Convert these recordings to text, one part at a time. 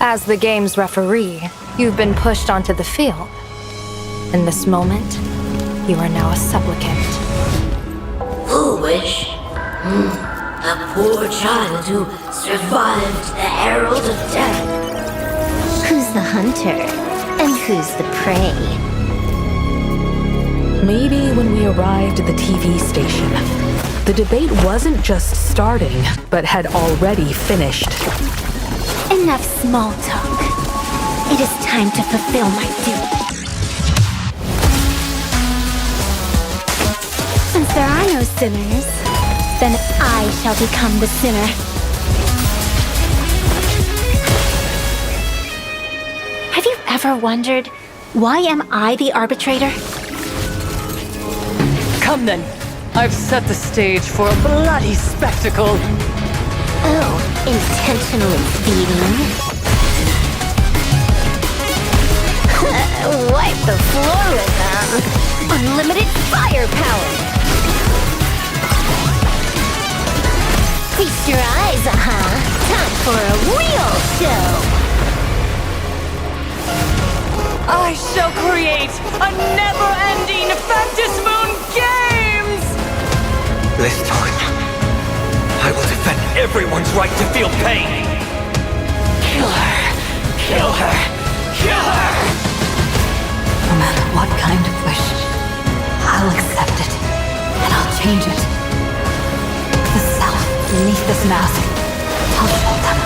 As the game's referee, you've been pushed onto the field. In this moment, you are now a supplicant. Foolish? A poor child who survived the herald of death. Who's the hunter? And who's the prey? Maybe when we arrived at the TV station, the debate wasn't just starting, but had already finished. Enough small talk. It is time to fulfill my duty. Since there are no sinners, then I shall become the sinner. Have you ever wondered, why am I the arbitrator? Come then. I've set the stage for a bloody spectacle. Oh, intentionally feeding. Wipe the floor with them. Unlimited firepower. Feast your eyes, Time for a real show. I shall create a never-ending Fantasmoon Games! This time, I will defend everyone's right to feel pain! Kill her! Kill her! Kill her! No matter what kind of wish, I'll accept it, and I'll change it. The self beneath this mask, I'll show them.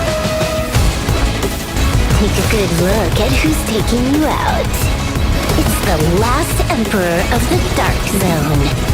Take a good look at who's taking you out. It's the last Emperor of the Dark Zone.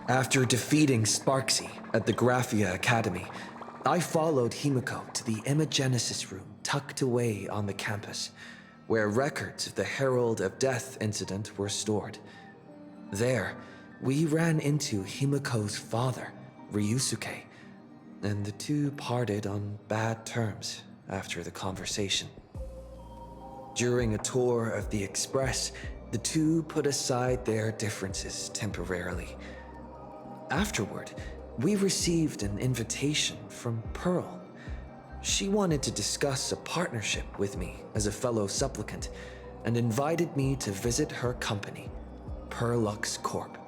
After defeating Sparksy at the Graphia Academy, I followed Himiko to the Imagenesis room tucked away on the campus, where records of the Herald of Death incident were stored. There, we ran into Himiko's father, Ryusuke, and the two parted on bad terms after the conversation. During a tour of the Express, the two put aside their differences temporarily. Afterward, we received an invitation from Pearl. She wanted to discuss a partnership with me as a fellow supplicant and invited me to visit her company, Perlux Corp.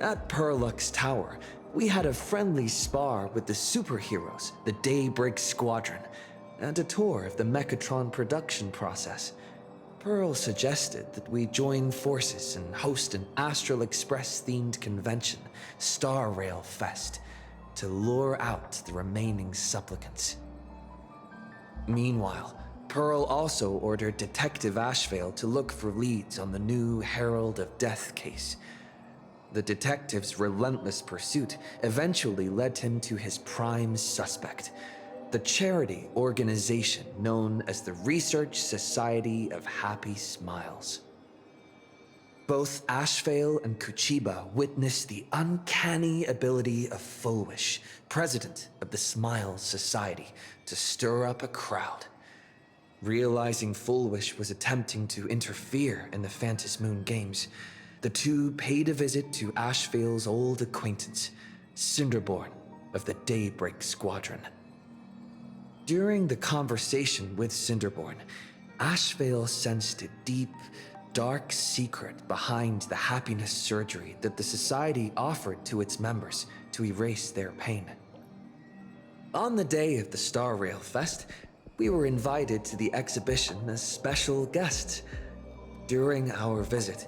At Perlux Tower, we had a friendly spar with the superheroes, the Daybreak Squadron, and a tour of the Mechatron production process. Pearl suggested that we join forces and host an Astral Express-themed convention, Star Rail Fest, to lure out the remaining supplicants. Meanwhile, Pearl also ordered Detective Ashvale to look for leads on the new Herald of Death case. The detective's relentless pursuit eventually led him to his prime suspect, the charity organization known as the Research Society of Happy Smiles. Both Ashvale and Kuchiba witnessed the uncanny ability of Fulwish, president of the Smiles Society, to stir up a crowd. Realizing Fulwish was attempting to interfere in the Phantom Moon Games, the two paid a visit to Ashvale's old acquaintance, Cinderborn of the Daybreak Squadron. During the conversation with Cinderborn, Ashvale sensed a deep, dark secret behind the happiness surgery that the society offered to its members to erase their pain. On the day of the Star Rail Fest, we were invited to the exhibition as special guests. During our visit,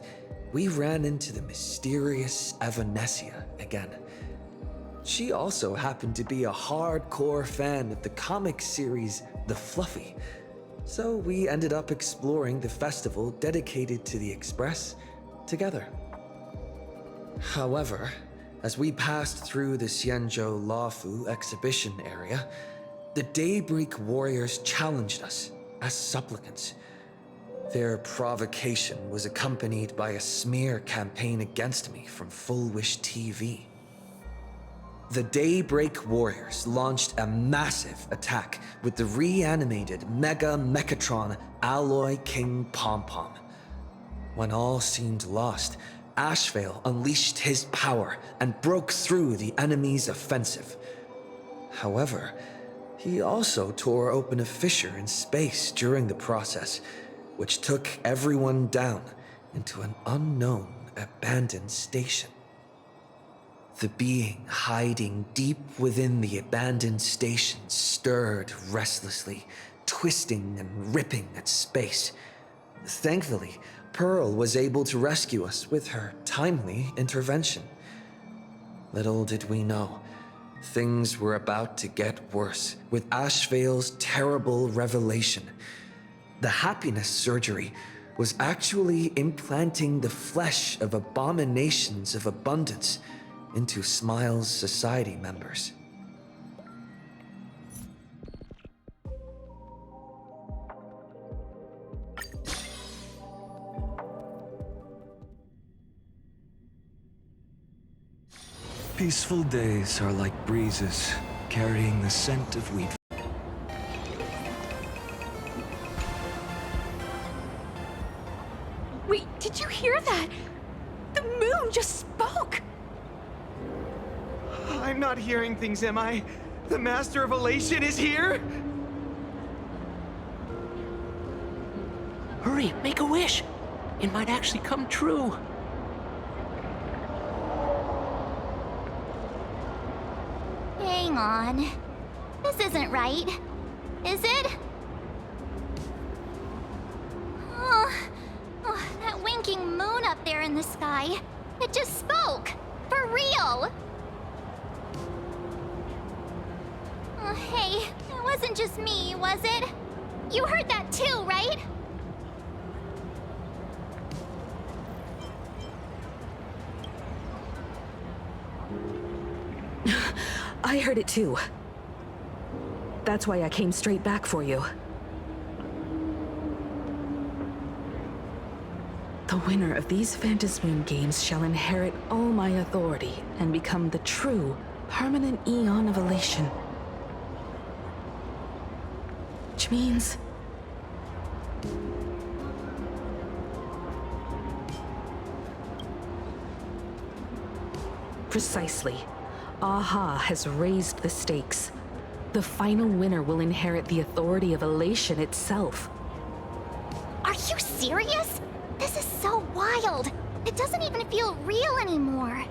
we ran into the mysterious Evanescia again. She also happened to be a hardcore fan of the comic series The Fluffy, so we ended up exploring the festival dedicated to the Express together. However, as we passed through the Xianzhou Lafu exhibition area, the Daybreak Warriors challenged us as supplicants. Their provocation was accompanied by a smear campaign against me from Fulwish TV. The Daybreak Warriors launched a massive attack with the reanimated Mega Mechatron Alloy King Pom-Pom. When all seemed lost, Ashvale unleashed his power and broke through the enemy's offensive. However, he also tore open a fissure in space during the process, which took everyone down into an unknown abandoned station. The being hiding deep within the abandoned station stirred restlessly, twisting and ripping at space. Thankfully, Pearl was able to rescue us with her timely intervention. Little did we know, things were about to get worse with Ashvale's terrible revelation. The happiness surgery was actually implanting the flesh of abominations of abundance into Smiles Society members. Peaceful days are like breezes, carrying the scent of wheat. Wait, did you hear that? The moon just spoke! I'm not hearing things, am I? The Master of Elation is here? Hurry, make a wish. It might actually come true. Hang on. This isn't right. Is it? Oh, that winking moon up there in the sky. It just spoke. For real. Oh, hey, it wasn't just me, was it? You heard that too, right? I heard it too. That's why I came straight back for you. The winner of these Phantasmoon games shall inherit all my authority and become the true, permanent Eon of Elation. Which means... Precisely. Aha has raised the stakes. The final winner will inherit the authority of Elation itself. Are you serious? This is so wild. It doesn't even feel real anymore.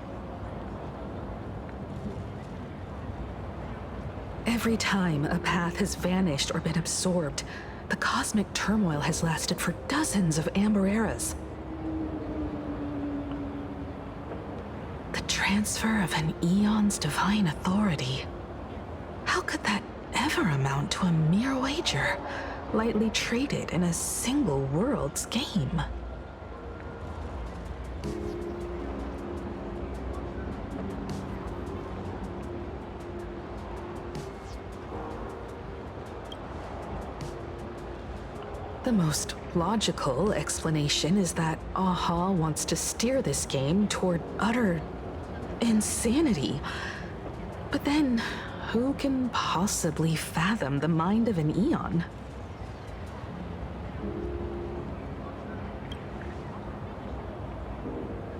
Every time a path has vanished or been absorbed, the cosmic turmoil has lasted for dozens of Amber eras. The transfer of an Eon's divine authority. How could that ever amount to a mere wager, lightly traded in a single world's game? The most logical explanation is that Aha wants to steer this game toward utter insanity. But then, who can possibly fathom the mind of an Eon?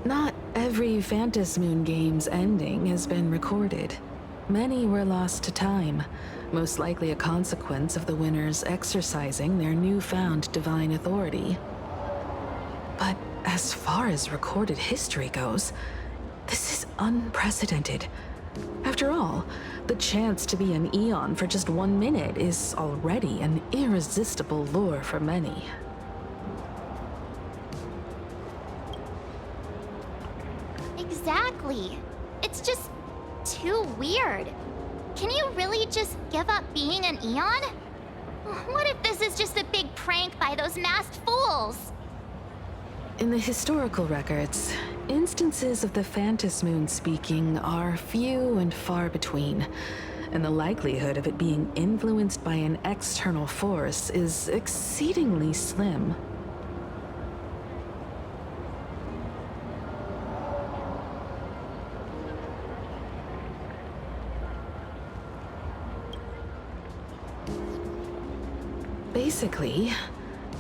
Not every Phantasmoon game's ending has been recorded. Many were lost to time, most likely a consequence of the winners exercising their newfound divine authority. But as far as recorded history goes, this is unprecedented. After all, the chance to be an Eon for just 1 minute is already an irresistible lure for many. Exactly. It's just too weird. Can you really just give up being an Eon? What if this is just a big prank by those masked fools? In the historical records, instances of the Phantasmoon speaking are few and far between, and the likelihood of it being influenced by an external force is exceedingly slim. Basically,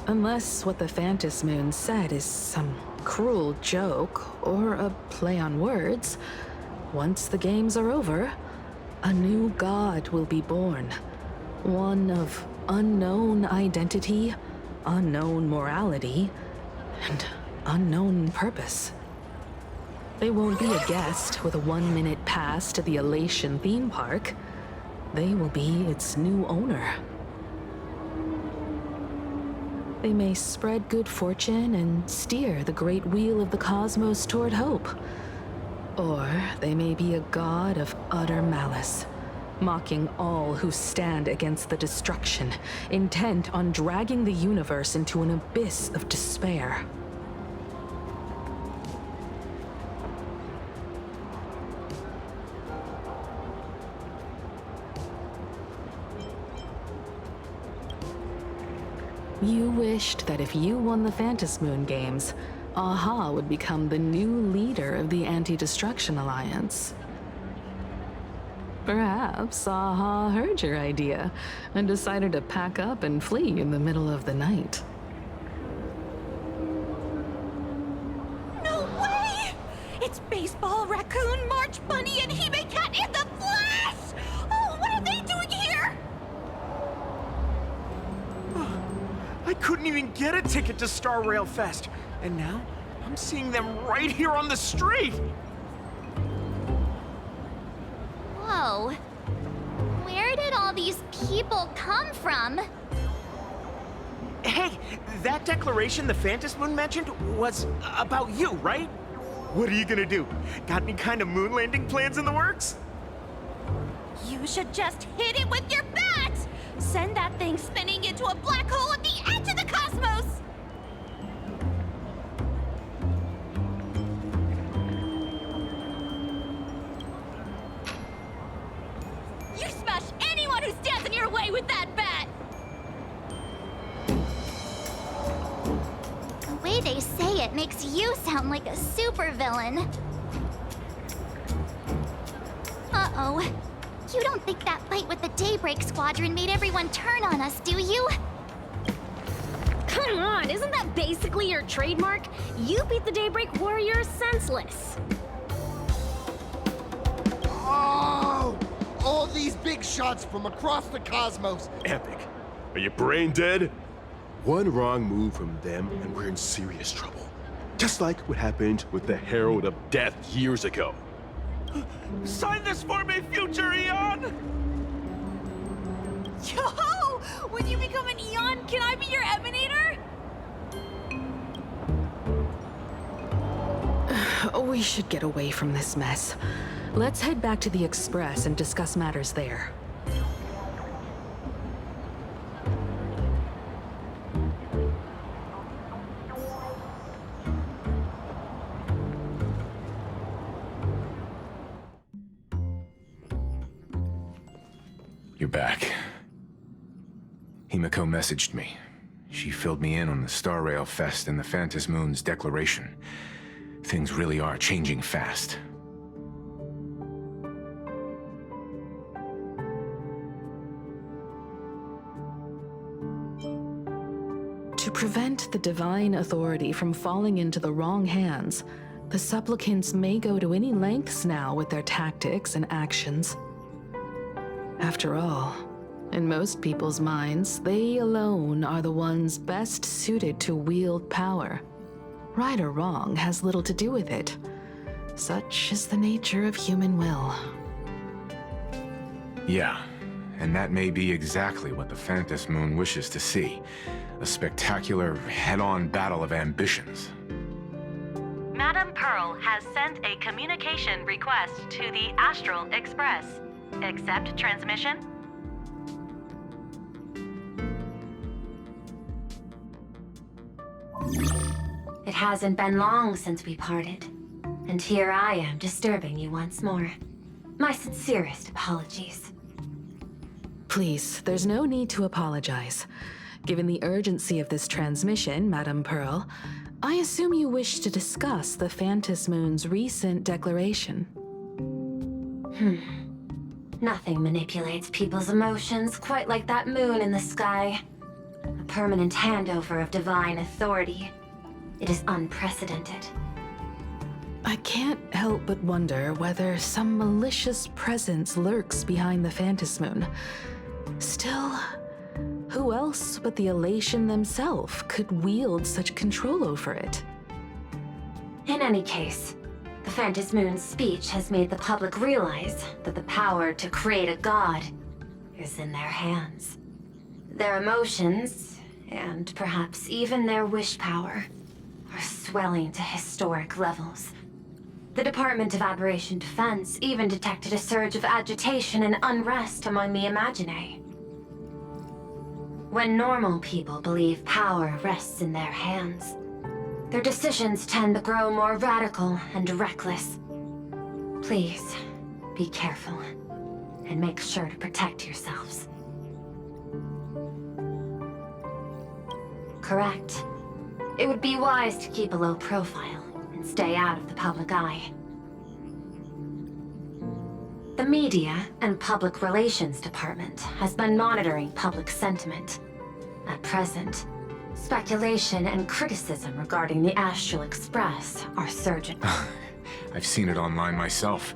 unless what the Phantasmoon said is some cruel joke or a play on words, once the games are over, a new god will be born. One of unknown identity, unknown morality, and unknown purpose. They won't be a guest with a 1-minute pass to the Elation theme park. They will be its new owner. They may spread good fortune and steer the great wheel of the cosmos toward hope. Or they may be a god of utter malice, mocking all who stand against the destruction, intent on dragging the universe into an abyss of despair. You wished that if you won the Phantasmoon games, Aha would become the new leader of the Anti-Destruction Alliance. Perhaps Aha heard your idea and decided to pack up and flee in the middle of the night. No way! It's Baseball, Raccoon, March Bunny, and Hime Cat in the flesh! Oh, what are they doing here? I couldn't even get a ticket to Star Rail Fest, and now I'm seeing them right here on the street! Whoa. Where did all these people come from? Hey, that declaration the Phantasmoon mentioned was about you, right? What are you gonna do? Got any kind of moon landing plans in the works? You should just hit it with your bat! Send that thing spinning into a black hole at the edge of the cosmos! they say it makes you sound like a supervillain. Uh-oh. You don't think that fight with the Daybreak Squadron made everyone turn on us, do you? Come on, isn't that basically your trademark? You beat the Daybreak Warriors senseless. Oh! All these big shots from across the cosmos. Epic. Are you brain dead? One wrong move from them and we're in serious trouble. Just like what happened with the Herald of Death years ago. Sign this for me, future Eon! Yo! When you become an Eon, can I be your Emanator? We should get away from this mess. Let's head back to the Express and discuss matters there. You're back. Himiko messaged me. She filled me in on the Star Rail Fest and the Phantom Moon's declaration. Things really are changing fast. To prevent the divine authority from falling into the wrong hands, the supplicants may go to any lengths now with their tactics and actions. After all, in most people's minds, they alone are the ones best suited to wield power. Right or wrong has little to do with it. Such is the nature of human will. Yeah, and that may be exactly what the Phantom Moon wishes to see. A spectacular, head-on battle of ambitions. Madame Pearl has sent a communication request to the Astral Express. Accept transmission? It hasn't been long since we parted, and here I am disturbing you once more. My sincerest apologies. Please, there's no need to apologize. Given the urgency of this transmission, Madame Pearl, I assume you wish to discuss the Phantom Moon's recent declaration. Nothing manipulates people's emotions quite like that moon in the sky. A permanent handover of divine authority. It is unprecedented. I can't help but wonder whether some malicious presence lurks behind the Phantom Moon. Still, who else but the Elation themselves could wield such control over it? In any case, the Phantom Moon's speech has made the public realize that the power to create a god is in their hands. Their emotions, and perhaps even their wish power, are swelling to historic levels. The Department of Aberration Defense even detected a surge of agitation and unrest among the Imaginae. When normal people believe power rests in their hands, their decisions tend to grow more radical and reckless. Please, be careful, and make sure to protect yourselves. Correct. It would be wise to keep a low profile and stay out of the public eye. The Media and Public Relations Department has been monitoring public sentiment. At present, speculation and criticism regarding the Astral Express are surging. I've seen it online myself.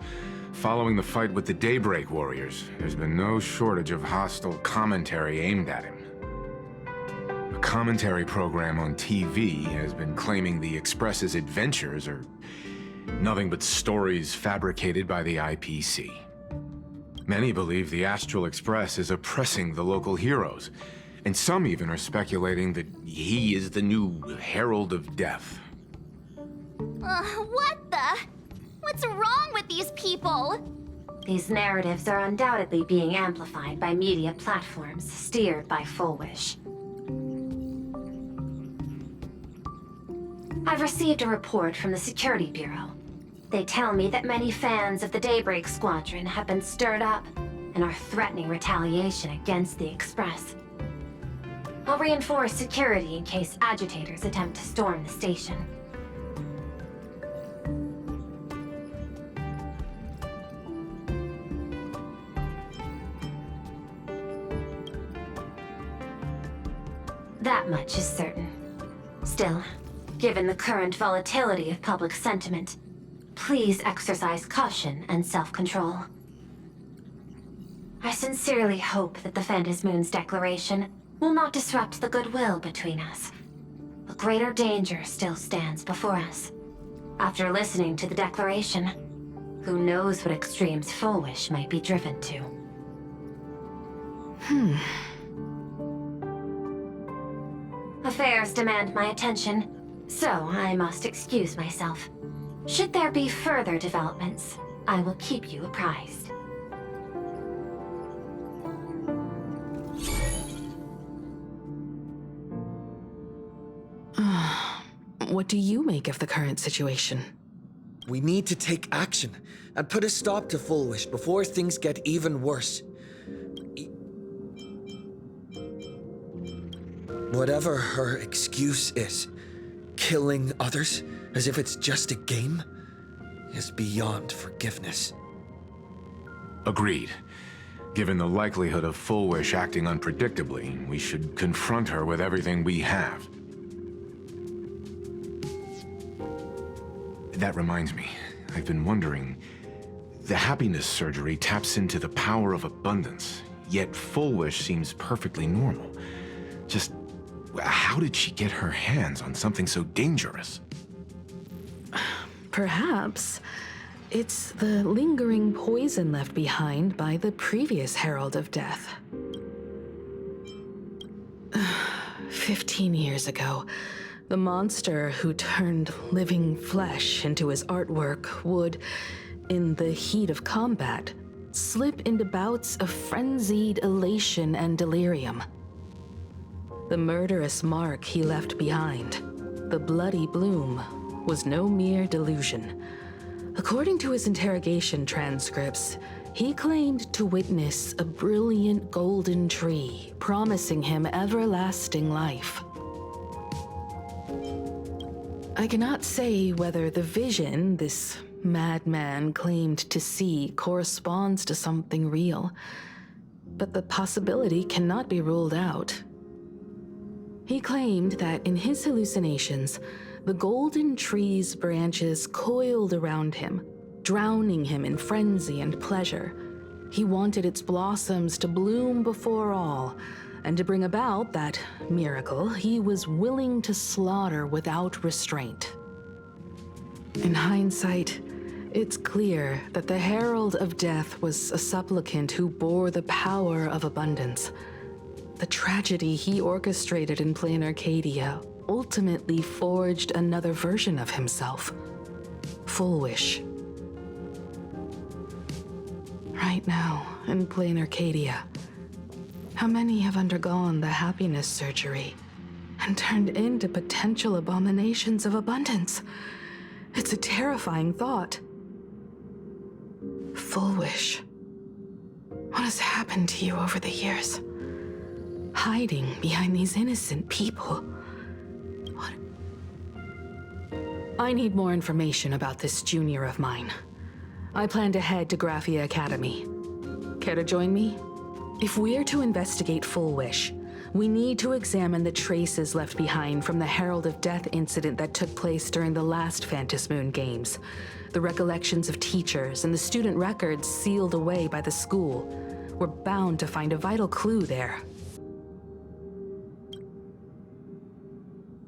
Following the fight with the Daybreak Warriors, there's been no shortage of hostile commentary aimed at him. A commentary program on TV has been claiming the Express's adventures are nothing but stories fabricated by the IPC. Many believe the Astral Express is oppressing the local heroes, and some even are speculating that he is the new Herald of Death. What the? What's wrong with these people? These narratives are undoubtedly being amplified by media platforms steered by Full Wish. I've received a report from the Security Bureau. They tell me that many fans of the Daybreak Squadron have been stirred up and are threatening retaliation against the Express. I'll reinforce security in case agitators attempt to storm the station. That much is certain. Still, given the current volatility of public sentiment, please exercise caution and self-control. I sincerely hope that the Phantasmoon's declaration will not disrupt the goodwill between us. A greater danger still stands before us. After listening to the declaration, who knows what extremes Fullwish might be driven to. Affairs demand my attention, so I must excuse myself. Should there be further developments, I will keep you apprised. What do you make of the current situation? We need to take action and put a stop to Fullwish before things get even worse. Whatever her excuse is, killing others as if it's just a game is beyond forgiveness. Agreed. Given the likelihood of Fullwish acting unpredictably, we should confront her with everything we have. That reminds me, I've been wondering, the happiness surgery taps into the power of abundance, yet Fullwish seems perfectly normal. Just how did she get her hands on something so dangerous? Perhaps it's the lingering poison left behind by the previous Herald of Death. 15 years ago, the monster who turned living flesh into his artwork would, in the heat of combat, slip into bouts of frenzied elation and delirium. The murderous mark he left behind, the bloody bloom, was no mere delusion. According to his interrogation transcripts, he claimed to witness a brilliant golden tree promising him everlasting life. I cannot say whether the vision this madman claimed to see corresponds to something real, but the possibility cannot be ruled out. He claimed that in his hallucinations, the golden tree's branches coiled around him, drowning him in frenzy and pleasure. He wanted its blossoms to bloom before all, and to bring about that miracle, he was willing to slaughter without restraint. In hindsight, it's clear that the Herald of Death was a supplicant who bore the power of abundance. The tragedy he orchestrated in Plain Arcadia ultimately forged another version of himself, Fullwish. Right now, in Plain Arcadia, how many have undergone the happiness surgery and turned into potential abominations of abundance? It's a terrifying thought. Fullwish, what has happened to you over the years? Hiding behind these innocent people. What? I need more information about this junior of mine. I plan to head to Graphia Academy. Care to join me? If we're to investigate Fullwish, we need to examine the traces left behind from the Herald of Death incident that took place during the last Phantasmoon Games. The recollections of teachers and the student records sealed away by the school. We're bound to find a vital clue there.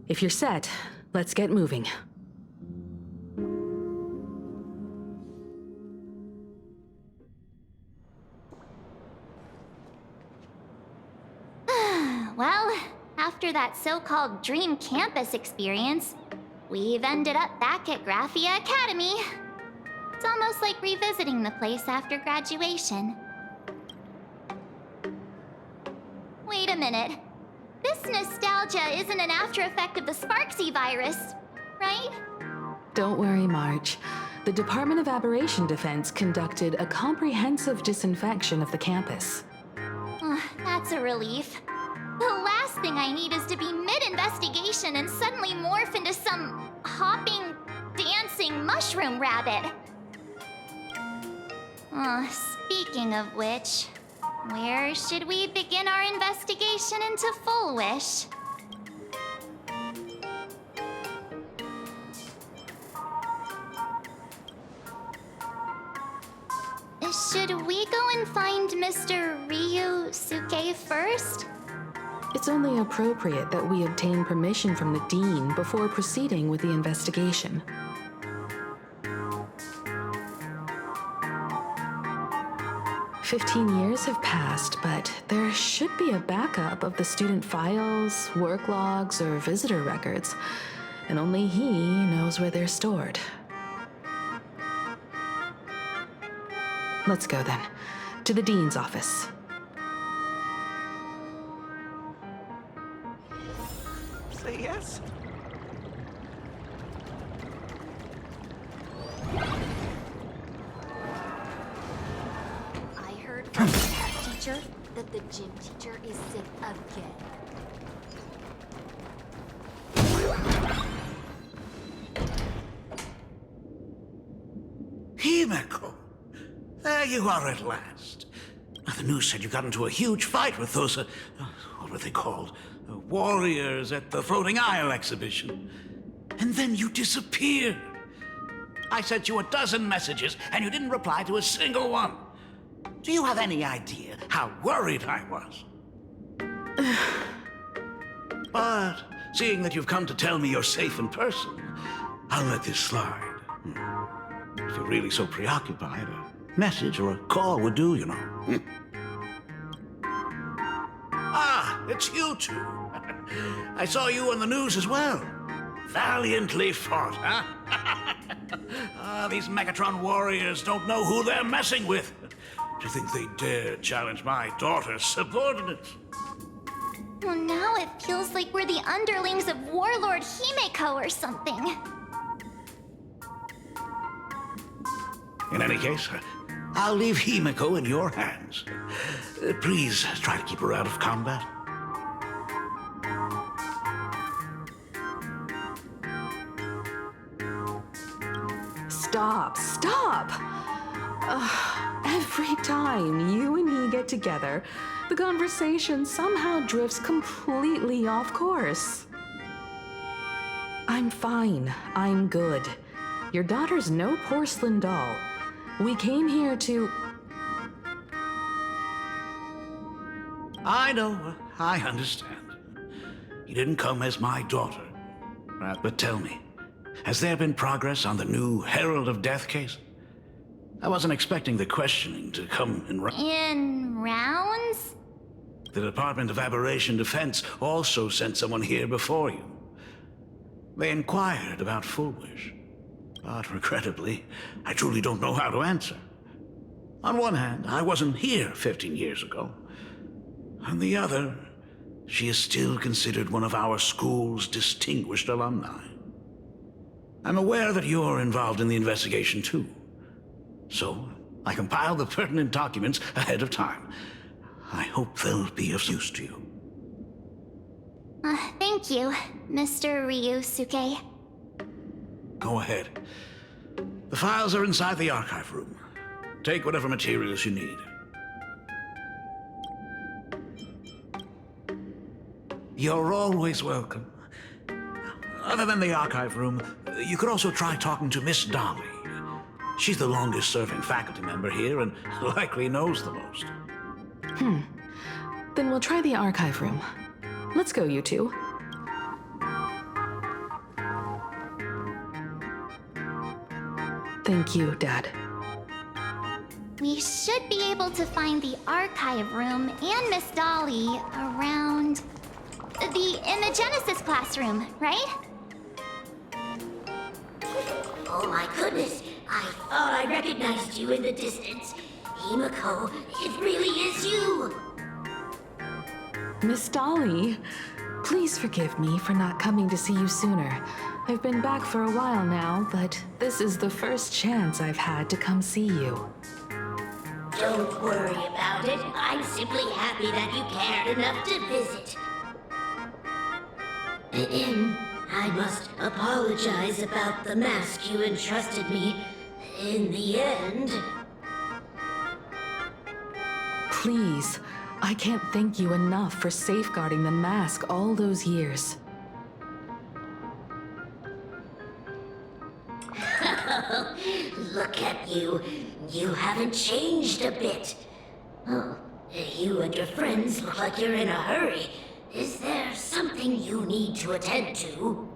If you're set, let's get moving. Well, after that so-called dream campus experience, we've ended up back at Graphia Academy. It's almost like revisiting the place after graduation. Wait a minute. This nostalgia isn't an after-effect of the Sparksy virus, right? Don't worry, March. The Department of Aberration Defense conducted a comprehensive disinfection of the campus. That's a relief. The last thing I need is to be mid-investigation and suddenly morph into some hopping, dancing mushroom rabbit. Speaking of which, where should we begin our investigation into Full Wish? Should we go and find Mr. Ryusuke first? It's only appropriate that we obtain permission from the Dean before proceeding with the investigation. "15 years have passed, but there should be a backup of the student files, work logs, or visitor records, and only he knows where they're stored. Let's go then, to the Dean's office. Say yes? I heard from the math teacher that the gym teacher is sick again. Himeko! There you are at last. The news said you got into a huge fight with those, what were they called? Warriors at the Floating Isle exhibition. And then you disappeared. I sent you a dozen messages, and you didn't reply to a single one. Do you have any idea how worried I was? But seeing that you've come to tell me you're safe in person, I'll let this slide. If you're really so preoccupied, a message or a call would do, you know. Ah, it's you two. I saw you on the news as well. Valiantly fought, huh? These Megatron warriors don't know who they're messing with. To think they dare challenge my daughter's subordinates. Well, now it feels like we're the underlings of Warlord Himeko or something. In any case, I'll leave Himeko in your hands. Please try to keep her out of combat. Stop! Every time you and he get together, the conversation somehow drifts completely off course. I'm fine. I'm good. Your daughter's no porcelain doll. We came here to... I know. I understand. You didn't come as my daughter. But tell me, has there been progress on the new Herald of Death case? I wasn't expecting the questioning to come in rounds? The Department of Aberration Defense also sent someone here before you. They inquired about Full Wish. But regrettably, I truly don't know how to answer. On one hand, I wasn't here 15 years ago. On the other, she is still considered one of our school's distinguished alumni. I'm aware that you're involved in the investigation too. So, I compiled the pertinent documents ahead of time. I hope they'll be of use to you. Thank you, Mr. Ryusuke. Go ahead. The files are inside the archive room. Take whatever materials you need. You're always welcome. Other than the archive room, you could also try talking to Miss Dolly. She's the longest-serving faculty member here and likely knows the most. Then we'll try the archive room. Let's go, you two. Thank you, Dad. We should be able to find the archive room and Miss Dolly around... in the Genesis classroom, right? Oh my goodness, I thought I recognized you in the distance. Himeko, it really is you! Miss Dolly, please forgive me for not coming to see you sooner. I've been back for a while now, but this is the first chance I've had to come see you. Don't worry about it. I'm simply happy that you cared enough to visit. I must apologize about the mask you entrusted me. In the end... Please, I can't thank you enough for safeguarding the mask all those years. Look at you. You haven't changed a bit. Oh, you and your friends look like you're in a hurry. Is there something you need to attend to?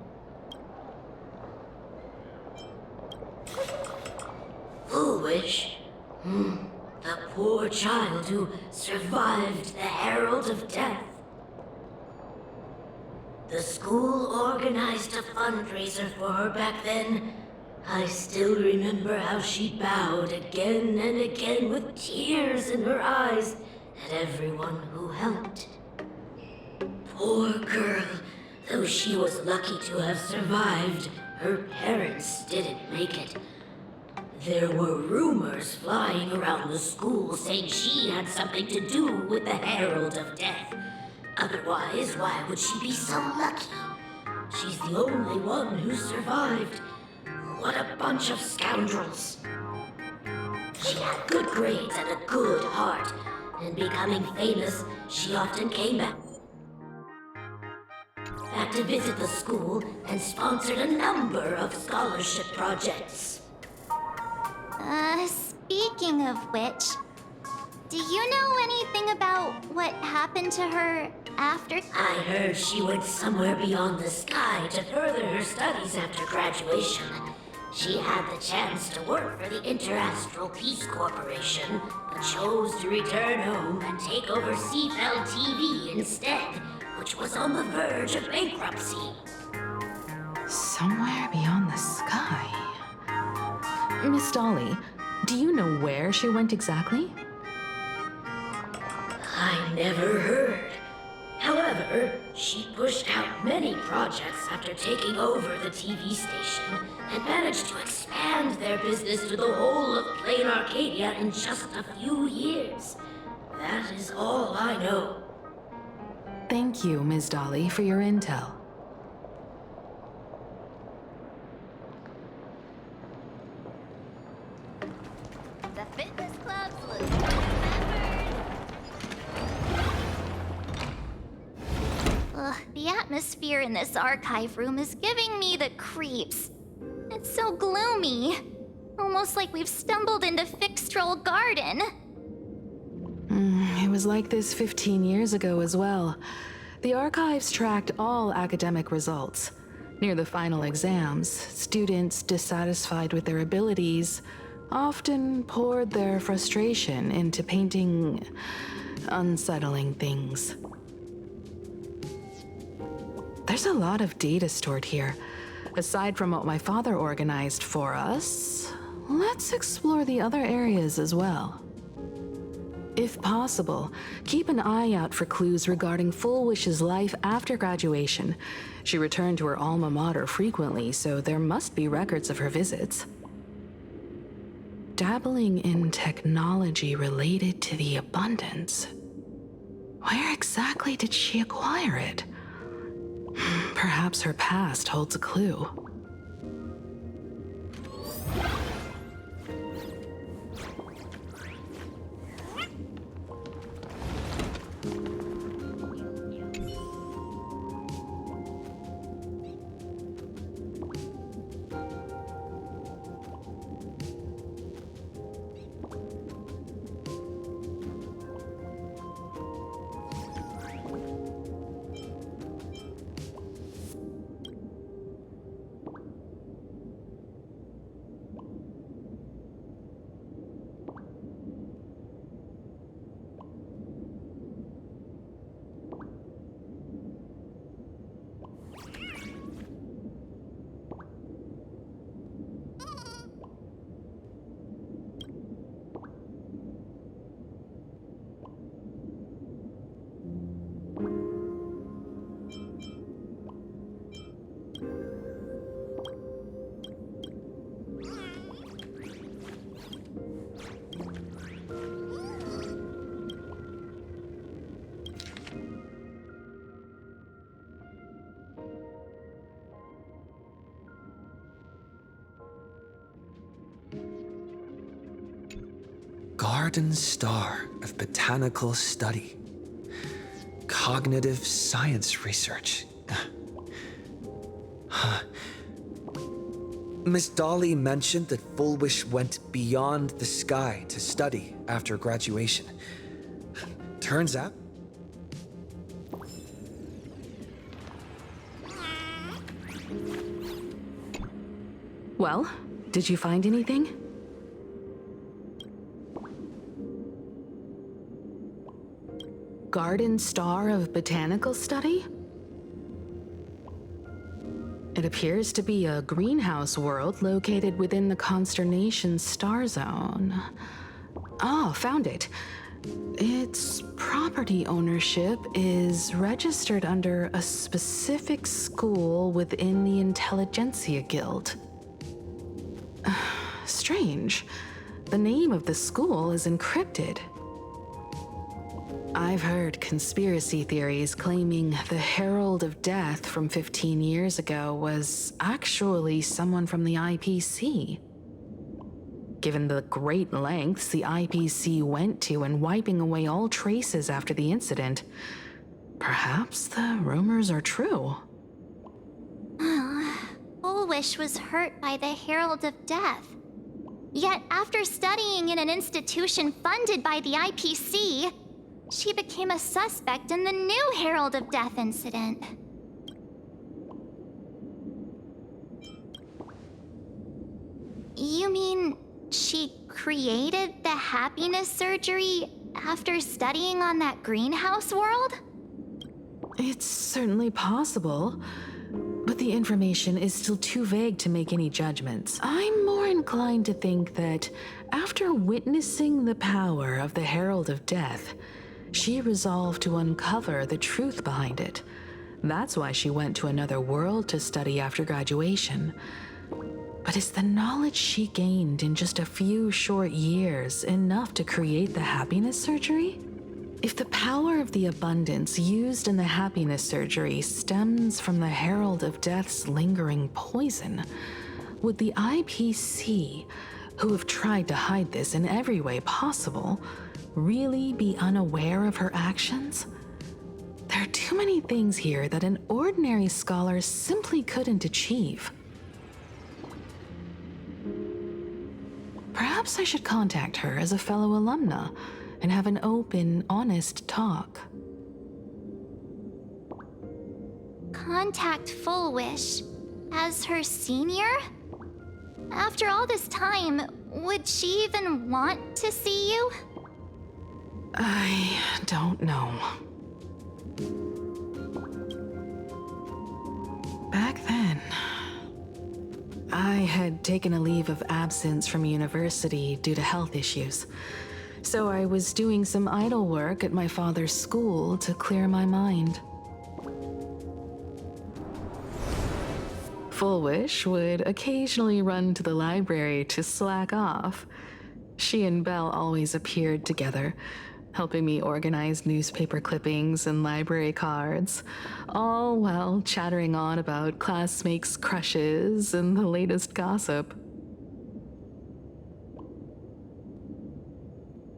Foolish? The poor child who survived the Herald of Death. The school organized a fundraiser for her back then. I still remember how she bowed again and again with tears in her eyes at everyone who helped. Poor girl, though she was lucky to have survived, her parents didn't make it. There were rumors flying around the school saying she had something to do with the Herald of Death. Otherwise, why would she be so lucky? She's the only one who survived. What a bunch of scoundrels. She had good grades and a good heart. And becoming famous, she often came back to visit the school and sponsored a number of scholarship projects. Speaking of which, do you know anything about what happened to her after? I heard she went somewhere beyond the sky to further her studies after graduation. She had the chance to work for the Interastral Peace Corporation, but chose to return home and take over Seafell TV instead, which was on the verge of bankruptcy. Somewhere beyond the sky. Miss Dolly, do you know where she went exactly? I never heard. However, she pushed out many projects after taking over the TV station and managed to expand their business to the whole of Plain Arcadia in just a few years. That is all I know. Thank you, Ms. Dolly, for your intel. The fitness club's the atmosphere in this archive room is giving me the creeps. It's so gloomy. Almost like we've stumbled into Fixtroll Garden. It was like this 15 years ago as well. The archives tracked all academic results. Near the final exams, students dissatisfied with their abilities often poured their frustration into painting unsettling things. There's a lot of data stored here. Aside from what my father organized for us, let's explore the other areas as well. If possible, keep an eye out for clues regarding Fullwish's life after graduation. She returned to her alma mater frequently, so there must be records of her visits. Dabbling in technology related to the abundance. Where exactly did she acquire it? Perhaps her past holds a clue. Garden Star of Botanical Study. Cognitive science research. Huh. Miss Dolly mentioned that Fullwish went beyond the sky to study after graduation. Turns out... Well, did you find anything? Garden Star of Botanical Study? It appears to be a greenhouse world located within the consternation star zone. Oh, found it. Its property ownership is registered under a specific school within the Intelligentsia Guild. Strange. The name of the school is encrypted. I've heard conspiracy theories claiming the Herald of Death from 15 years ago was actually someone from the IPC. Given the great lengths the IPC went to in wiping away all traces after the incident, perhaps the rumors are true. Fullwish was hurt by the Herald of Death. Yet after studying in an institution funded by the IPC, she became a suspect in the new Herald of Death incident. You mean she created the happiness surgery after studying on that greenhouse world? It's certainly possible, but the information is still too vague to make any judgments. I'm more inclined to think that after witnessing the power of the Herald of Death, she resolved to uncover the truth behind it. That's why she went to another world to study after graduation. But is the knowledge she gained in just a few short years enough to create the happiness surgery? If the power of the abundance used in the happiness surgery stems from the Herald of Death's lingering poison, would the IPC, who have tried to hide this in every way possible, really be unaware of her actions? There are too many things here that an ordinary scholar simply couldn't achieve. Perhaps I should contact her as a fellow alumna and have an open, honest talk. Contact Fullwish as her senior? After all this time, would she even want to see you? I don't know. Back then, I had taken a leave of absence from university due to health issues, so I was doing some idle work at my father's school to clear my mind. Fullwish would occasionally run to the library to slack off. She and Belle always appeared together, helping me organize newspaper clippings and library cards, all while chattering on about classmates' crushes and the latest gossip.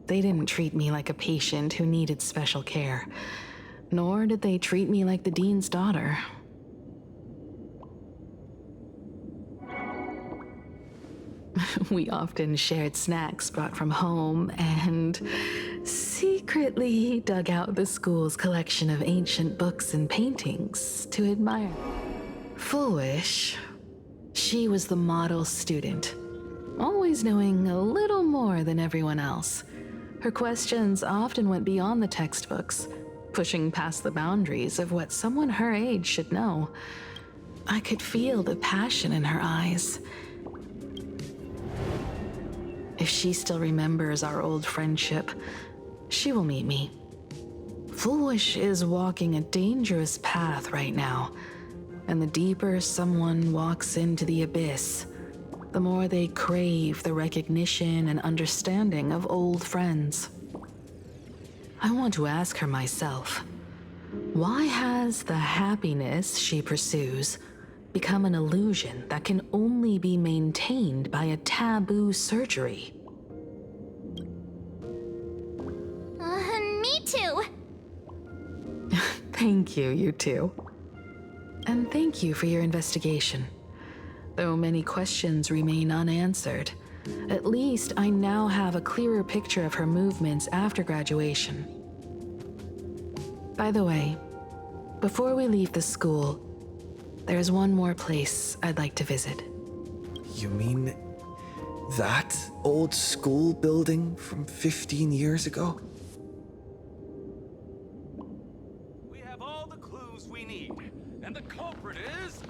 They didn't treat me like a patient who needed special care, nor did they treat me like the dean's daughter. We often shared snacks brought from home and secretly dug out the school's collection of ancient books and paintings to admire. Fullwish, she was the model student, always knowing a little more than everyone else. Her questions often went beyond the textbooks, pushing past the boundaries of what someone her age should know. I could feel the passion in her eyes. If she still remembers our old friendship, she will meet me. Fullwish is walking a dangerous path right now, and the deeper someone walks into the abyss, the more they crave the recognition and understanding of old friends. I want to ask her myself, why has the happiness she pursues become an illusion that can only be maintained by a taboo surgery? Thank you, you two. And thank you for your investigation. Though many questions remain unanswered, at least I now have a clearer picture of her movements after graduation. By the way, before we leave the school, there's one more place I'd like to visit. You mean that old school building from 15 years ago? We have all the clues we need, and the culprit is...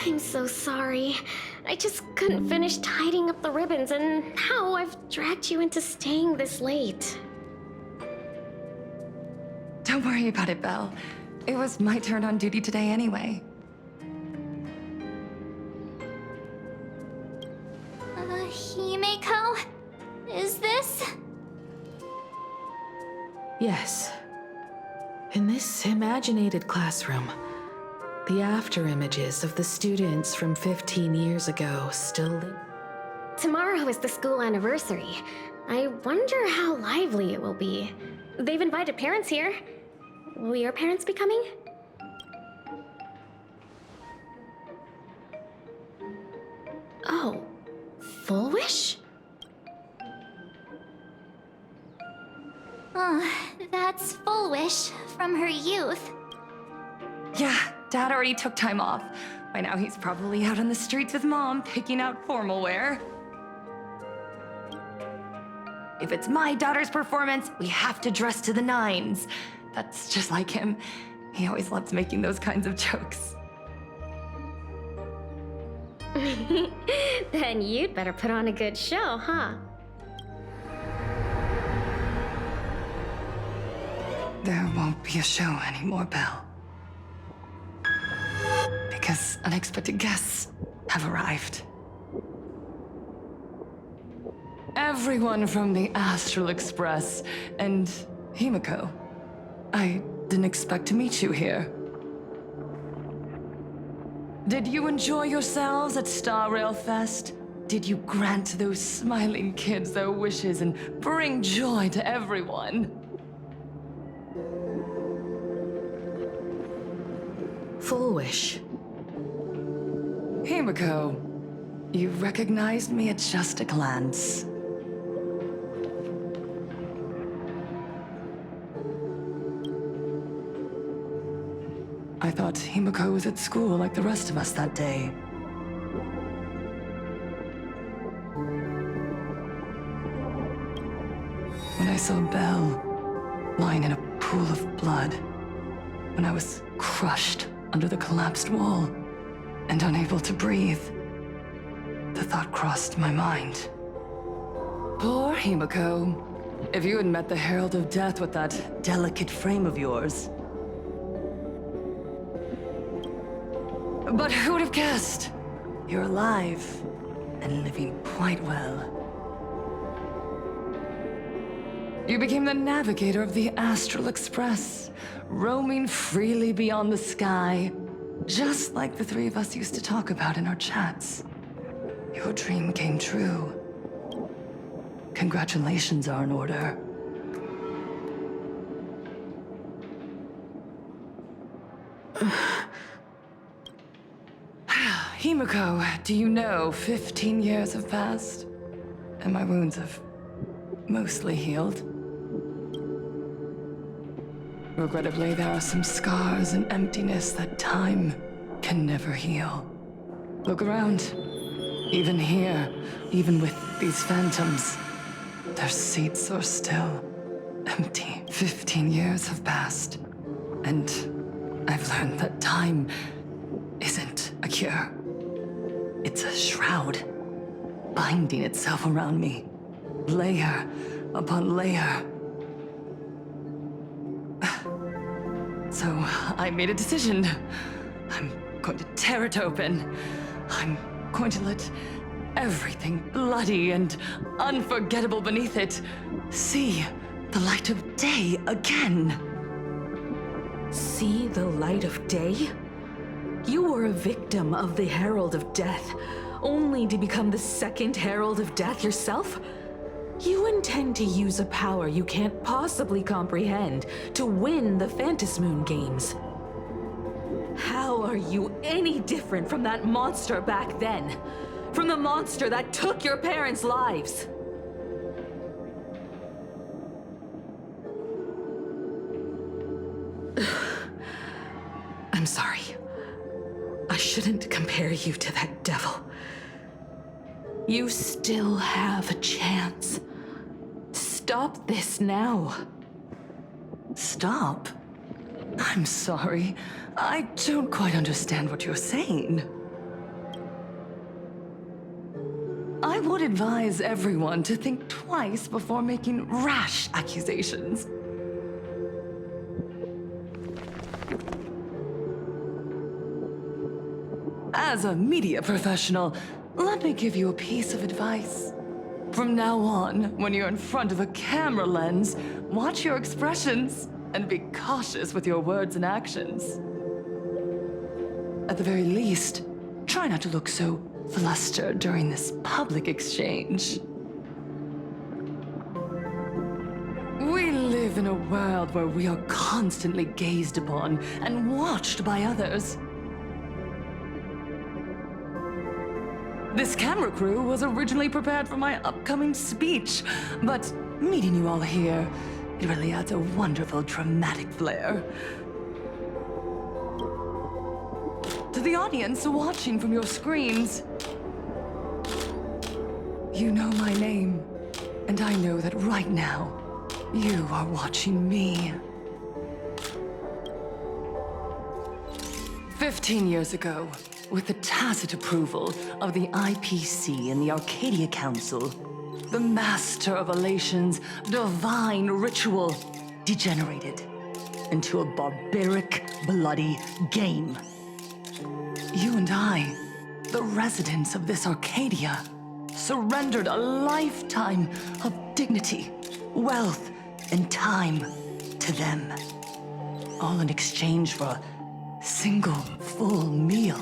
I'm so sorry. I just couldn't finish tidying up the ribbons, and now I've dragged you into staying this late. Don't worry about it, Belle. It was my turn on duty today anyway. Himeko? Is this? Yes. In this imaginated classroom, the after images of the students from 15 years ago still... Tomorrow is the school anniversary. I wonder how lively it will be. They've invited parents here. Will your parents be coming? Oh, Full Wish? That's Full Wish from her youth. Yeah, Dad already took time off. By now he's probably out on the streets with Mom, picking out formal wear. If it's my daughter's performance, we have to dress to the nines. That's just like him. He always loves making those kinds of jokes. Then you'd better put on a good show, huh? There won't be a show anymore, Belle. Because unexpected guests have arrived. Everyone from the Astral Express and Himeko. I didn't expect to meet you here. Did you enjoy yourselves at Star Rail Fest? Did you grant those smiling kids their wishes and bring joy to everyone? Full Wish. Himeko, you recognized me at just a glance. I thought Himeko was at school like the rest of us that day. When I saw Belle lying in a pool of blood, when I was crushed under the collapsed wall and unable to breathe, the thought crossed my mind. Poor Himeko. If you had met the Herald of Death with that delicate frame of yours. But who would have guessed? You're alive and living quite well. You became the navigator of the Astral Express, roaming freely beyond the sky, just like the three of us used to talk about in our chats. Your dream came true. Congratulations are in order. Himeko, do you know 15 years have passed? And my wounds have mostly healed. Regrettably, there are some scars and emptiness that time can never heal. Look around. Even here, even with these phantoms, their seats are still empty. 15 years have passed, and I've learned that time isn't a cure. It's a shroud, binding itself around me, layer upon layer. So I made a decision. I'm going to tear it open. I'm going to let everything bloody and unforgettable beneath it see the light of day again. See the light of day? You were a victim of the Herald of Death, only to become the second Herald of Death yourself? You intend to use a power you can't possibly comprehend to win the Phantasmoon games. How are you any different from that monster back then? From the monster that took your parents' lives? I'm sorry. I shouldn't compare you to that devil. You still have a chance. Stop this now. Stop? I'm sorry. I don't quite understand what you're saying. I would advise everyone to think twice before making rash accusations. As a media professional, let me give you a piece of advice. From now on, when you're in front of a camera lens, watch your expressions and be cautious with your words and actions. At the very least, try not to look so flustered during this public exchange. We live in a world where we are constantly gazed upon and watched by others. This camera crew was originally prepared for my upcoming speech, but meeting you all here, it really adds a wonderful dramatic flair. To the audience watching from your screens, you know my name, and I know that right now, you are watching me. 15 years ago, with the tacit approval of the IPC and the Arcadia Council, the Master of Elation's divine ritual degenerated into a barbaric, bloody game. You and I, the residents of this Arcadia, surrendered a lifetime of dignity, wealth, and time to them, all in exchange for a single full meal.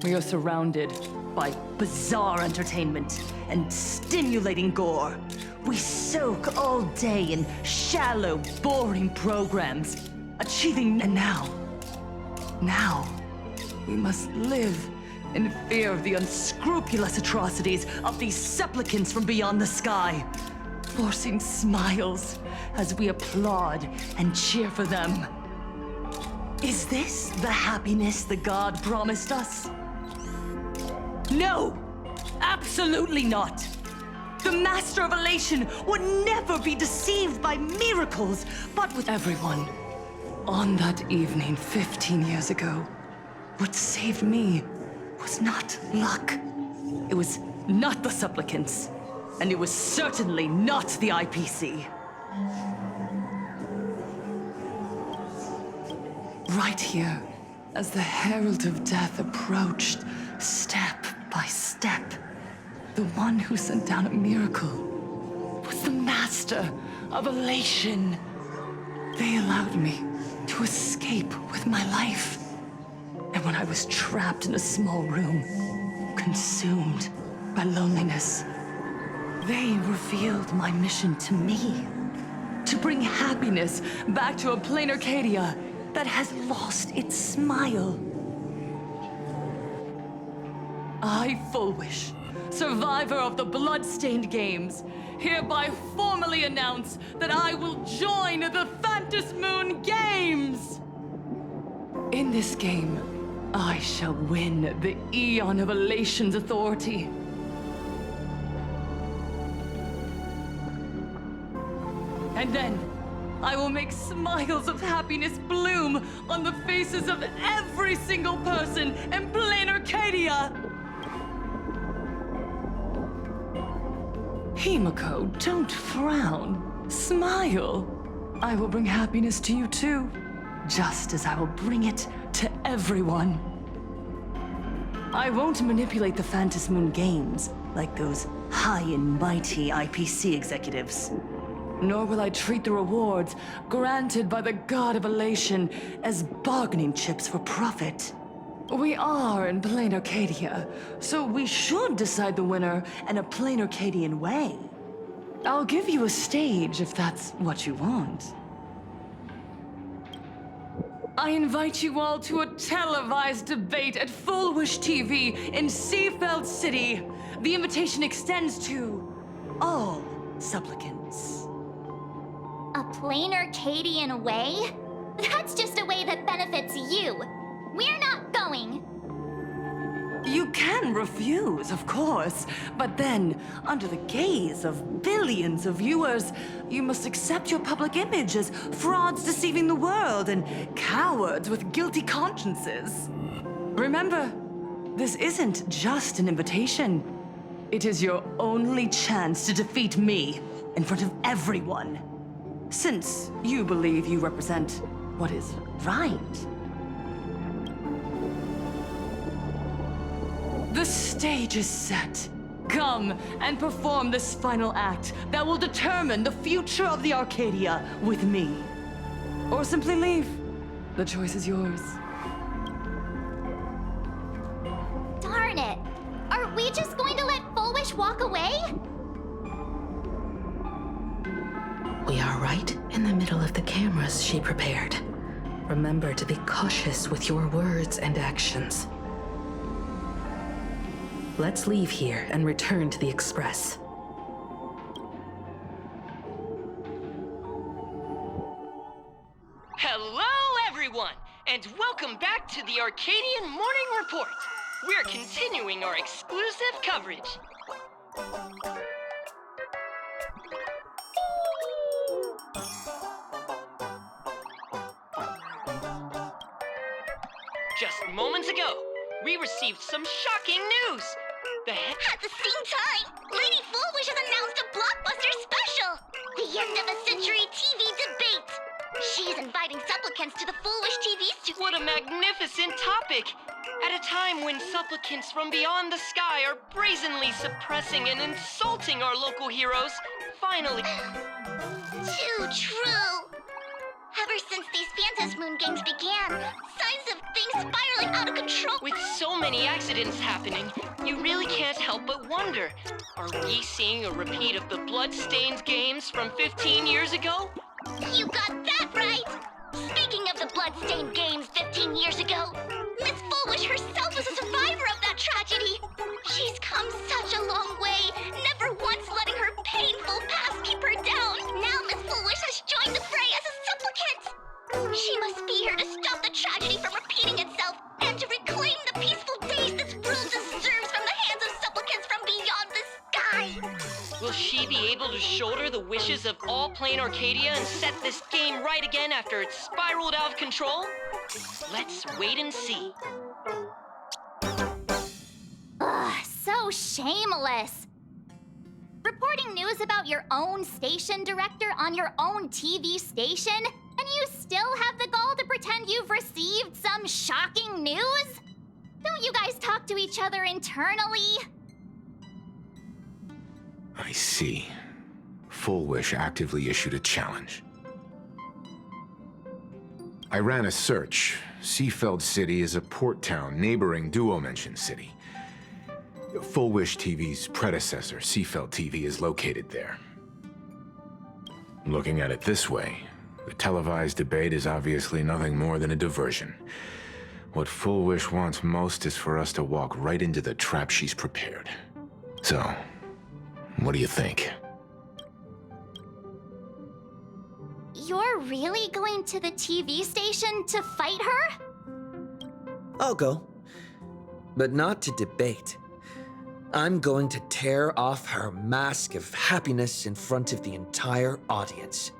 We are surrounded by bizarre entertainment and stimulating gore. We soak all day in shallow, boring programs, achieving, and now, we must live in fear of the unscrupulous atrocities of these supplicants from beyond the sky, forcing smiles as we applaud and cheer for them. Is this the happiness the god promised us? No! Absolutely not! The Master of Elation would never be deceived by miracles, but with everyone. On that evening 15 years ago, what saved me was not luck. It was not the supplicants, and it was certainly not the IPC. Right here, as the Herald of Death approached, step by step, the one who sent down a miracle was the Master of Elation. They allowed me to escape with my life. And when I was trapped in a small room, consumed by loneliness, they revealed my mission to me. To bring happiness back to a plain Arcadia that has lost its smile. I, Fullwish, survivor of the Bloodstained Games, hereby formally announce that I will join the Phantom Moon Games! In this game, I shall win the Eon of Elation's authority. And then, I will make smiles of happiness bloom on the faces of every single person in plain Arcadia! Himiko, don't frown. Smile. I will bring happiness to you too, just as I will bring it to everyone. I won't manipulate the Phantom Moon Games like those high and mighty IPC executives. Nor will I treat the rewards granted by the God of Elation as bargaining chips for profit. We are in plain Arcadia, so we should decide the winner in a plain Arcadian way. I'll give you a stage if that's what you want. I invite you all to a televised debate at Fullwish TV in Seafeld City. The invitation extends to all supplicants. A plain Arcadian way? That's just a way that benefits you. We're not going. You can refuse, of course, but then, under the gaze of billions of viewers, you must accept your public image as frauds deceiving the world and cowards with guilty consciences. Remember, this isn't just an invitation. It is your only chance to defeat me in front of everyone. Since you believe you represent what is right. The stage is set. Come and perform this final act that will determine the future of the Arcadia with me. Or simply leave. The choice is yours. Darn it! Are we just going to let Fullwish walk away? We are right in the middle of the cameras she prepared. Remember to be cautious with your words and actions. Let's leave here and return to the Express. Hello, everyone, and welcome back to the Arcadian Morning Report. We're continuing our exclusive coverage. Just moments ago, we received some shocking news. At the same time, Lady Fullwish has announced a blockbuster special! The end of a century TV debate! She's inviting supplicants to the Fullwish TV studio. What a magnificent topic! At a time when supplicants from beyond the sky are brazenly suppressing and insulting our local heroes, finally... Too true! Ever since these Phantom Moon Games began, signs of things spiraling out of control. With so many accidents happening, you really can't help but wonder, are we seeing a repeat of the Bloodstained Games from 15 years ago? You got that right! Speaking of the Bloodstained Games 15 years ago, Miss Fullwish herself was a survivor of that tragedy. She's come such a long way, never once letting her painful past keep her down. Now Miss Fullwish has joined the fray as a supplicant. She must be here to stop the tragedy from repeating itself and to reclaim the peaceful days this world deserves from the hands of supplicants from beyond the sky. Will she be able to shoulder the wishes of all plain Arcadia and set this game right again after it's spiraled out of control? Let's wait and see. Ugh, so shameless. Reporting news about your own station director on your own TV station, and you still have the gall to pretend you've received some shocking news? Don't you guys talk to each other internally? I see. Fullwish actively issued a challenge. I ran a search. Seafeld City is a port town neighboring Duo-Mention City. Fullwish TV's predecessor, Seafeld TV, is located there. Looking at it this way, the televised debate is obviously nothing more than a diversion. What Full Wish wants most is for us to walk right into the trap she's prepared. So, what do you think? You're really going to the TV station to fight her? I'll go. But not to debate. I'm going to tear off her mask of happiness in front of the entire audience.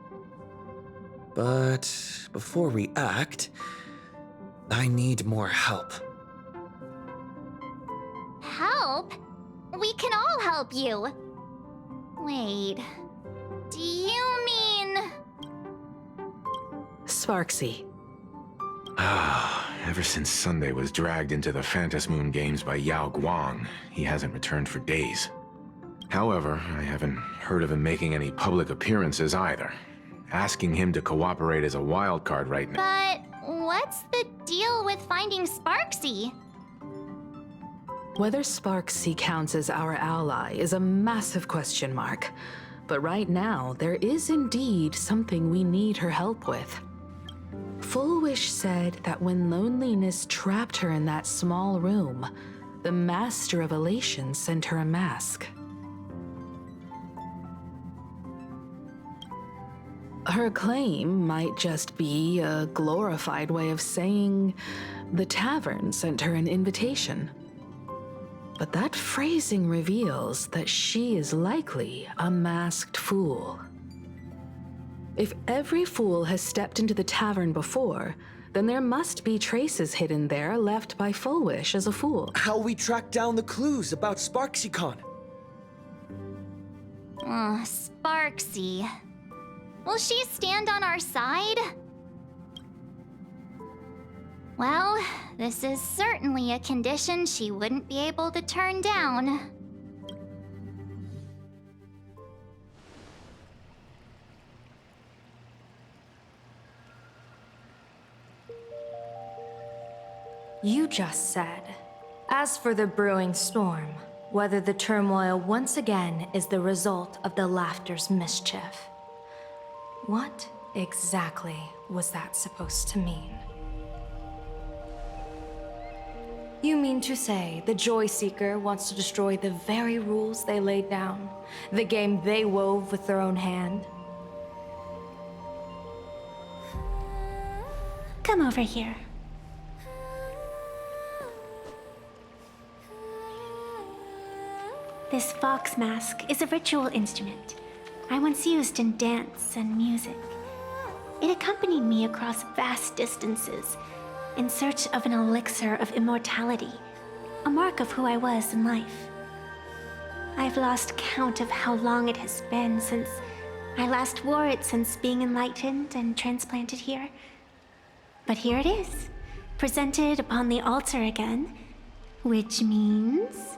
But before we act, I need more help. Help? We can all help you. Wait, do you mean... Sparksy. Ever since Sunday was dragged into the Phantom Moon Games by Yao Guang, he hasn't returned for days. However, I haven't heard of him making any public appearances either. Asking him to cooperate is a wild card right now. But what's the deal with finding Sparksy? Whether Sparksy counts as our ally is a massive question mark. But right now, there is indeed something we need her help with. Full Wish said that when loneliness trapped her in that small room, the Master of Elation sent her a mask. Her claim might just be a glorified way of saying the tavern sent her an invitation. But that phrasing reveals that she is likely a masked fool. If every fool has stepped into the tavern before, then there must be traces hidden there left by Full Wish as a fool. How we track down the clues about SparksyCon? Sparksy. Will she stand on our side? Well, this is certainly a condition she wouldn't be able to turn down. You just said, as for the brewing storm, whether the turmoil once again is the result of the laughter's mischief. What exactly was that supposed to mean? You mean to say the Joy Seeker wants to destroy the very rules they laid down, the game they wove with their own hand? Come over here. This fox mask is a ritual instrument I once used in dance and music. It accompanied me across vast distances in search of an elixir of immortality, a mark of who I was in life. I've lost count of how long it has been since I last wore it since being enlightened and transplanted here. But here it is, presented upon the altar again, which means...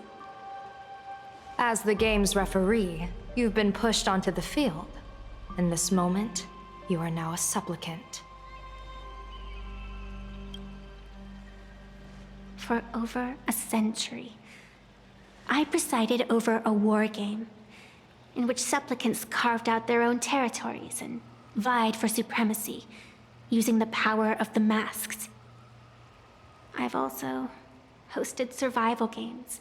As the game's referee, you've been pushed onto the field. In this moment, you are now a supplicant. For over a century, I presided over a war game in which supplicants carved out their own territories and vied for supremacy, using the power of the masks. I've also hosted survival games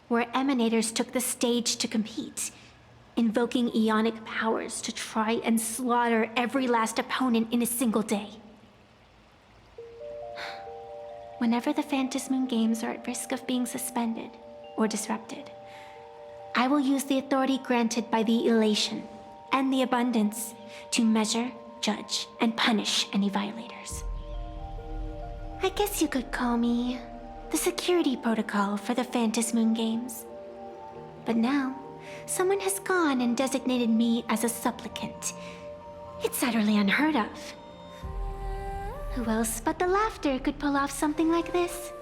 where emanators took the stage to compete, invoking eonic powers to try and slaughter every last opponent in a single day. Whenever the Phantom Moon Games are at risk of being suspended or disrupted, I will use the authority granted by the elation and the abundance to measure, judge, and punish any violators. I guess you could call me the security protocol for the Phantom Moon Games. But now, someone has gone and designated me as a supplicant. It's utterly unheard of. Who else but the laughter could pull off something like this?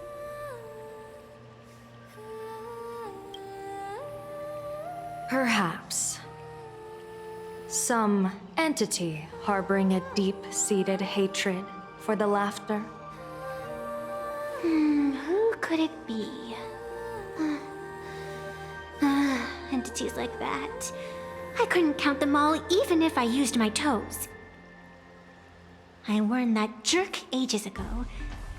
Perhaps. Some entity harboring a deep-seated hatred for the laughter. Who could it be? Entities like that. I couldn't count them all even if I used my toes. I warned that jerk ages ago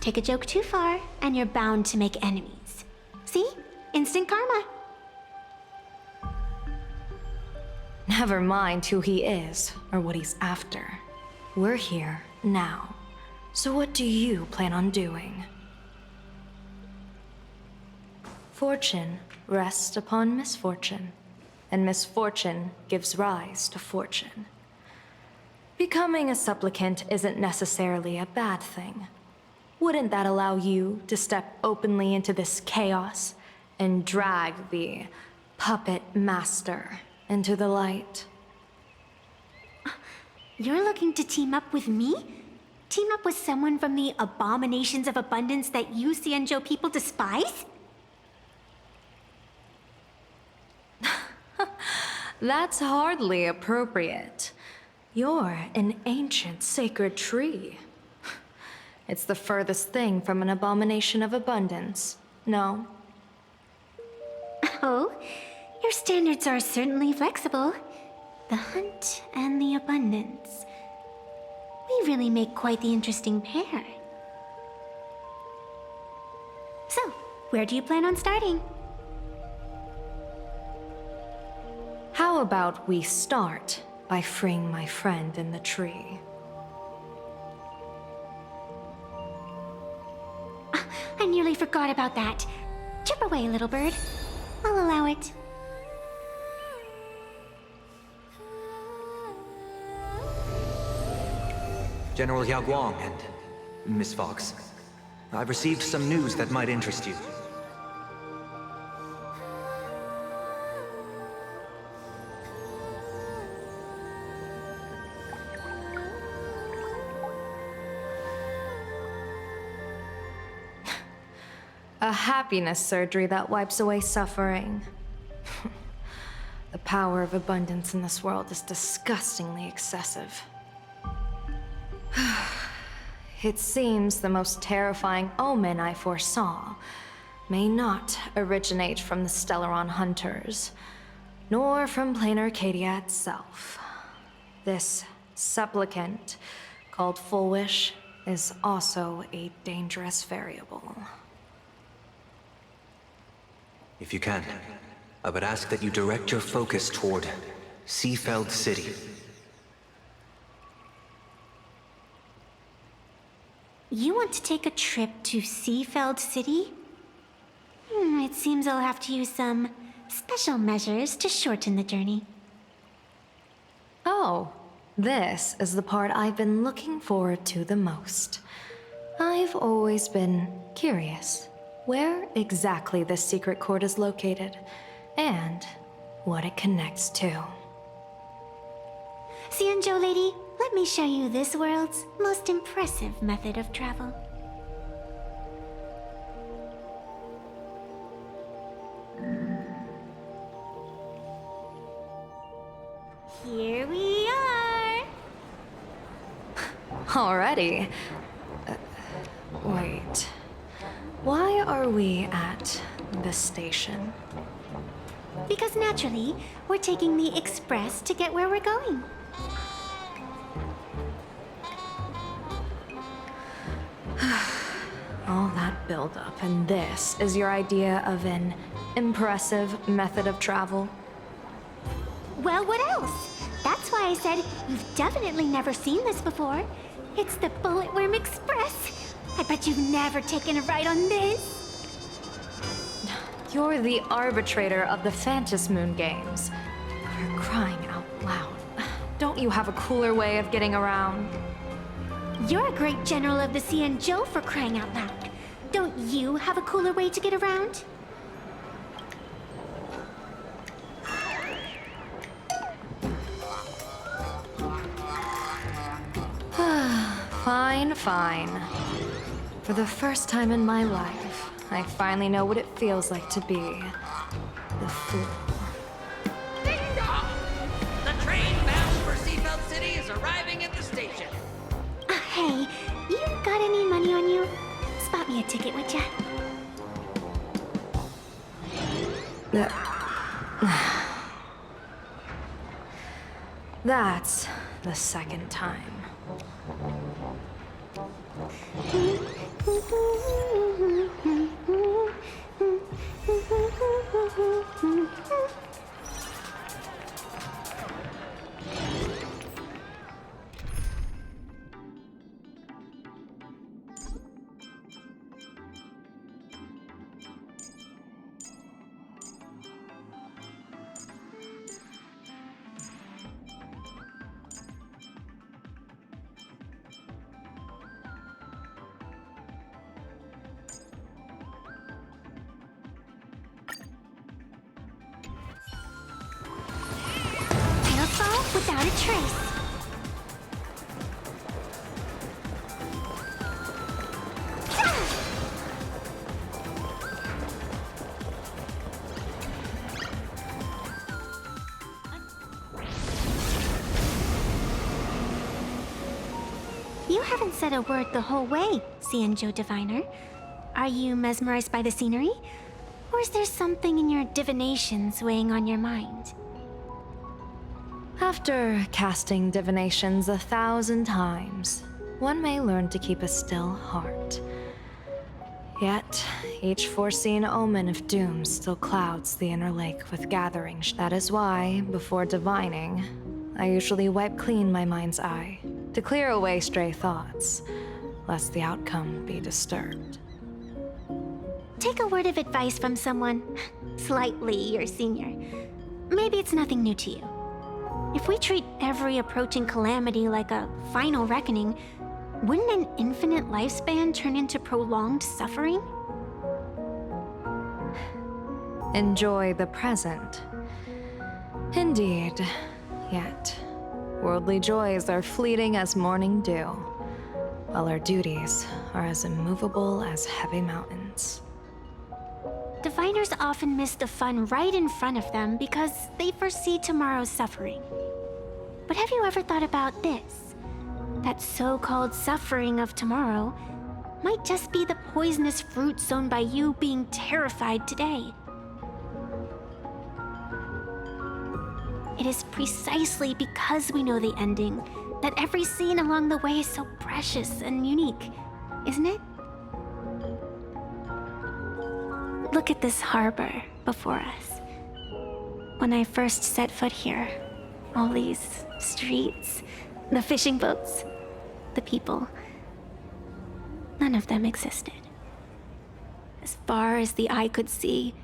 Take a joke too far, and you're bound to make enemies. See? Instant karma. Never mind who he is or what he's after. We're here now. So what do you plan on doing? Fortune rests upon misfortune, and misfortune gives rise to fortune. Becoming a supplicant isn't necessarily a bad thing. Wouldn't that allow you to step openly into this chaos and drag the puppet master into the light? You're looking to team up with me? Team up with someone from the abominations of abundance that you Xianzhou people despise? That's hardly appropriate. You're an ancient sacred tree. It's the furthest thing from an abomination of abundance, no? Oh, your standards are certainly flexible. The hunt and the abundance. We really make quite the interesting pair. So, where do you plan on starting? How about we start by freeing my friend in the tree? I nearly forgot about that. Chip away, little bird. I'll allow it. General Yao Guang and Miss Fox, I've received some news that might interest you. A happiness surgery that wipes away suffering. The power of abundance in this world is disgustingly excessive. It seems the most terrifying omen I foresaw may not originate from the Stellaron hunters, nor from plain Arcadia itself. This supplicant, called Full Wish, is also a dangerous variable. If you can, I would ask that you direct your focus toward Seafeld City. You want to take a trip to Seafeld City? It seems I'll have to use some special measures to shorten the journey. Oh, this is the part I've been looking forward to the most. I've always been curious where exactly this secret court is located, and what it connects to. Xianzhou lady, let me show you this world's most impressive method of travel. Here we are! Already? Wait. Why are we at this station? Because naturally, we're taking the express to get where we're going. All that buildup, and this is your idea of an impressive method of travel? Well, what else? That's why I said you've definitely never seen this before. It's the Bulletworm Express. I bet you've never taken a ride on this. You're the arbitrator of the Phantom Moon games. For crying out loud. Don't you have a cooler way of getting around? You're a great general of the Xianzhou, for crying out loud. Don't you have a cooler way to get around? Fine, fine. For the first time in my life, I finally know what it feels like to be the fool. Ding dong! The train bound for Seafeld City is arriving at the station. Hey, you got any money on you? Spot me a ticket, would ya? That's the second time. Without a trace. You haven't said a word the whole way, Xianzhou Diviner. Are you mesmerized by the scenery? Or is there something in your divinations weighing on your mind? After casting divinations 1,000 times, one may learn to keep a still heart. Yet, each foreseen omen of doom still clouds the inner lake with gathering. That is why, before divining, I usually wipe clean my mind's eye to clear away stray thoughts, lest the outcome be disturbed. Take a word of advice from someone slightly your senior. Maybe it's nothing new to you. If we treat every approaching calamity like a final reckoning, wouldn't an infinite lifespan turn into prolonged suffering? Enjoy the present. Indeed, yet worldly joys are fleeting as morning dew, while our duties are as immovable as heavy mountains. Diviners often miss the fun right in front of them because they foresee tomorrow's suffering. But have you ever thought about this? That so-called suffering of tomorrow might just be the poisonous fruit sown by you being terrified today. It is precisely because we know the ending that every scene along the way is so precious and unique, isn't it? Look at this harbor before us. When I first set foot here, all these streets, the fishing boats, the people, none of them existed. As far as the eye could see,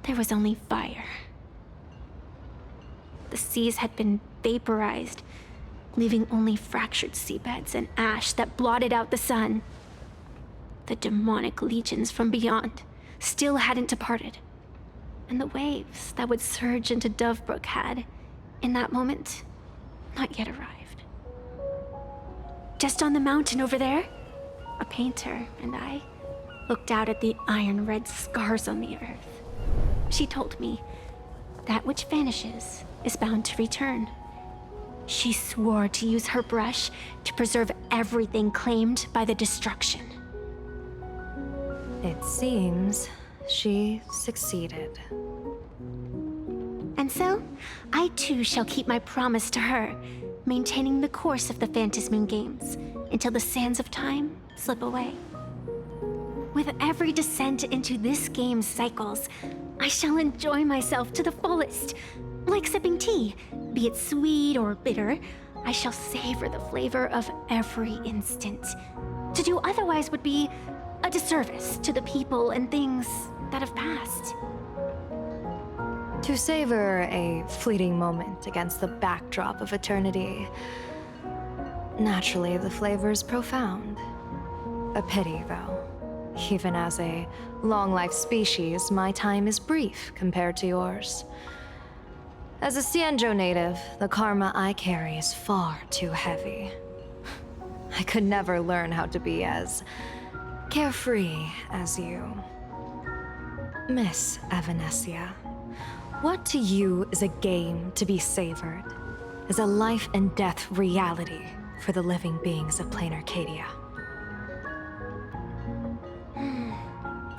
there was only fire. The seas had been vaporized, leaving only fractured seabeds and ash that blotted out the sun. The demonic legions from beyond still hadn't departed, and the waves that would surge into Dovebrook had, in that moment, not yet arrived. Just on the mountain over there, a painter and I looked out at the iron-red scars on the earth. She told me, that which vanishes is bound to return. She swore to use her brush to preserve everything claimed by the destruction. It seems she succeeded. And so, I too shall keep my promise to her, maintaining the course of the Phantasmoon Games until the sands of time slip away. With every descent into this game's cycles, I shall enjoy myself to the fullest. Like sipping tea, be it sweet or bitter, I shall savor the flavor of every instant. To do otherwise would be a disservice to the people and things that have passed. To savor a fleeting moment against the backdrop of eternity, naturally the flavor's profound. A pity, though. Even as a long-life species, my time is brief compared to yours. As a Xianzhou native, the karma I carry is far too heavy. I could never learn how to be as carefree as you. Miss Evanescia, what to you is a game to be savored, is a life and death reality for the living beings of plain Arcadia?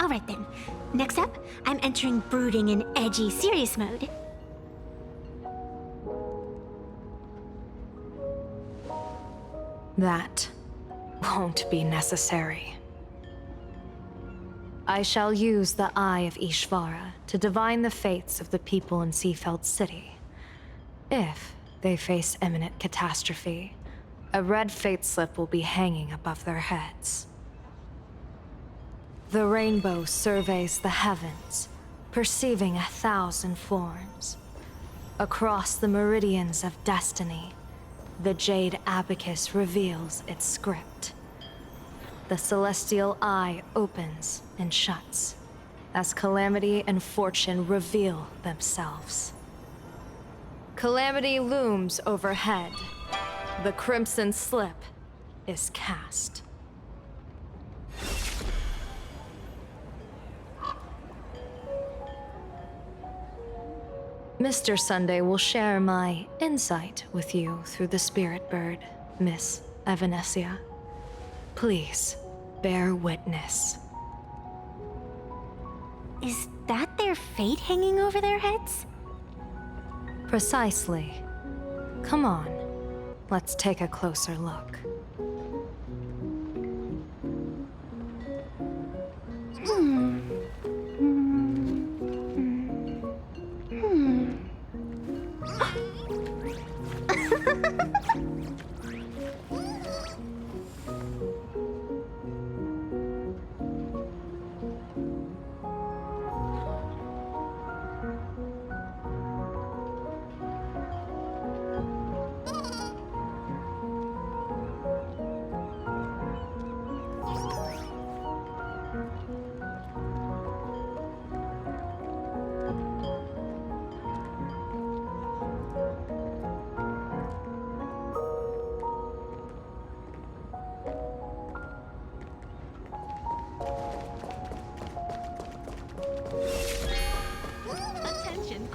All right then. Next up, I'm entering brooding and edgy serious mode. That won't be necessary. I shall use the Eye of Ishvara to divine the fates of the people in Seafeld City. If they face imminent catastrophe, a red fate slip will be hanging above their heads. The rainbow surveys the heavens, perceiving 1,000 forms. Across the meridians of destiny, the Jade Abacus reveals its script. The celestial eye opens and shuts as calamity and fortune reveal themselves. Calamity looms overhead. The crimson slip is cast. Mr. Sunday will share my insight with you through the spirit bird, Miss Evanesia. Please, bear witness. Is that their fate hanging over their heads? Precisely. Come on, let's take a closer look.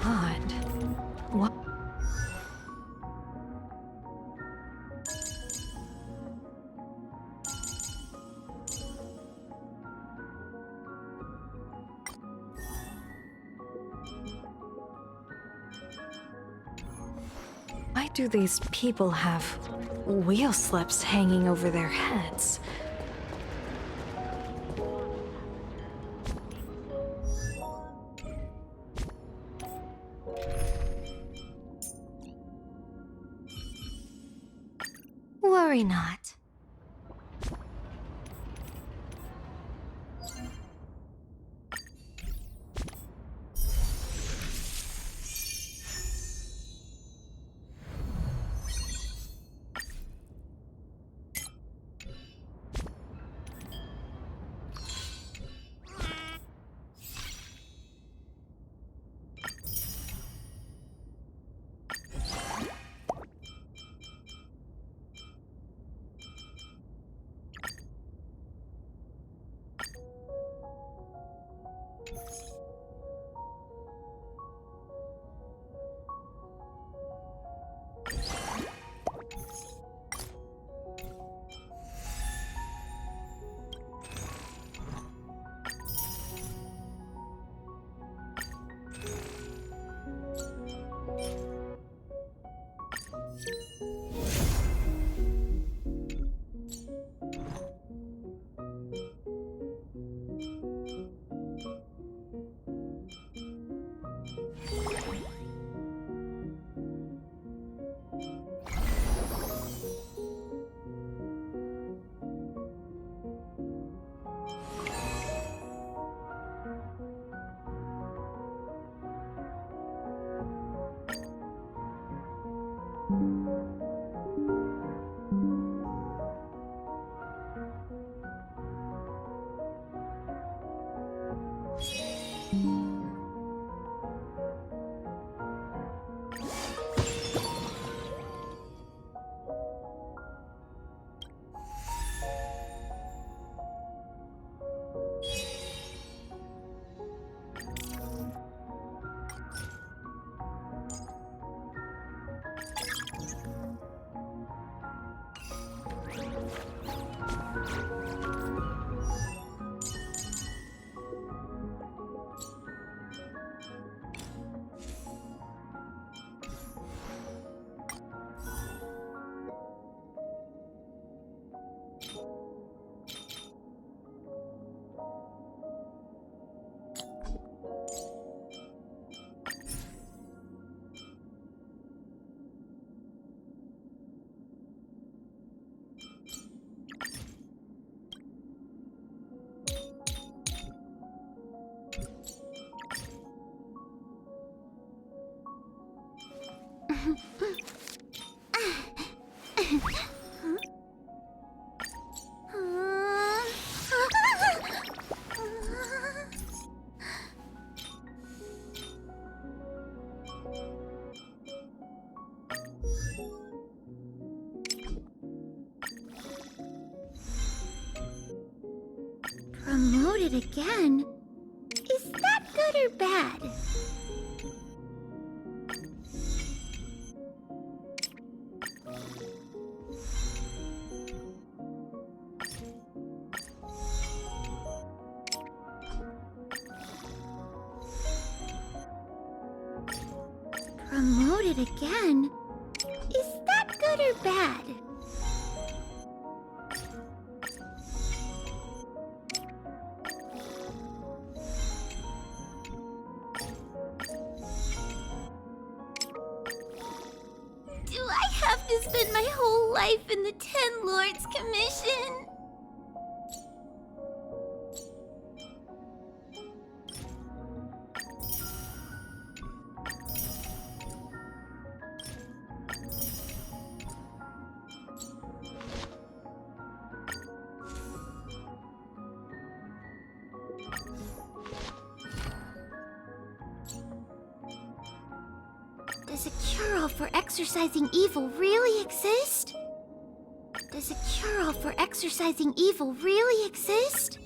Odd. What? Why do these people have wheel slips hanging over their heads? Worry not. Promoted again? Is that good or bad? Promoted again? Is that good or bad? Do I have to spend my whole life in the Ten Lords Commission? Does a cure-all for exorcising evil really exist? Does a cure-all for exorcising evil really exist?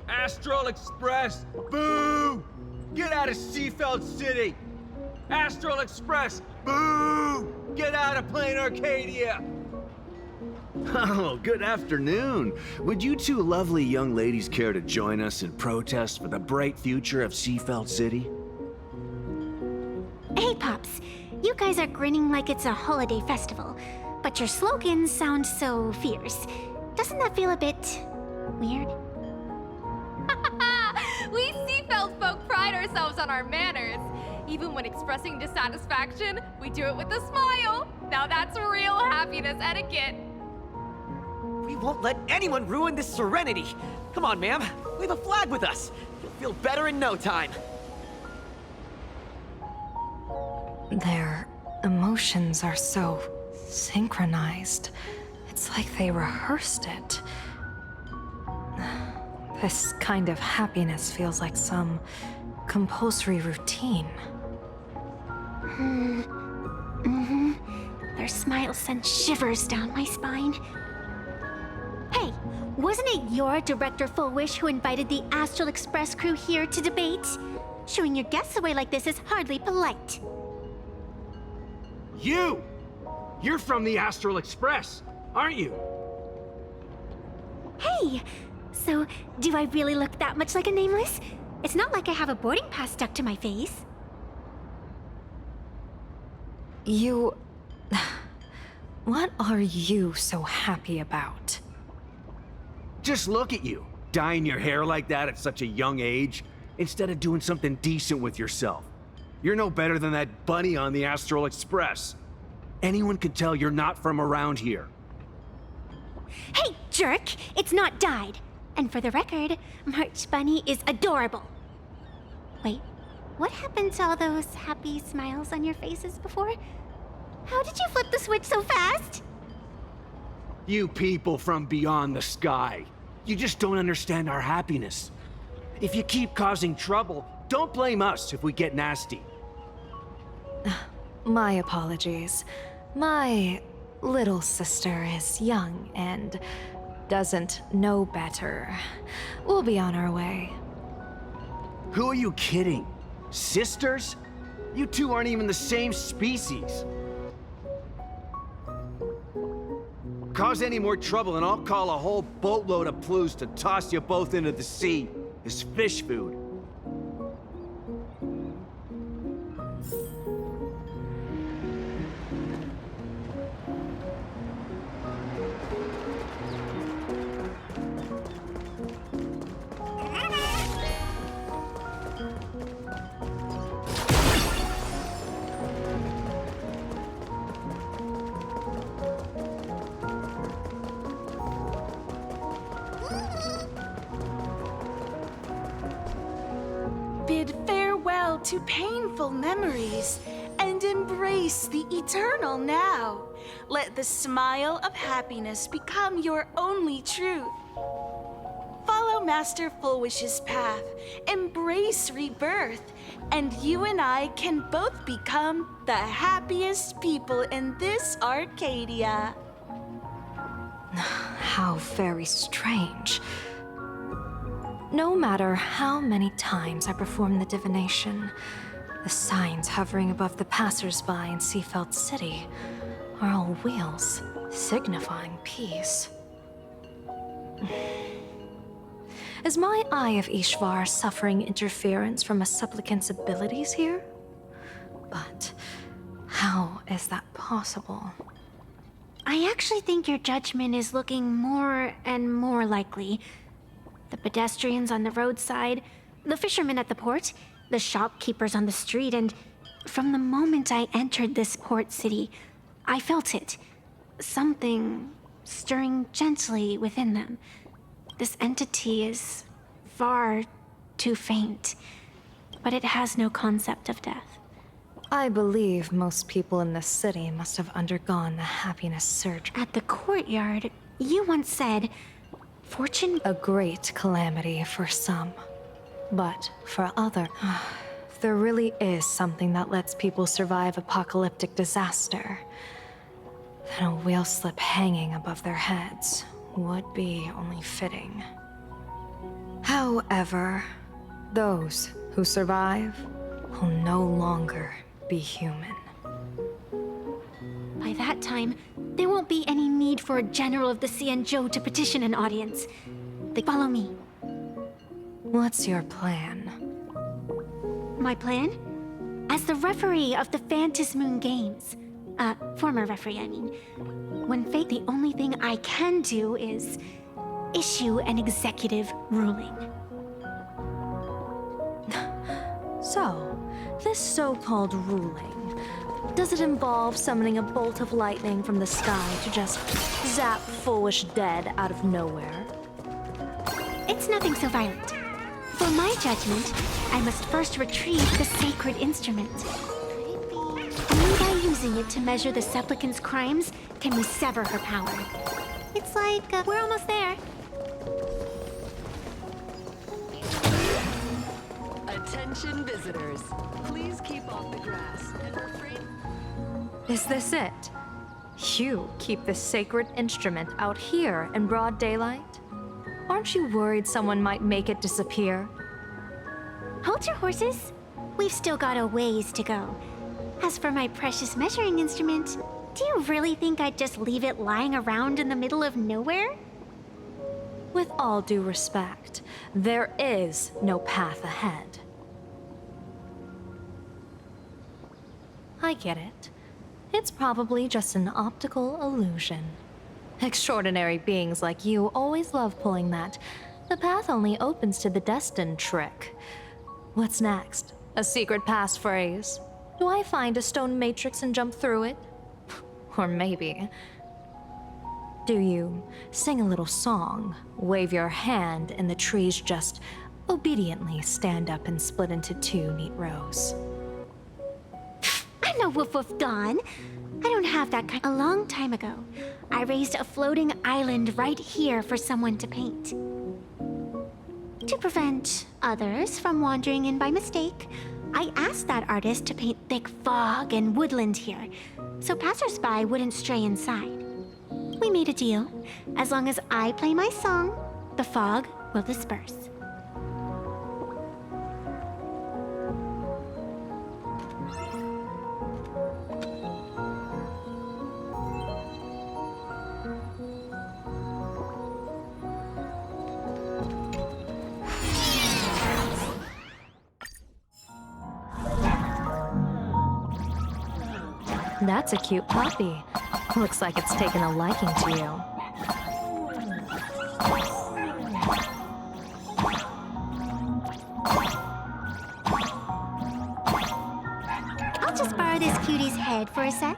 Astral Express! Boo! Get out of Seafeld City! Astral Express! Boo! Get out of Plain Arcadia! Oh, good afternoon. Would you two lovely young ladies care to join us in protest for the bright future of Seafeld City? Hey, Pops. You guys are grinning like it's a holiday festival, but your slogans sound so fierce. Doesn't that feel a bit weird? We Seafeld folk pride ourselves on our manners. Even when expressing dissatisfaction, we do it with a smile. Now that's real happiness etiquette. We won't let anyone ruin this serenity. Come on, ma'am. Wave a flag with us. You'll feel better in no time. Their emotions are so synchronized. It's like they rehearsed it. This kind of happiness feels like some compulsory routine. Their smiles send shivers down my spine. Hey, wasn't it your Director Fullwish who invited the Astral Express crew here to debate? Showing your guests away like this is hardly polite. You! You're from the Astral Express, aren't you? Hey! So, do I really look that much like a nameless? It's not like I have a boarding pass stuck to my face. You... What are you so happy about? Just look at you, dyeing your hair like that at such a young age, instead of doing something decent with yourself. You're no better than that bunny on the Astral Express. Anyone could tell you're not from around here. Hey, jerk! It's not dyed. And for the record, March Bunny is adorable. Wait, what happened to all those happy smiles on your faces before? How did you flip the switch so fast? You people from beyond the sky. You just don't understand our happiness. If you keep causing trouble, don't blame us if we get nasty. My apologies. My little sister is young and doesn't know better, we'll be on our way. Who are you kidding? Sisters? You two aren't even the same species. Cause any more trouble and I'll call a whole boatload of Psus to toss you both into the sea as fish food. Bid farewell to painful memories and embrace the eternal now. Let the smile of happiness become your only truth. Follow Master Fullwish's path, embrace rebirth, and you and I can both become the happiest people in this Arcadia. How very strange. No matter how many times I perform the divination, the signs hovering above the passers-by in Seafeld City are all wheels, signifying peace. Is my Eye of Ishvar suffering interference from a supplicant's abilities here? But how is that possible? I actually think your judgment is looking more and more likely. The pedestrians on the roadside, the fishermen at the port, the shopkeepers on the street, and from the moment I entered this port city, I felt it. Something stirring gently within them. This entity is far too faint, but it has no concept of death. I believe most people in this city must have undergone the happiness surge. At the courtyard, you once said, fortune... A great calamity for some, but for others, if there really is something that lets people survive apocalyptic disaster, then a wheel slip hanging above their heads would be only fitting. However, those who survive will no longer be human. By that time, there won't be any need for a general of the Xianzhou to petition an audience. They follow me. What's your plan? My plan? As the referee of the Phantom Moon Games, former referee, I mean, when fate, the only thing I can do is issue an executive ruling. So, this so-called ruling, does it involve summoning a bolt of lightning from the sky to just zap Fullwish dead out of nowhere? It's nothing so violent. For my judgment, I must first retrieve the sacred instrument. Only by using it to measure the supplicant's crimes can we sever her power. It's like, we're almost there. Attention visitors. Please keep off the grass and refrain... Is this it? You keep the sacred instrument out here in broad daylight? Aren't you worried someone might make it disappear? Hold your horses. We've still got a ways to go. As for my precious measuring instrument, do you really think I'd just leave it lying around in the middle of nowhere? With all due respect, there is no path ahead. I get it. It's probably just an optical illusion. Extraordinary beings like you always love pulling that "the path only opens to the destined" trick. What's next? A secret passphrase? Do I find a stone matrix and jump through it? Or maybe... do you sing a little song, wave your hand, and the trees just obediently stand up and split into two neat rows? I'm no Woof Woof Dawn. I don't have that kind. A long time ago, I raised a floating island right here for someone to paint. To prevent others from wandering in by mistake, I asked that artist to paint thick fog and woodland here, so passersby wouldn't stray inside. We made a deal. As long as I play my song, the fog will disperse. That's a cute puppy. Looks like it's taken a liking to you. I'll just borrow this cutie's head for a sec.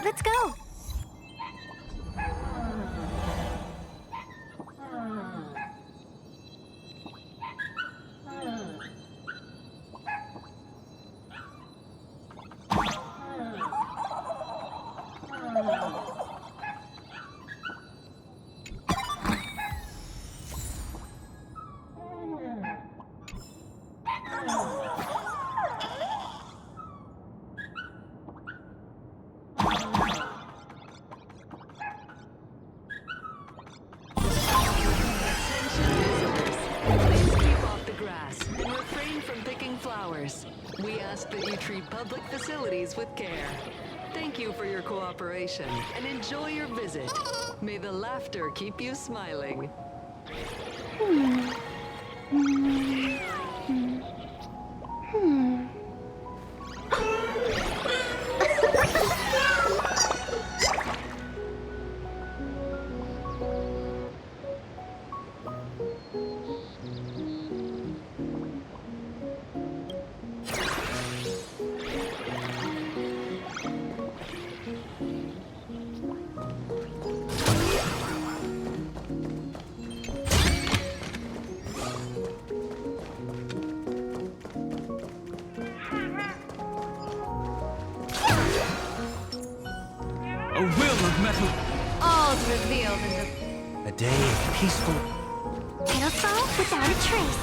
Let's go! We ask that you treat public facilities with care. Thank you for your cooperation and enjoy your visit. May the laughter keep you smiling. was revealed in the... A day of peaceful... It'll fall without a trace.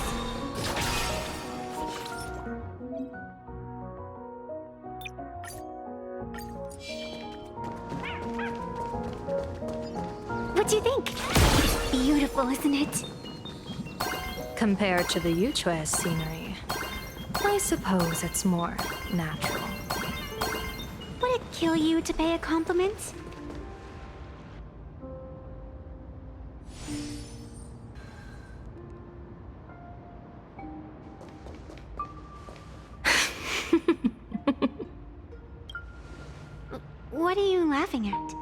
What do you think? It's beautiful, isn't it? Compared to the Yuchue's scenery, I suppose it's more natural. Would it kill you to pay a compliment? What are you laughing at?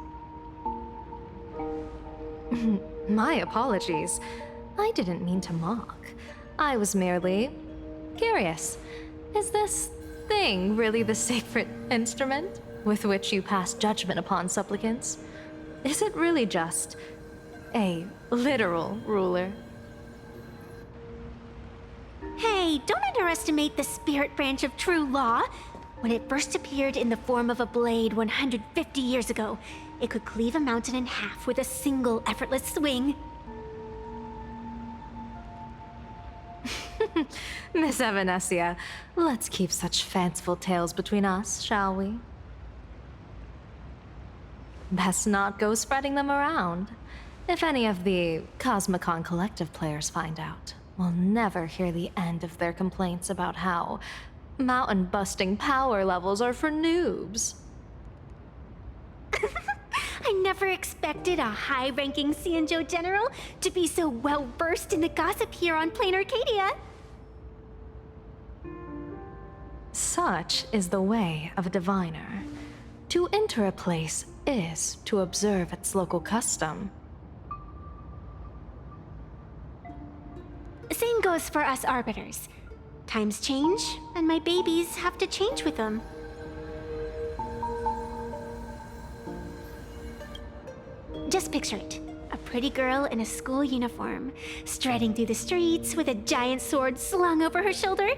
My apologies. I didn't mean to mock. I was merely curious. Is this thing really the sacred instrument with which you pass judgment upon supplicants? Is it really just a literal ruler? Hey, don't underestimate the spirit branch of true law. When it first appeared in the form of a blade 150 years ago, it could cleave a mountain in half with a single effortless swing. Miss Evanesia, let's keep such fanciful tales between us, shall we? Best not go spreading them around. If any of the Cosmicon Collective players find out, we'll never hear the end of their complaints about how mountain-busting power levels are for noobs. I never expected a high-ranking Xianzhou general to be so well-versed in the gossip here on Plain Arcadia. Such is the way of a diviner. To enter a place is to observe its local custom. Same goes for us arbiters. Times change, and my babies have to change with them. Just picture it. A pretty girl in a school uniform, striding through the streets with a giant sword slung over her shoulder.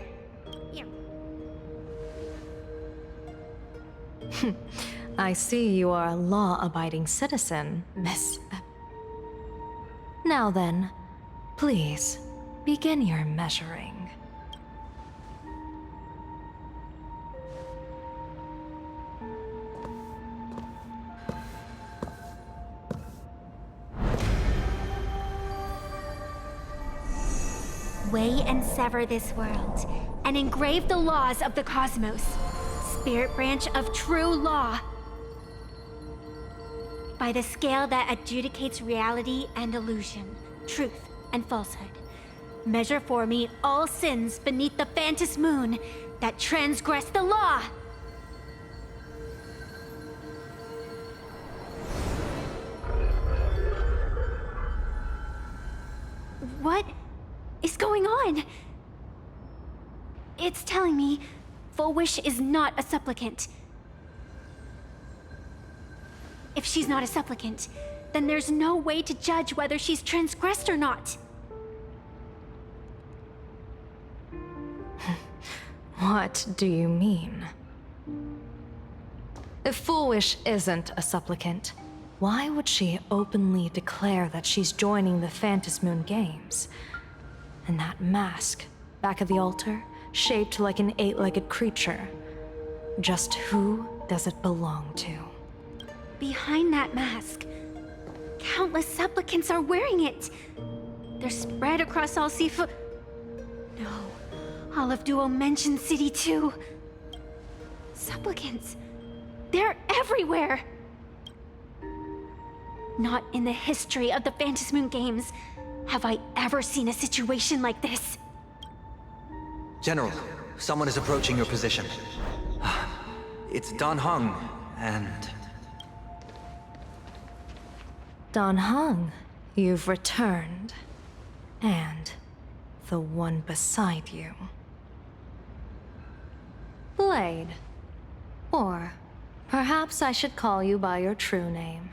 I see you are a law-abiding citizen, Miss... Now then, please, begin your measuring. Weigh and sever this world, and engrave the laws of the cosmos. Spirit branch of true law. By the scale that adjudicates reality and illusion, truth and falsehood. Measure for me all sins beneath the Phantom moon that transgress the law. What is going on? It's telling me Full Wish is not a supplicant. If she's not a supplicant, then there's no way to judge whether she's transgressed or not. What do you mean? If Full Wish isn't a supplicant, why would she openly declare that she's joining the Phantom Moon Games? And that mask, back of the altar, shaped like an 8-legged creature. Just who does it belong to? Behind that mask, countless supplicants are wearing it. They're spread across all Sifu... No, all of Duo mentioned City too. Supplicants, they're everywhere. Not in the history of the Phantom Moon Games have I ever seen a situation like this. General, someone is approaching your position. It's Dan Heng, and... Dan Heng, you've returned. And the one beside you. Blade. Or perhaps I should call you by your true name.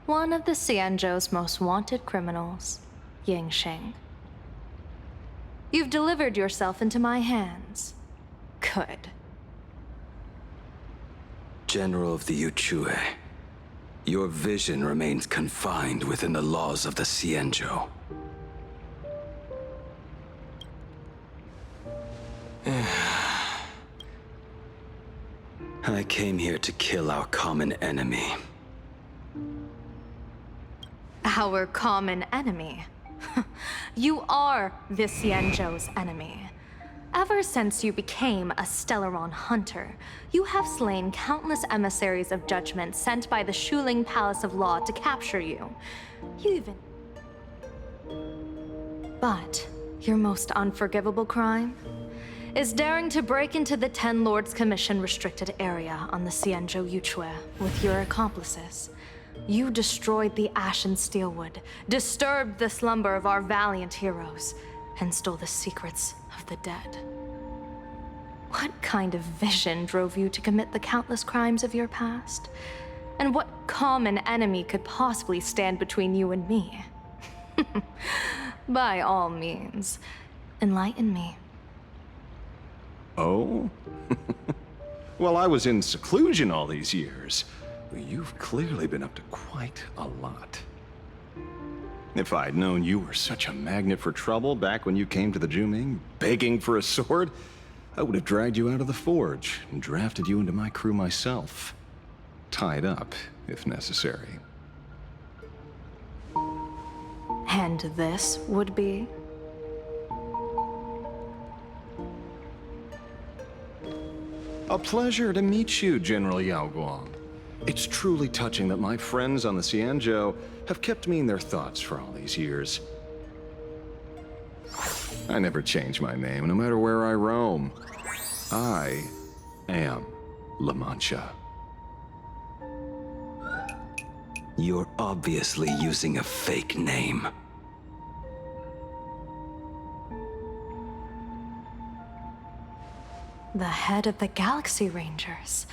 One of the Xianzhou's most wanted criminals, Yingxing. You've delivered yourself into my hands. Good. General of the Yuchue. Your vision remains confined within the laws of the Xianzhou. I came here to kill our common enemy. Our common enemy? You are the Xianzhou's enemy. Ever since you became a Stellaron hunter, you have slain countless emissaries of judgment sent by the Shuling Palace of Law to capture you. But your most unforgivable crime is daring to break into the Ten Lords Commission restricted area on the Xianzhou Yuchue with your accomplices. You destroyed the Ashen Steelwood, disturbed the slumber of our valiant heroes, and stole the secrets of the dead. What kind of vision drove you to commit the countless crimes of your past? And what common enemy could possibly stand between you and me? By all means, enlighten me. Oh? Well, I was in seclusion all these years. You've clearly been up to quite a lot. If I'd known you were such a magnet for trouble back when you came to the Juming, begging for a sword, I would have dragged you out of the forge and drafted you into my crew myself. Tied up, if necessary. And this would be? A pleasure to meet you, General Yao Guang. It's truly touching that my friends on the Xianzhou have kept me in their thoughts for all these years. I never change my name, no matter where I roam. I am La Mancha. You're obviously using a fake name. The head of the Galaxy Rangers.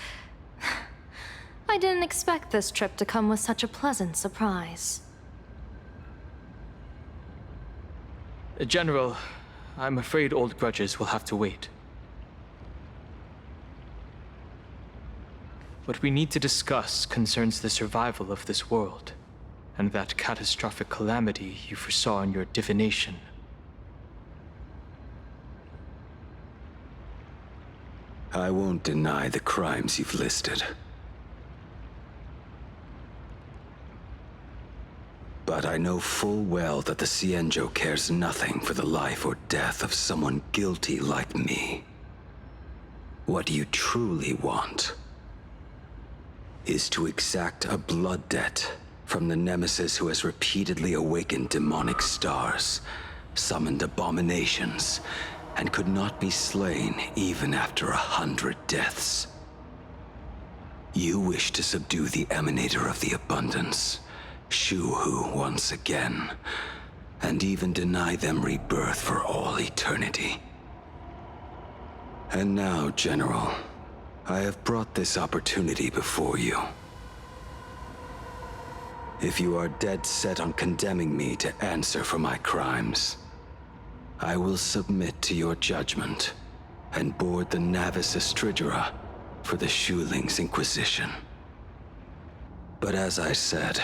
I didn't expect this trip to come with such a pleasant surprise. General, I'm afraid old grudges will have to wait. What we need to discuss concerns the survival of this world, and that catastrophic calamity you foresaw in your divination. I won't deny the crimes you've listed. But I know full well that the Xianzhou cares nothing for the life or death of someone guilty like me. What you truly want is to exact a blood debt from the nemesis who has repeatedly awakened demonic stars, summoned abominations, and could not be slain even after 100 deaths. You wish to subdue the Emanator of the Abundance, Shu-Hu once again, and even deny them rebirth for all eternity. And now, General, I have brought this opportunity before you. If you are dead set on condemning me to answer for my crimes, I will submit to your judgment and board the Navis Astridura for the Shuling's Inquisition. But as I said,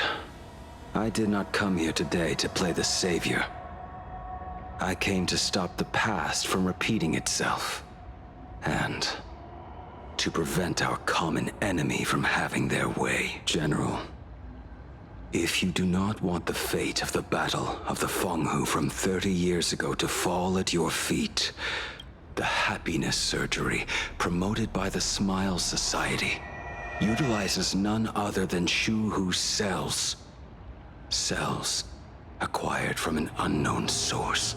I did not come here today to play the savior. I came to stop the past from repeating itself, and to prevent our common enemy from having their way. General, if you do not want the fate of the Battle of the Fenghu from 30 years ago to fall at your feet, the happiness surgery promoted by the Smile Society utilizes none other than Shu-Hu's cells. Cells acquired from an unknown source.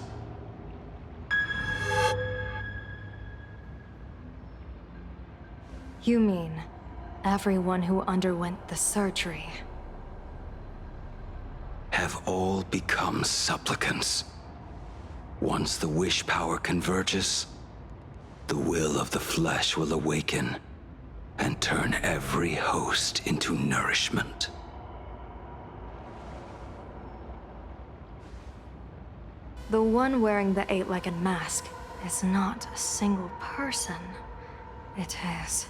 You mean everyone who underwent the surgery have all become supplicants. Once the wish power converges, the will of the flesh will awaken and turn every host into nourishment. The one wearing the eight-legged mask is not a single person. It is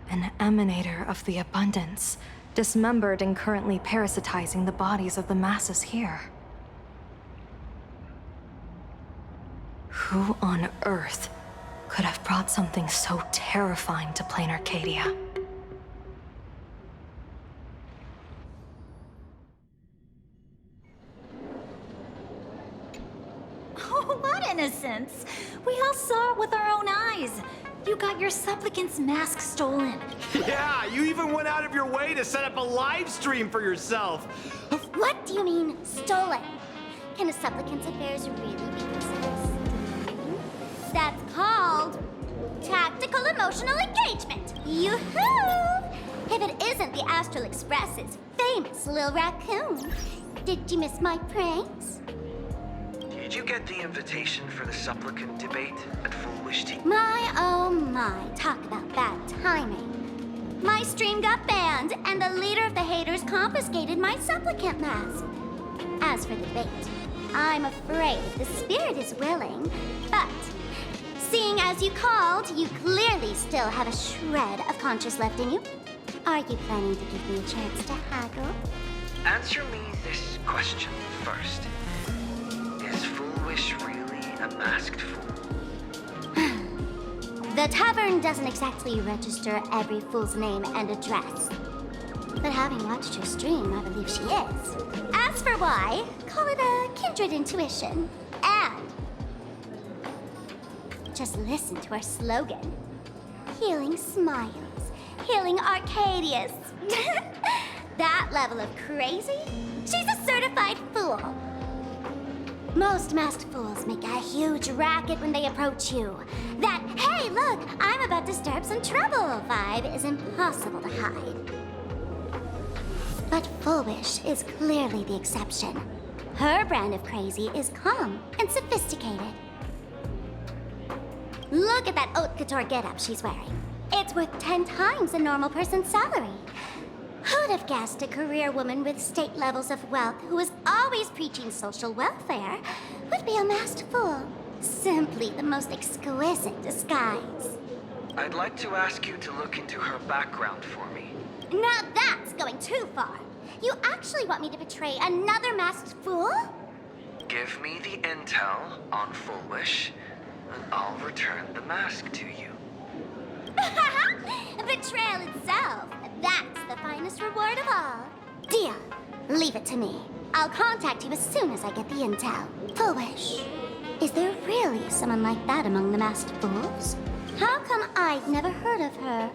an Emanator of the Abundance, dismembered and currently parasitizing the bodies of the masses here. Who on earth could have brought something so terrifying to plain Arcadia? Oh, what innocence! We all saw it with our own eyes. You got your supplicant's mask stolen. Yeah, you even went out of your way to set up a live stream for yourself. What do you mean, stolen? Can a supplicant's affairs really be considered stealing? That's called tactical emotional engagement. Yoo-hoo! If it isn't the Astral Express's famous Lil Raccoon. Did you miss my pranks? Did you get the invitation for the supplicant debate at Foolish Tea? My, oh my, talk about bad timing. My stream got banned, and the leader of the haters confiscated my supplicant mask. As for the debate, I'm afraid the spirit is willing, but seeing as you called, you clearly still have a shred of conscience left in you. Are you planning to give me a chance to haggle? Answer me this question first. Is Foolish really a masked fool? The tavern doesn't exactly register every fool's name and address. But having watched her stream, I believe she is. As for why, call it a kindred intuition. And just listen to our slogan. Healing smiles, healing Arcadius. That level of crazy? She's a certified fool. Most masked fools make a huge racket when they approach you. That, hey, look, I'm about to stir up some trouble vibe is impossible to hide. But Foolish is clearly the exception. Her brand of crazy is calm and sophisticated. Look at that haute couture getup she's wearing. It's worth 10 times a normal person's salary. Who'd have guessed a career woman with state levels of wealth who was always preaching social welfare would be a masked fool? Simply the most exquisite disguise. I'd like to ask you to look into her background for me. Now that's going too far. You actually want me to betray another masked fool? Give me the intel on Foolish, and I'll return the mask to you. Betrayal itself. That's the finest reward of all. Deal. Leave it to me. I'll contact you as soon as I get the intel. Foolish. Is there really someone like that among the masked fools? How come I've never heard of her?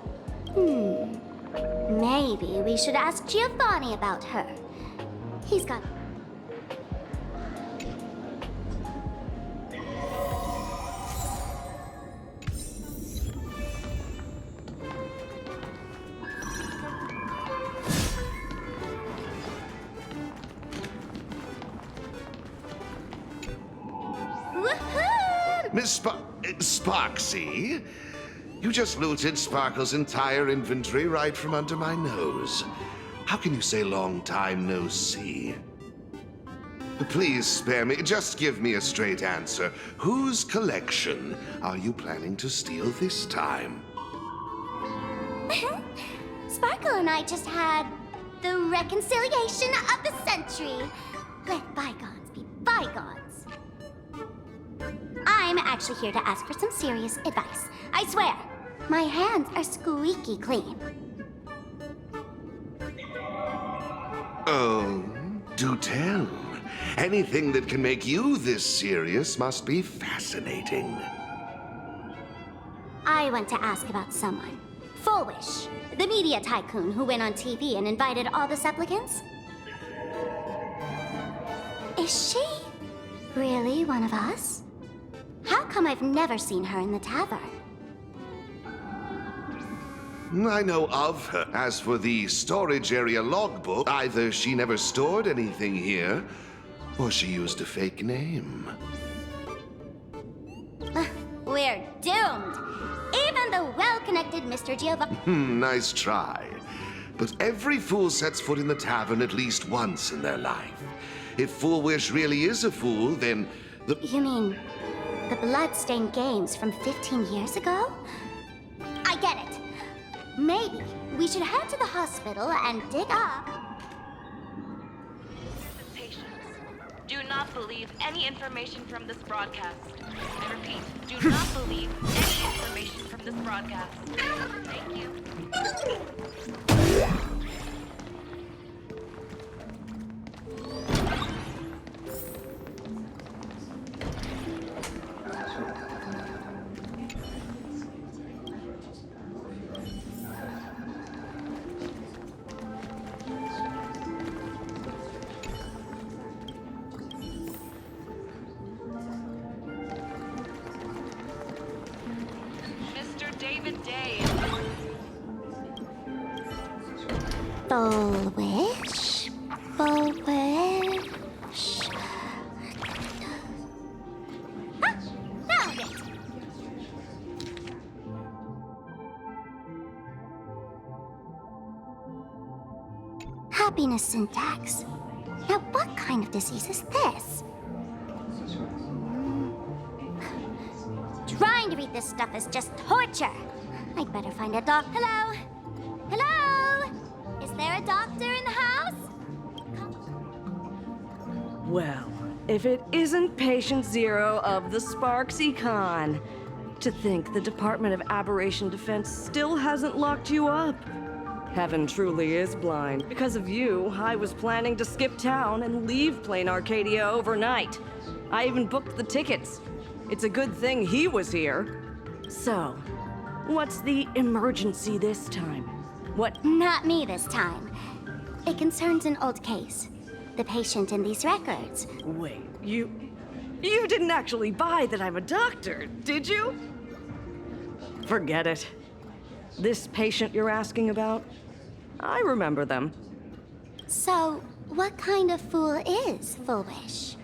Maybe we should ask Giovanni about her. He's got... Miss Sparksy? You just looted Sparkle's entire inventory right from under my nose. How can you say long time no see? Please spare me. Just give me a straight answer. Whose collection are you planning to steal this time? Sparkle and I just had the reconciliation of the century. Let bygones be bygones. I'm actually here to ask for some serious advice. I swear, my hands are squeaky clean. Oh, do tell. Anything that can make you this serious must be fascinating. I want to ask about someone. Foolish, the media tycoon who went on TV and invited all the supplicants. Is she really one of us? How come I've never seen her in the tavern? I know of her. As for the storage area logbook, either she never stored anything here, or she used a fake name. We're doomed. Even the well-connected Mr. Giovanni... Nice try. But every fool sets foot in the tavern at least once in their life. If Foolish really is a fool, then the... You mean the blood-stained games from 15 years ago? I get it. Maybe We should head to the hospital and dig up. Patients, do not believe any information from this broadcast. I repeat, do not believe any information from this broadcast. Thank you. Full wish. Full wish. Ah, found it. Happiness syntax. Now, what kind of disease is this? Trying to read this stuff is just torture. I'd better find a doc. Hello? Hello? Is there a doctor in the house? Well, if it isn't Patient Zero of the Sparks Econ. To think the Department of Aberration Defense still hasn't locked you up. Heaven truly is blind. Because of you, I was planning to skip town and leave Plain Arcadia overnight. I even booked the tickets. It's a good thing he was here. So, what's the emergency this time? What? Not me this time. It concerns an old case. The patient in these records. Wait, you didn't actually buy that I'm a doctor, did you? Forget it. This patient you're asking about? I remember them. So, what kind of fool is Full Wish?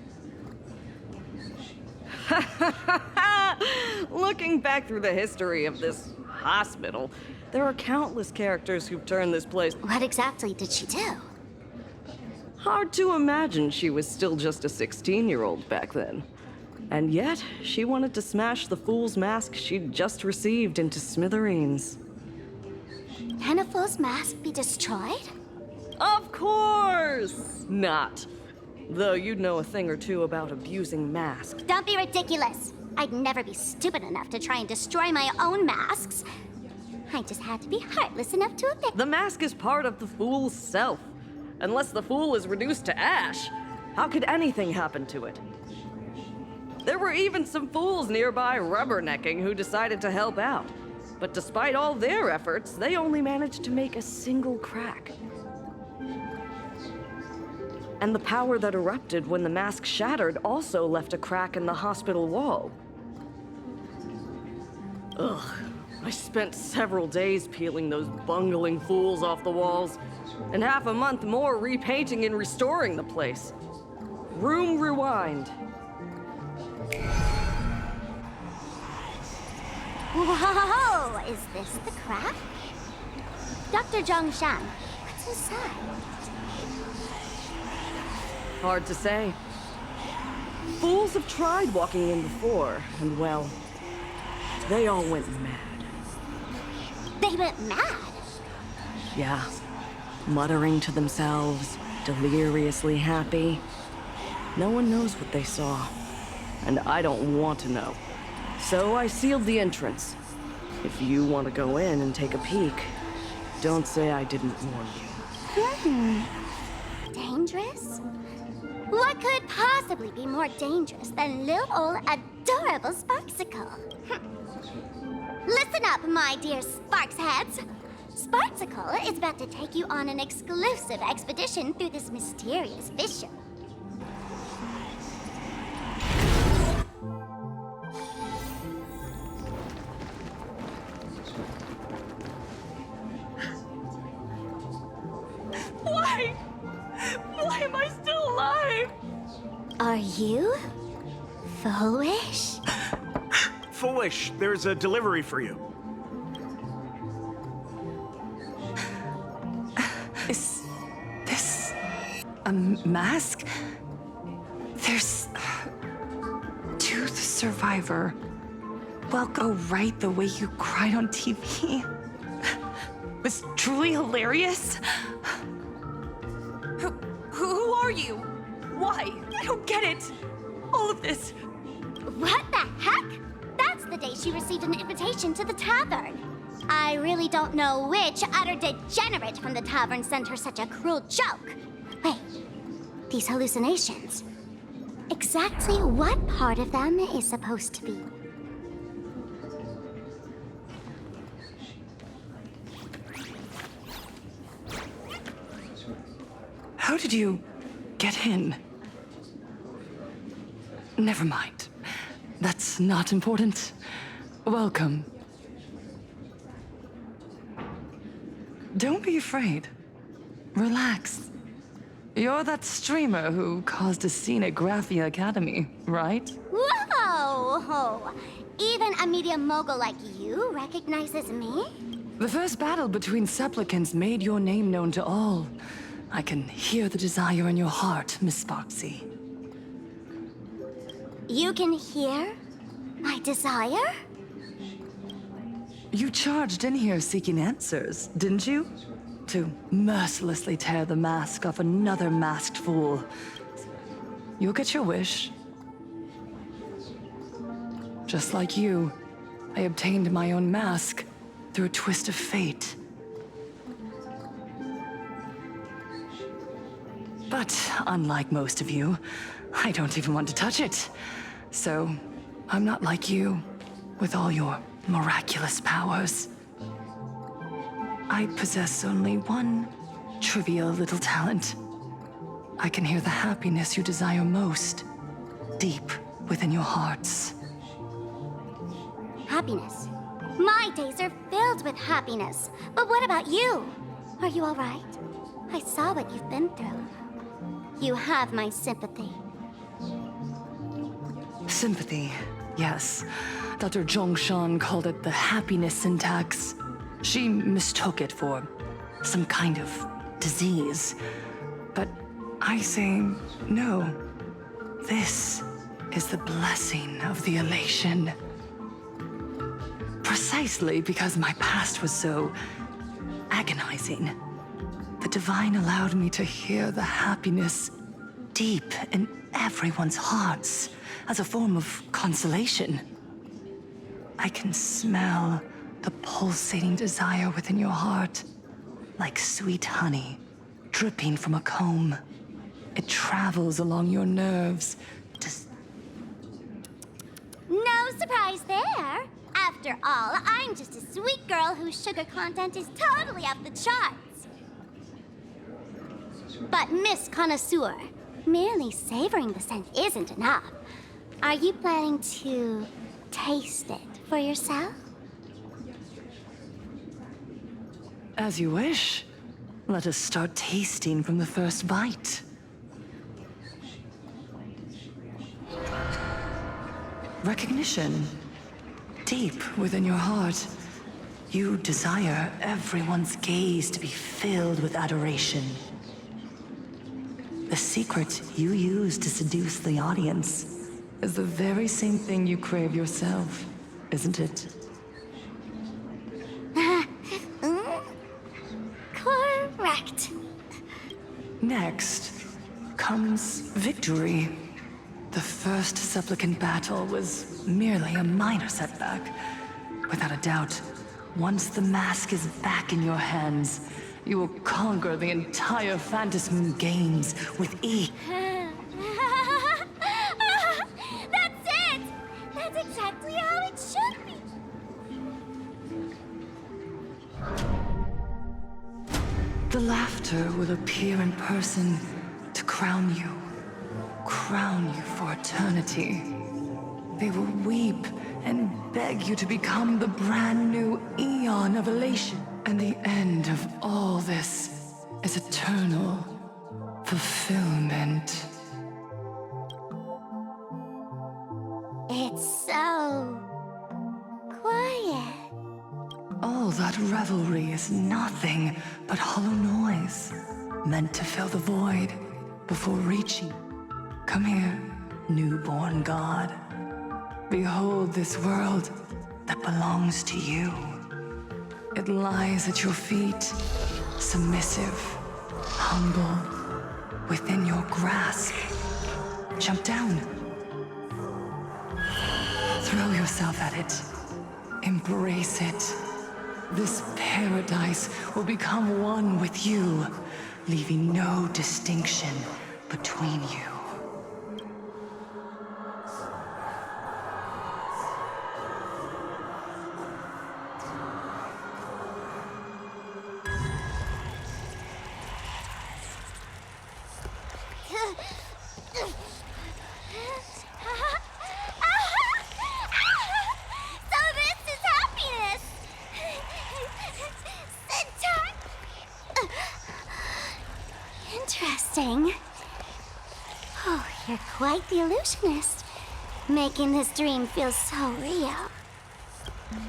Looking back through the history of this hospital, there are countless characters who've turned this place. What exactly did she do? Hard to imagine she was still just a 16-year-old back then. And yet, she wanted to smash the fool's mask she'd just received into smithereens. Can a fool's mask be destroyed? Of course not. Though you'd know a thing or two about abusing masks. Don't be ridiculous. I'd never be stupid enough to try and destroy my own masks. I just had to be heartless enough to admit. The mask is part of the fool's self. Unless the fool is reduced to ash, how could anything happen to it? There were even some fools nearby rubbernecking who decided to help out. But despite all their efforts, they only managed to make a single crack. And the power that erupted when the mask shattered also left a crack in the hospital wall. Ugh. I spent several days peeling those bungling fools off the walls, and half a month more repainting and restoring the place. Room rewind. Whoa! Is this the crack? Dr. Zhongshan, what's inside? Hard to say. Fools have tried walking in before, and well, they all went mad. They went mad? Yeah. Muttering to themselves, deliriously happy. No one knows what they saw, and I don't want to know. So I sealed the entrance. If you want to go in and take a peek, don't say I didn't warn you. Dangerous? What could possibly be more dangerous than little old adorable Sparksicle? Listen up, my dear Sparks heads. Sparksicle is about to take you on an exclusive expedition through this mysterious vision. Why am I still alive? Are you Full Wish? Full Wish, there's a delivery for you. Is this a mask? There's Tooth Survivor. Well, go right the way you cried on TV. was truly hilarious? Who are you? Why? I don't get it. All of this. What the heck? That's the day she received an invitation to the tavern. I really don't know which utter degenerate from the tavern sent her such a cruel joke. Wait, these hallucinations. Exactly what part of them is supposed to be? How did you get in? Never mind. That's not important. Welcome. Don't be afraid. Relax. You're that streamer who caused a scene at Graphia Academy, right? Whoa! Even a media mogul like you recognizes me? The first battle between supplicants made your name known to all. I can hear the desire in your heart, Miss Sparksy. You can hear my desire? You charged in here seeking answers, didn't you? To mercilessly tear the mask off another masked fool. You'll get your wish. Just like you, I obtained my own mask through a twist of fate. But unlike most of you, I don't even want to touch it. So, I'm not like you, with all your miraculous powers. I possess only one trivial little talent. I can hear the happiness you desire most, deep within your hearts. Happiness. My days are filled with happiness. But what about you? Are you all right? I saw what you've been through. You have my sympathy. Sympathy, yes. Dr. Zhongshan called it the happiness syntax. She mistook it for some kind of disease. But I say no. This is the blessing of the elation. Precisely because my past was so agonizing. The Divine allowed me to hear the happiness deep in everyone's hearts as a form of consolation. I can smell the pulsating desire within your heart, like sweet honey dripping from a comb. It travels along your nerves. No surprise there. After all, I'm just a sweet girl whose sugar content is totally off the charts. But Miss Connoisseur, merely savoring the scent isn't enough. Are you planning to taste it for yourself? As you wish. Let us start tasting from the first bite. Recognition. Deep within your heart, you desire everyone's gaze to be filled with adoration. The secret you use to seduce the audience is the very same thing you crave yourself, isn't it? Correct. Next comes victory. The first supplicant battle was merely a minor setback. Without a doubt, once the mask is back in your hands, you will conquer the entire Phantasm Moon Games with ease. That's it! That's exactly how it should be. The laughter will appear in person to crown you for eternity. They will weep and beg you to become the brand new Eon of Elation. And the end of all this is eternal fulfillment. It's so quiet. All that revelry is nothing but hollow noise, meant to fill the void before reaching. Come here, newborn god. Behold this world that belongs to you. It lies at your feet, submissive, humble, within your grasp. Jump down. Throw yourself at it. Embrace it. This paradise will become one with you, leaving no distinction between you. Interesting. Oh, you're quite the illusionist, making this dream feel so real.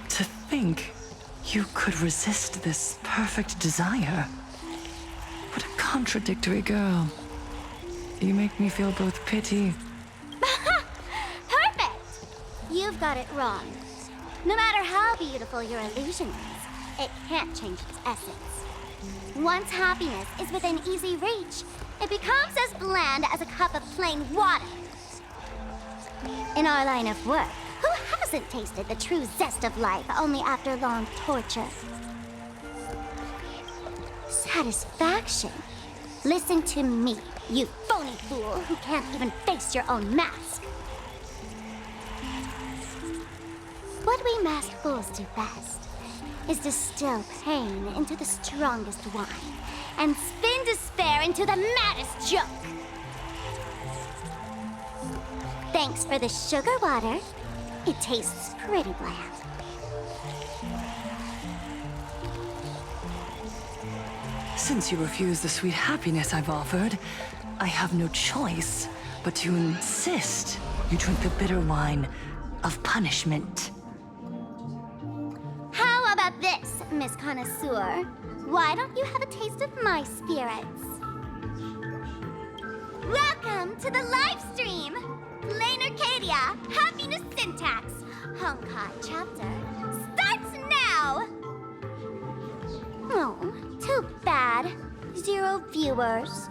To think you could resist this perfect desire. What a contradictory girl. You make me feel both pity. Perfect! You've got it wrong. No matter how beautiful your illusion is, it can't change its essence. Once happiness is within easy reach, it becomes as bland as a cup of plain water. In our line of work, who hasn't tasted the true zest of life only after long torture? Satisfaction? Listen to me, you phony fool who can't even face your own mask. What we masked fools do best is distill pain into the strongest wine and spin despair into the maddest joke. Thanks for the sugar water. It tastes pretty bland. Since you refuse the sweet happiness I've offered, I have no choice but to insist you drink the bitter wine of punishment. How about this, Miss Connoisseur? Why don't you have a taste of my spirits? Welcome to the live stream! Lane Arcadia, Happiness Syntax, Honkai chapter, starts now! Oh, too bad. 0 viewers.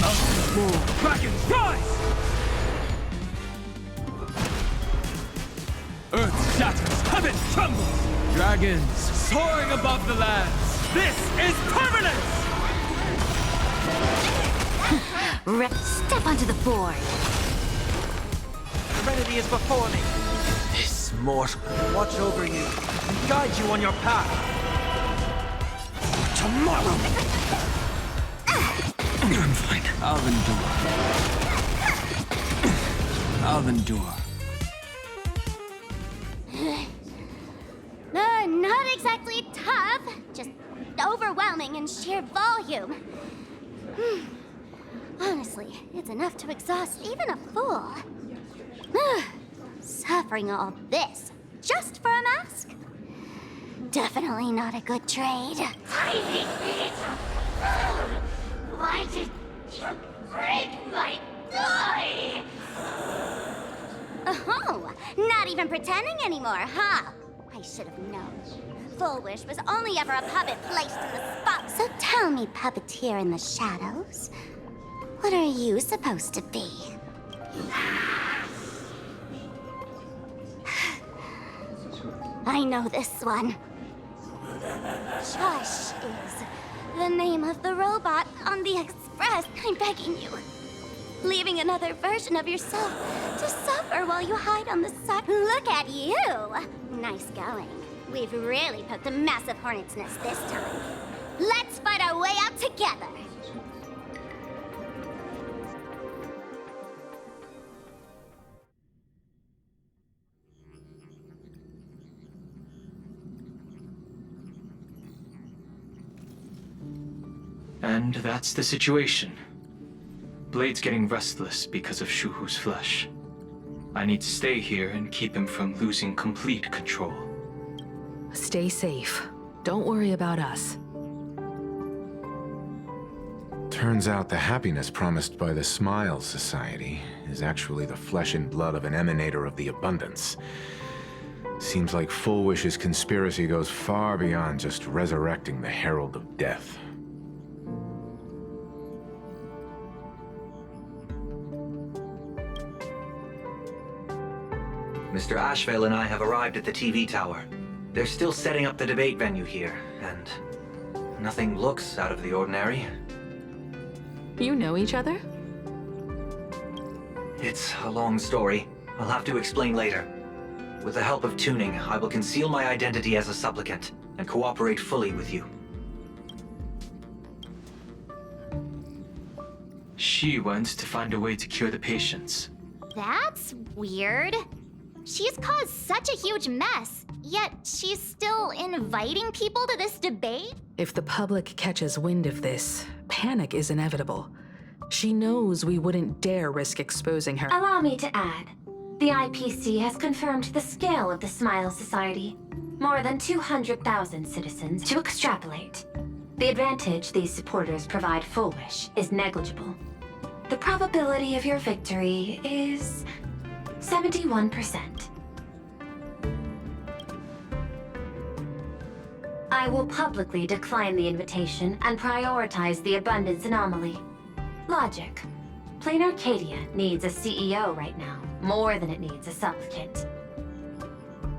Mountains move, dragons rise! Earth shatters, heaven trembles! Dragons soaring above the lands! This is permanence! Step onto the board. Serenity is before me. This mortal. Watch over you and guide you on your path. Tomorrow! I'm fine. I'll endure. Not exactly tough, just overwhelming in sheer volume. Honestly, it's enough to exhaust even a fool. Suffering all this just for a mask? Definitely not a good trade. Why did you break my toy? Oh, not even pretending anymore, huh? I should have known. Full Wish was only ever a puppet placed in the spot. So tell me, puppeteer in the shadows, what are you supposed to be? I know this one. Shush is the name of the robot on the Express. I'm begging you. Leaving another version of yourself to suffer while you hide on the side. Look at you! Nice going. We've really poked a massive hornet's nest this time. Let's fight our way out together! And that's the situation. Blade's getting restless because of Shuhu's flesh. I need to stay here and keep him from losing complete control. Stay safe. Don't worry about us. Turns out the happiness promised by the Smile Society is actually the flesh and blood of an emanator of the abundance. Seems like Full Wish's conspiracy goes far beyond just resurrecting the Herald of Death. Mr. Ashvale and I have arrived at the TV tower. They're still setting up the debate venue here, and nothing looks out of the ordinary. You know each other? It's a long story. I'll have to explain later. With the help of tuning, I will conceal my identity as a supplicant and cooperate fully with you. She wants to find a way to cure the patients. That's weird. She's caused such a huge mess, yet she's still inviting people to this debate? If the public catches wind of this, panic is inevitable. She knows we wouldn't dare risk exposing her. Allow me to add. The IPC has confirmed the scale of the Smile Society. More than 200,000 citizens to extrapolate. The advantage these supporters provide Full Wish is negligible. The probability of your victory is 71%. I will publicly decline the invitation and prioritize the abundance anomaly. Logic. Plain Arcadia needs a CEO right now, more than it needs a supplicant.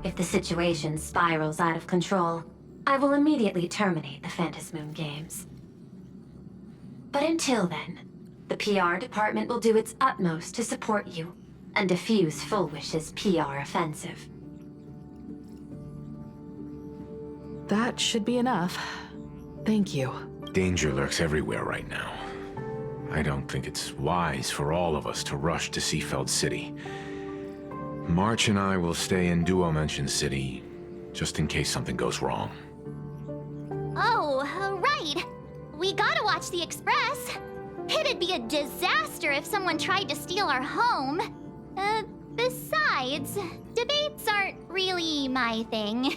If the situation spirals out of control, I will immediately terminate the Phantasmoon Games. But until then, the PR department will do its utmost to support you and defuse Full Wish's PR offensive. That should be enough. Thank you. Danger lurks everywhere right now. I don't think it's wise for all of us to rush to Seafeld City. March and I will stay in Duomension City, just in case something goes wrong. Oh, right. We gotta watch the Express. It'd be a disaster if someone tried to steal our home. Besides, debates aren't really my thing.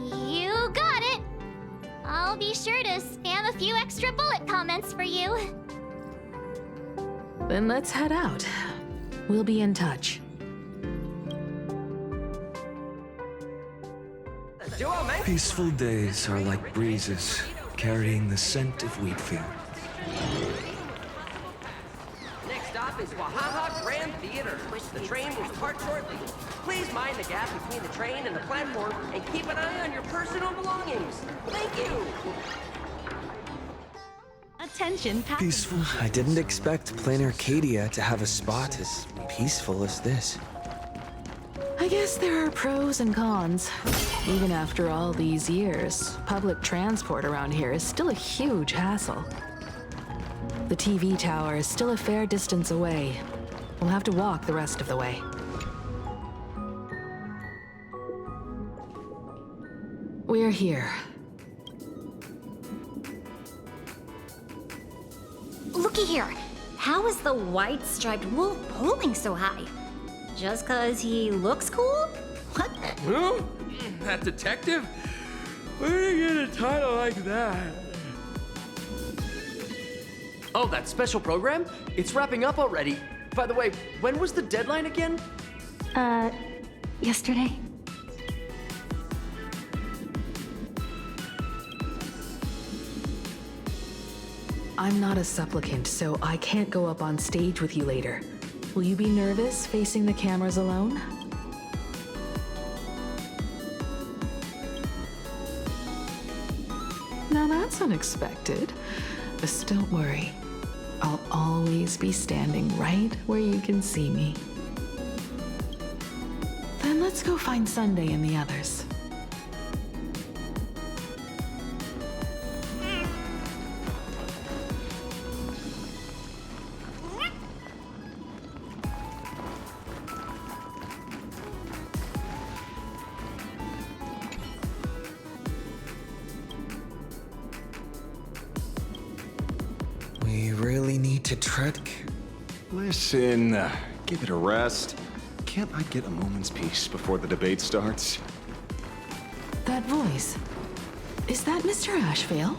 You got it. I'll be sure to spam a few extra bullet comments for you. Then let's head out. We'll be in touch. Peaceful days are like breezes, carrying the scent of wheat field. Next stop is Wahaha Grand Theater. The train will depart shortly. Please mind the gap between the train and the platform and keep an eye on your personal belongings. Thank you! Attention, Peaceful. I didn't expect Plain Arcadia to have a spot as peaceful as this. I guess there are pros and cons. Even after all these years, public transport around here is still a huge hassle. The TV tower is still a fair distance away. We'll have to walk the rest of the way. We're here. Looky here. How is the white striped wolf pulling so high? Just 'cause he looks cool? What the? Huh? That detective? Where did he get a title like that? Oh, that special program? It's wrapping up already. By the way, when was the deadline again? Yesterday? I'm not a supplicant, so I can't go up on stage with you later. Will you be nervous facing the cameras alone? Now that's unexpected. Just don't worry. I'll always be standing right where you can see me. Then let's go find Sunday and the others. We really need to tread. Listen, give it a rest. Can't I get a moment's peace before the debate starts? That voice. Is that Mr. Ashvale?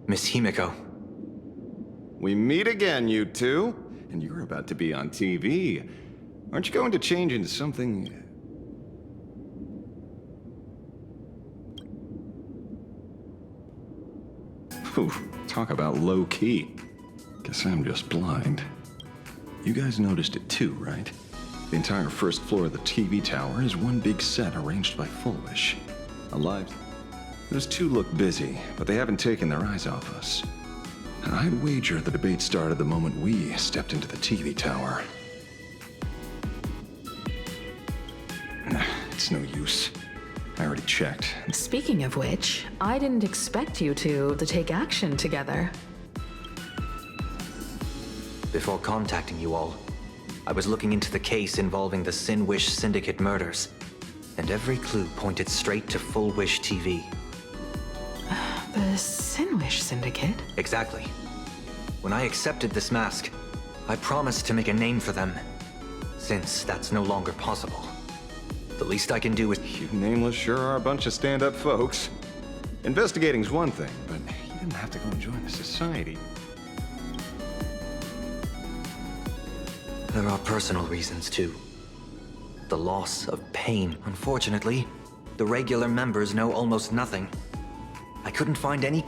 Miss Himiko. We meet again, you two. And you're about to be on TV. Aren't you going to change into something... Whew, talk about low-key. Guess I'm just blind. You guys noticed it too, right? The entire first floor of the TV tower is one big set arranged by Fullwish. Alive. Those two look busy, but they haven't taken their eyes off us. And I'd wager the debate started the moment we stepped into the TV tower. It's no use. I already checked. Speaking of which, I didn't expect you two to take action together. Before contacting you all, I was looking into the case involving the Sinwish Syndicate murders, and every clue pointed straight to Fullwish TV. The Sinwish Syndicate? Exactly. When I accepted this mask, I promised to make a name for them. Since that's no longer possible, the least I can do is... You nameless sure are a bunch of stand-up folks. Investigating's one thing, but you didn't have to go and join the society. There are personal reasons, too. The loss of pain. Unfortunately, the regular members know almost nothing. I couldn't find any...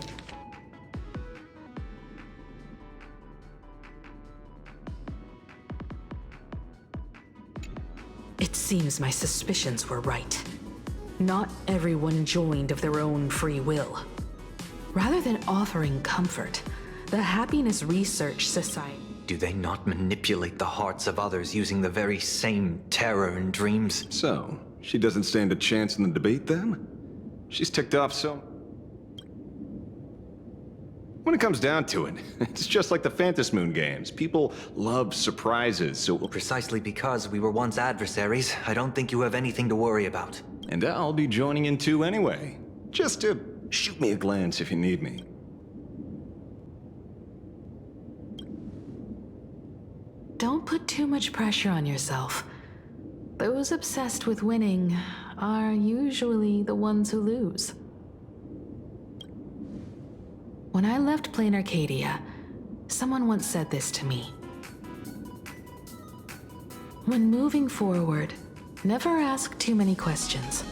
It seems my suspicions were right. Not everyone joined of their own free will. Rather than offering comfort, the Happiness Research Society... Do they not manipulate the hearts of others using the very same terror and dreams? So, she doesn't stand a chance in the debate then? She's ticked off so... When it comes down to it, it's just like the Phantom Moon games. People love surprises, so... Precisely because we were once adversaries, I don't think you have anything to worry about. And I'll be joining in too anyway. Just to shoot me a glance if you need me. Don't put too much pressure on yourself. Those obsessed with winning are usually the ones who lose. When I left Plain Arcadia, someone once said this to me. When moving forward, never ask too many questions.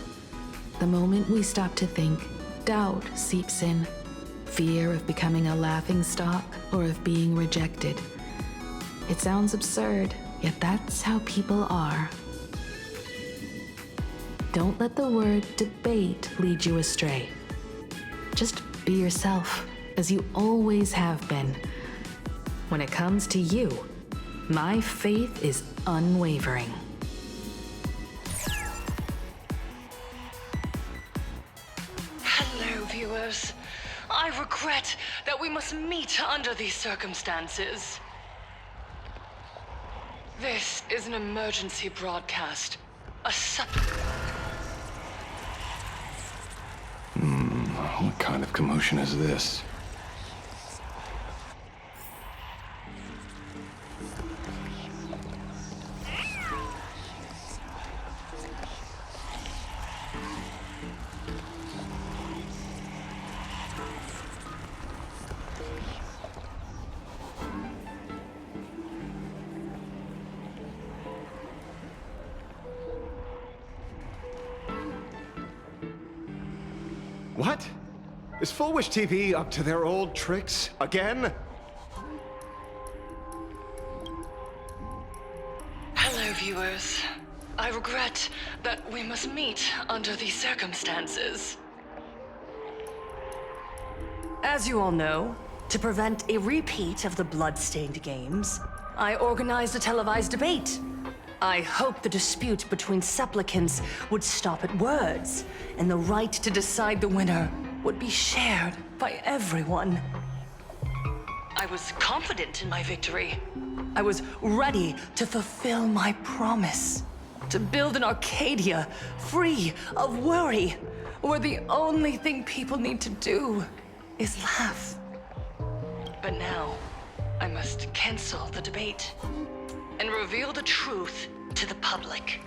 The moment we stop to think, doubt seeps in. Fear of becoming a laughingstock or of being rejected. It sounds absurd, yet that's how people are. Don't let the word debate lead you astray. Just be yourself, as you always have been. When it comes to you, my faith is unwavering. Hello, viewers. I regret that we must meet under these circumstances. This is an emergency broadcast. What kind of commotion is this? What? Is Fullwish TV up to their old tricks again? Hello, viewers. I regret that we must meet under these circumstances. As you all know, to prevent a repeat of the blood-stained games, I organized a televised debate. I hoped the dispute between supplicants would stop at words, and the right to decide the winner would be shared by everyone. I was confident in my victory. I was ready to fulfill my promise. To build an Arcadia free of worry, where the only thing people need to do is laugh. But now, I must cancel the debate and reveal the truth to the public.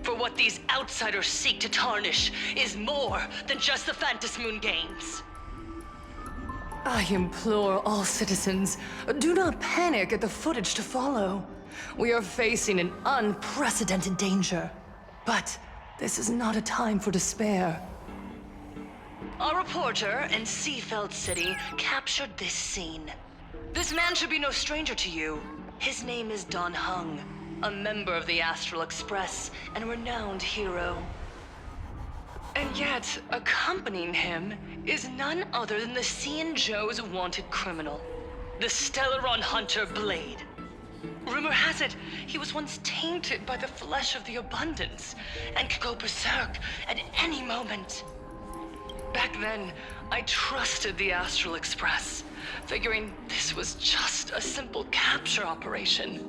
For what these outsiders seek to tarnish is more than just the Phantom Moon games. I implore all citizens, do not panic at the footage to follow. We are facing an unprecedented danger. But this is not a time for despair. Our reporter in Seafeld City captured this scene. This man should be no stranger to you. His name is Don Hung, a member of the Astral Express and a renowned hero. And yet, accompanying him is none other than the Cian Joe's wanted criminal, the Stellaron hunter Blade. Rumor has it, he was once tainted by the flesh of the Abundance and could go berserk at any moment. Back then, I trusted the Astral Express, figuring this was just a simple capture operation.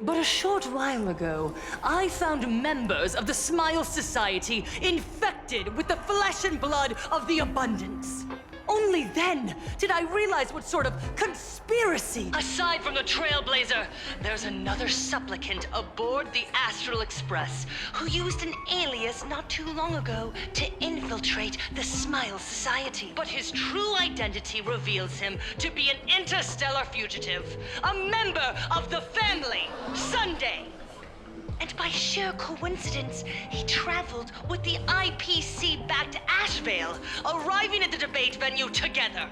But a short while ago, I found members of the Smile Society infected with the flesh and blood of the Abundance. Only then did I realize what sort of conspiracy. Aside from the Trailblazer, there's another supplicant aboard the Astral Express who used an alias not too long ago to infiltrate the Smile Society. But his true identity reveals him to be an interstellar fugitive, a member of the family, Sunday. And by sheer coincidence, he traveled with the IPC back to Ashvale, arriving at the debate venue together.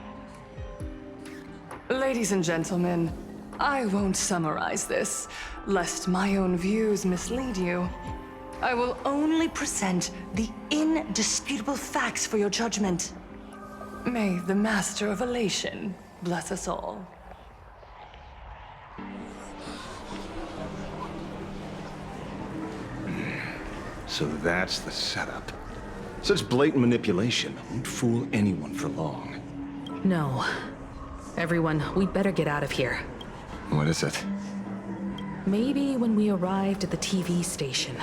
Ladies and gentlemen, I won't summarize this, lest my own views mislead you. I will only present the indisputable facts for your judgment. May the Master of Elation bless us all. So that's the setup. Such blatant manipulation won't fool anyone for long. No. Everyone, we'd better get out of here. What is it? Maybe when we arrived at the TV station,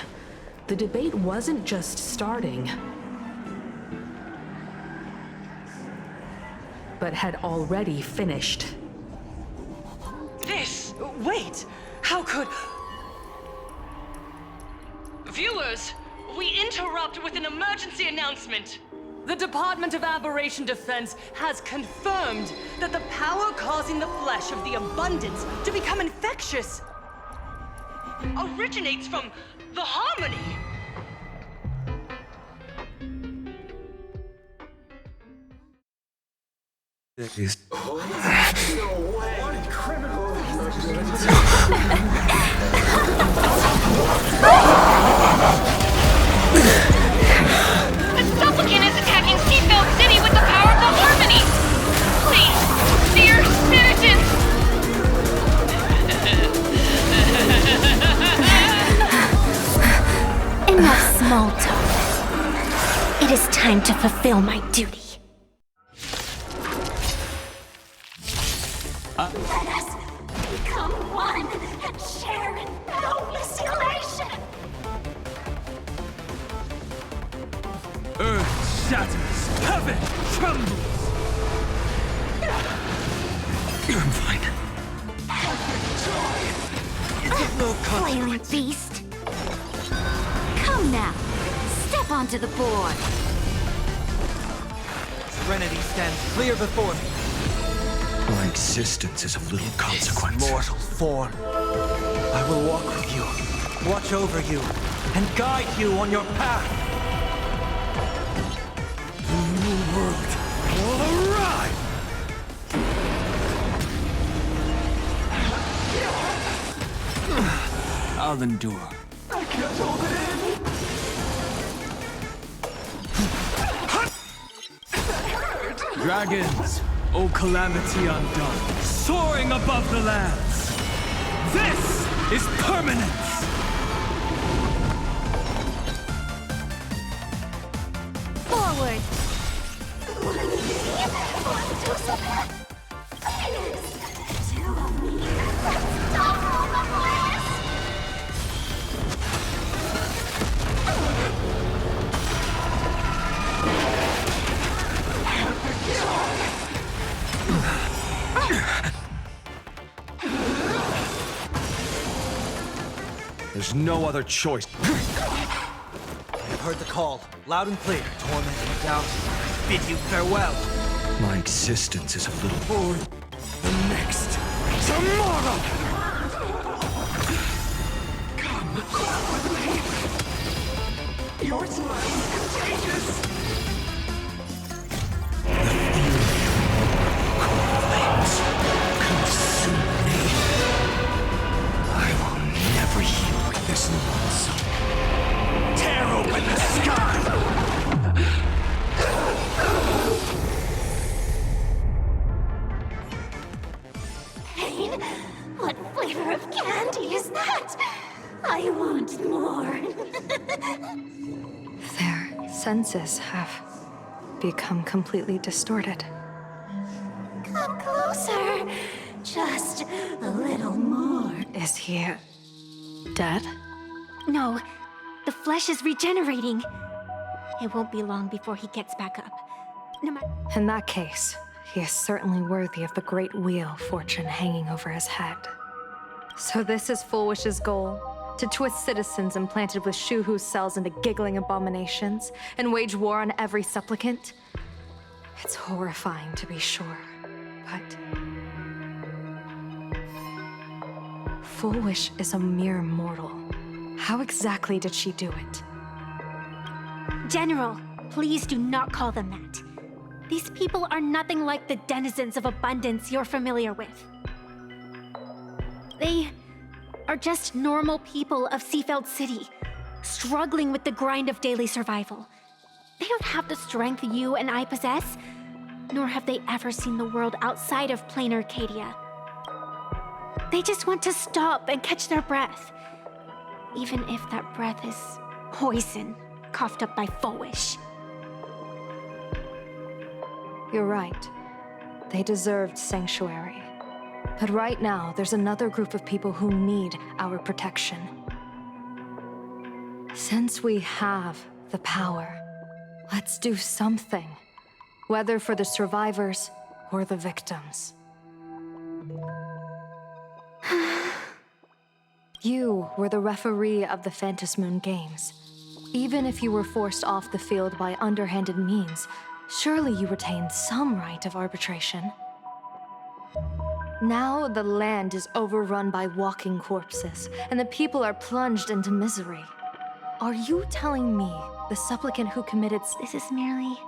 the debate wasn't just starting, but had already finished. Wait! How could... Viewers, we interrupt with an emergency announcement. The Department of Aberration Defense has confirmed that the power causing the flesh of the Abundance to become infectious originates from the Harmony. The supplicant is attacking Seafeld City with the power of the Harmony! Please, dear citizens! Enough small talk. It is time to fulfill my duty. Let us become one and share in boundless elation. Earth shatters, heaven trembles! I'm fine. It's no Flailing beast. Come now, step onto the board. Serenity stands clear before me. My existence is of little consequence. Mortal form. I will walk with you, watch over you, and guide you on your path. The new world will arrive! I'll endure. I can't hold it in! Dragons, O calamity undone, soaring above the lands. This is permanence! Forward. There's no other choice. I've heard the call, loud and clear. Torment and doubt, bid you farewell. My existence is a little for the next tomorrow! Come with me! Your smile is contagious! The feeling of flames consume me. I will never heal with this lonesome. Tear open the sky! Pain? What flavor of candy is that? I want more. Their senses have become completely distorted. Come closer. Just a little more. Is he dead? No, the flesh is regenerating. It won't be long before he gets back up. No matter. In that case, he is certainly worthy of the great wheel of fortune hanging over his head. So this is Full Wish's goal? To twist citizens implanted with Shu cells into giggling abominations and wage war on every supplicant? It's horrifying to be sure, but... Full Wish is a mere mortal. How exactly did she do it? General, please do not call them that. These people are nothing like the denizens of abundance you're familiar with. They are just normal people of Seafeld City, struggling with the grind of daily survival. They don't have the strength you and I possess, nor have they ever seen the world outside of plain Arcadia. They just want to stop and catch their breath, even if that breath is poison coughed up by Full Wish. You're right. They deserved sanctuary. But right now, there's another group of people who need our protection. Since we have the power, let's do something. Whether for the survivors or the victims. You were the referee of the Phantasmoon Games. Even if you were forced off the field by underhanded means, surely you retained some right of arbitration. Now the land is overrun by walking corpses, and the people are plunged into misery. Are you telling me the supplicant who committed... This is merely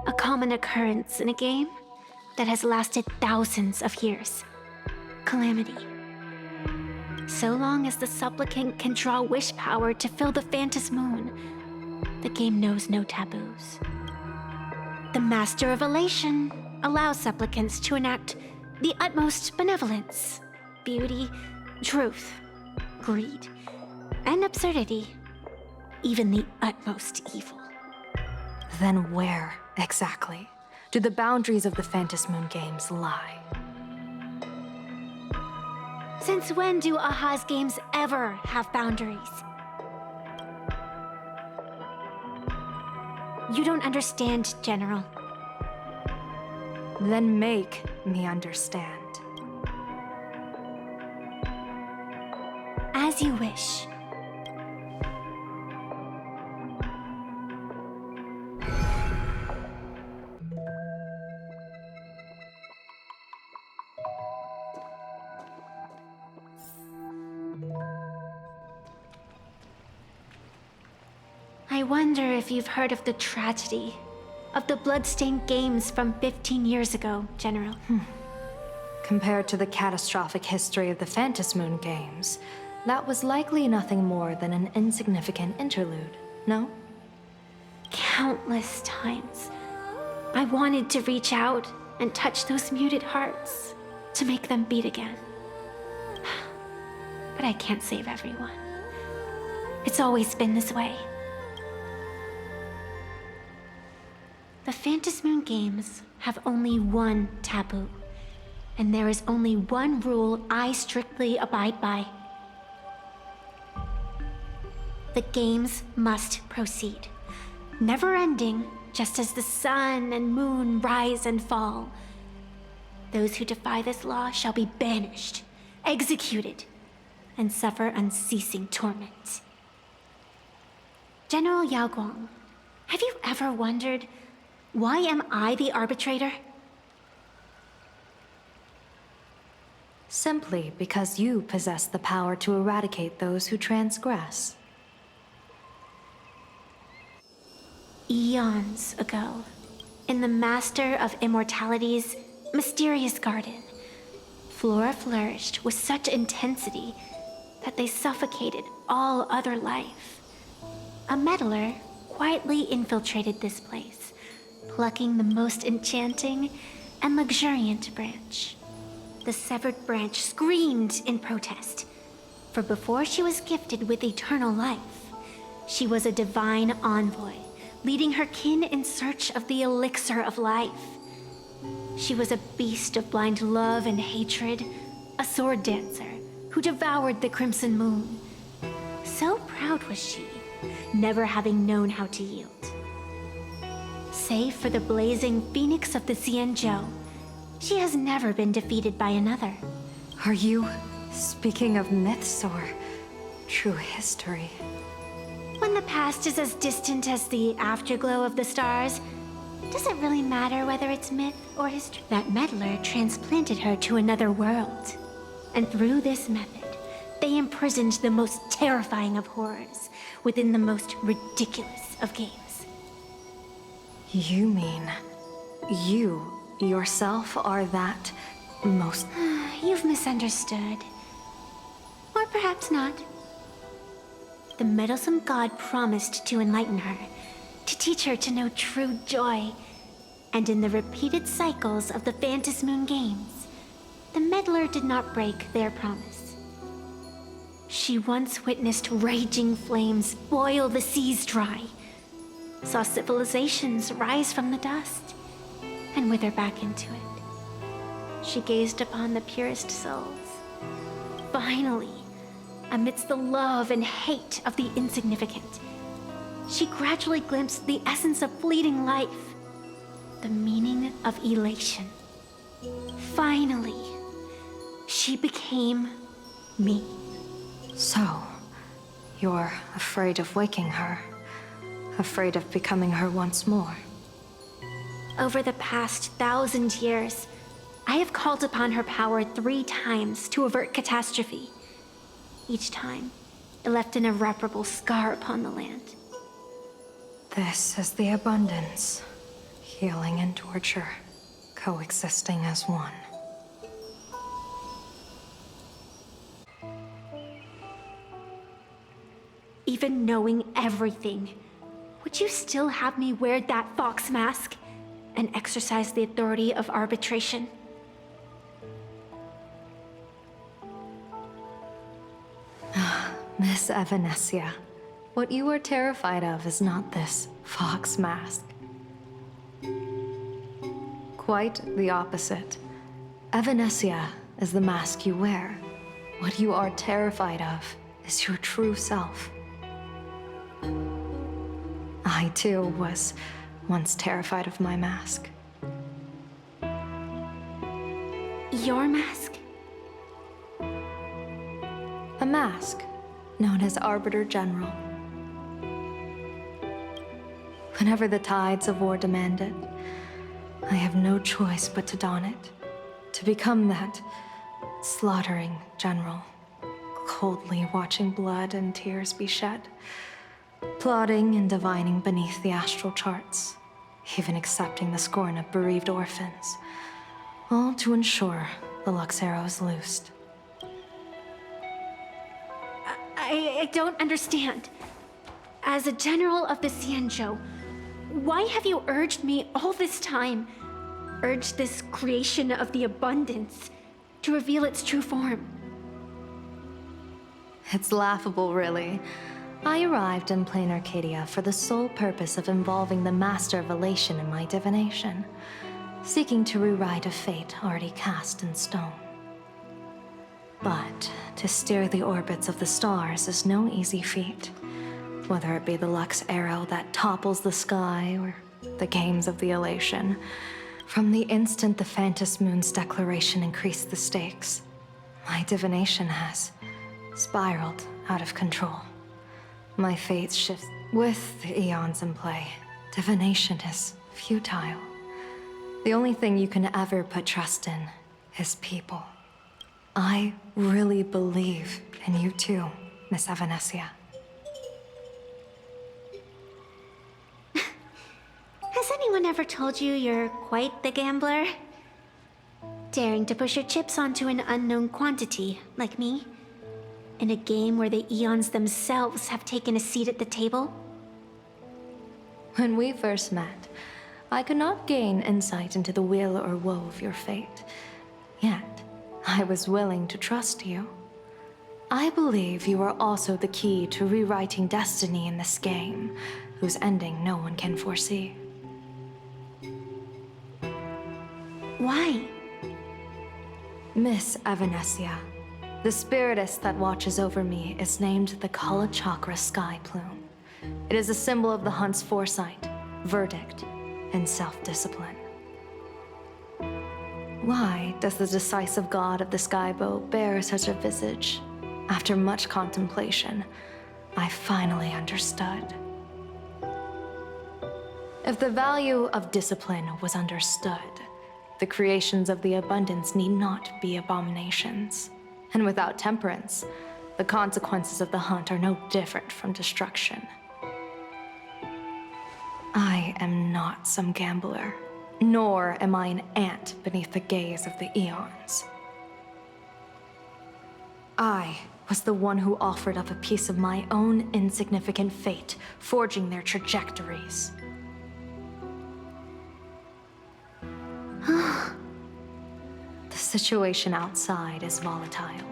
a common occurrence in a game that has lasted thousands of years. Calamity. So long as the supplicant can draw wish power to fill the Phantasmoon, the game knows no taboos. The Master of Elation allows supplicants to enact the utmost benevolence, beauty, truth, greed, and absurdity, even the utmost evil. Then where, exactly, do the boundaries of the Phantasmoon Games lie? Since when do Aha's games ever have boundaries? You don't understand, General. Then make me understand. As you wish. I wonder if you've heard of the tragedy of the bloodstained games from 15 years ago, General. Compared to the catastrophic history of the Phantasmoon Games, that was likely nothing more than an insignificant interlude, no? Countless times, I wanted to reach out and touch those muted hearts to make them beat again. But I can't save everyone. It's always been this way. The Phantasmoon Games have only one taboo, and there is only one rule I strictly abide by. The games must proceed, never ending, just as the sun and moon rise and fall. Those who defy this law shall be banished, executed, and suffer unceasing torment. General Yao Guang, have you ever wondered, why am I the arbitrator simply because you possess the power to eradicate those who transgress. Eons ago, in the Master of Immortality's mysterious garden, flora flourished with such intensity that they suffocated all other life. A meddler quietly infiltrated this place, plucking the most enchanting and luxuriant branch. The severed branch screamed in protest, for before she was gifted with eternal life, she was a divine envoy, leading her kin in search of the elixir of life. She was a beast of blind love and hatred, a sword dancer who devoured the crimson moon. So proud was she, never having known how to yield. Save for the blazing phoenix of the Xianzhou, she has never been defeated by another. Are you speaking of myths or true history? When the past is as distant as the afterglow of the stars, does it really matter whether it's myth or history? That meddler transplanted her to another world. And through this method, they imprisoned the most terrifying of horrors within the most ridiculous of games. You mean you yourself are that most... You've misunderstood. Or perhaps not. The meddlesome god promised to enlighten her, to teach her to know true joy. And in the repeated cycles of the Phantasmoon games, the meddler did not break their promise. She once witnessed raging flames boil the seas dry, saw civilizations rise from the dust, and wither back into it. She gazed upon the purest souls. Finally, amidst the love and hate of the insignificant, she gradually glimpsed the essence of fleeting life, the meaning of elation. Finally, she became me. So, you're afraid of waking her, afraid of becoming her once more. Over the past 1,000 years, I have called upon her power 3 times to avert catastrophe. Each time, it left an irreparable scar upon the land. This is the abundance, healing and torture, coexisting as one. Even knowing everything, would you still have me wear that fox mask and exercise the authority of arbitration? Miss Evanescia, what you are terrified of is not this fox mask. Quite the opposite. Evanescia is the mask you wear. What you are terrified of is your true self. I too was once terrified of my mask. Your mask? A mask known as Arbiter General. Whenever the tides of war demand it, I have no choice but to don it, to become that slaughtering general, coldly watching blood and tears be shed, plotting and divining beneath the astral charts, even accepting the scorn of bereaved orphans, all to ensure the Luxero is loosed. I don't understand. As a general of the Xianzhou, why have you urged me all this time, urged this creation of the abundance, to reveal its true form? It's laughable, really. I arrived in plain Arcadia for the sole purpose of involving the Master of Elation in my divination, seeking to rewrite a fate already cast in stone. But to steer the orbits of the stars is no easy feat, whether it be the Lux arrow that topples the sky or the games of the Elation. From the instant the Phantasmoon's declaration increased the stakes, my divination has spiraled out of control. My fate shifts with the eons in play. Divination is futile. The only thing you can ever put trust in is people. I really believe in you too, Miss Evanesia. Has anyone ever told you you're quite the gambler? Daring to push your chips onto an unknown quantity, like me? In a game where the Eons themselves have taken a seat at the table? When we first met, I could not gain insight into the will or woe of your fate. Yet, I was willing to trust you. I believe you are also the key to rewriting destiny in this game, whose ending no one can foresee. Why? Miss Evanesia, the spiritess that watches over me is named the Kala Chakra Sky Plume. It is a symbol of the hunt's foresight, verdict, and self-discipline. Why does the decisive god of the skybow bear such a visage? After much contemplation, I finally understood. If the value of discipline was understood, the creations of the abundance need not be abominations. And without temperance, the consequences of the hunt are no different from destruction. I am not some gambler, nor am I an ant beneath the gaze of the Eons. I was the one who offered up a piece of my own insignificant fate, forging their trajectories. The situation outside is volatile.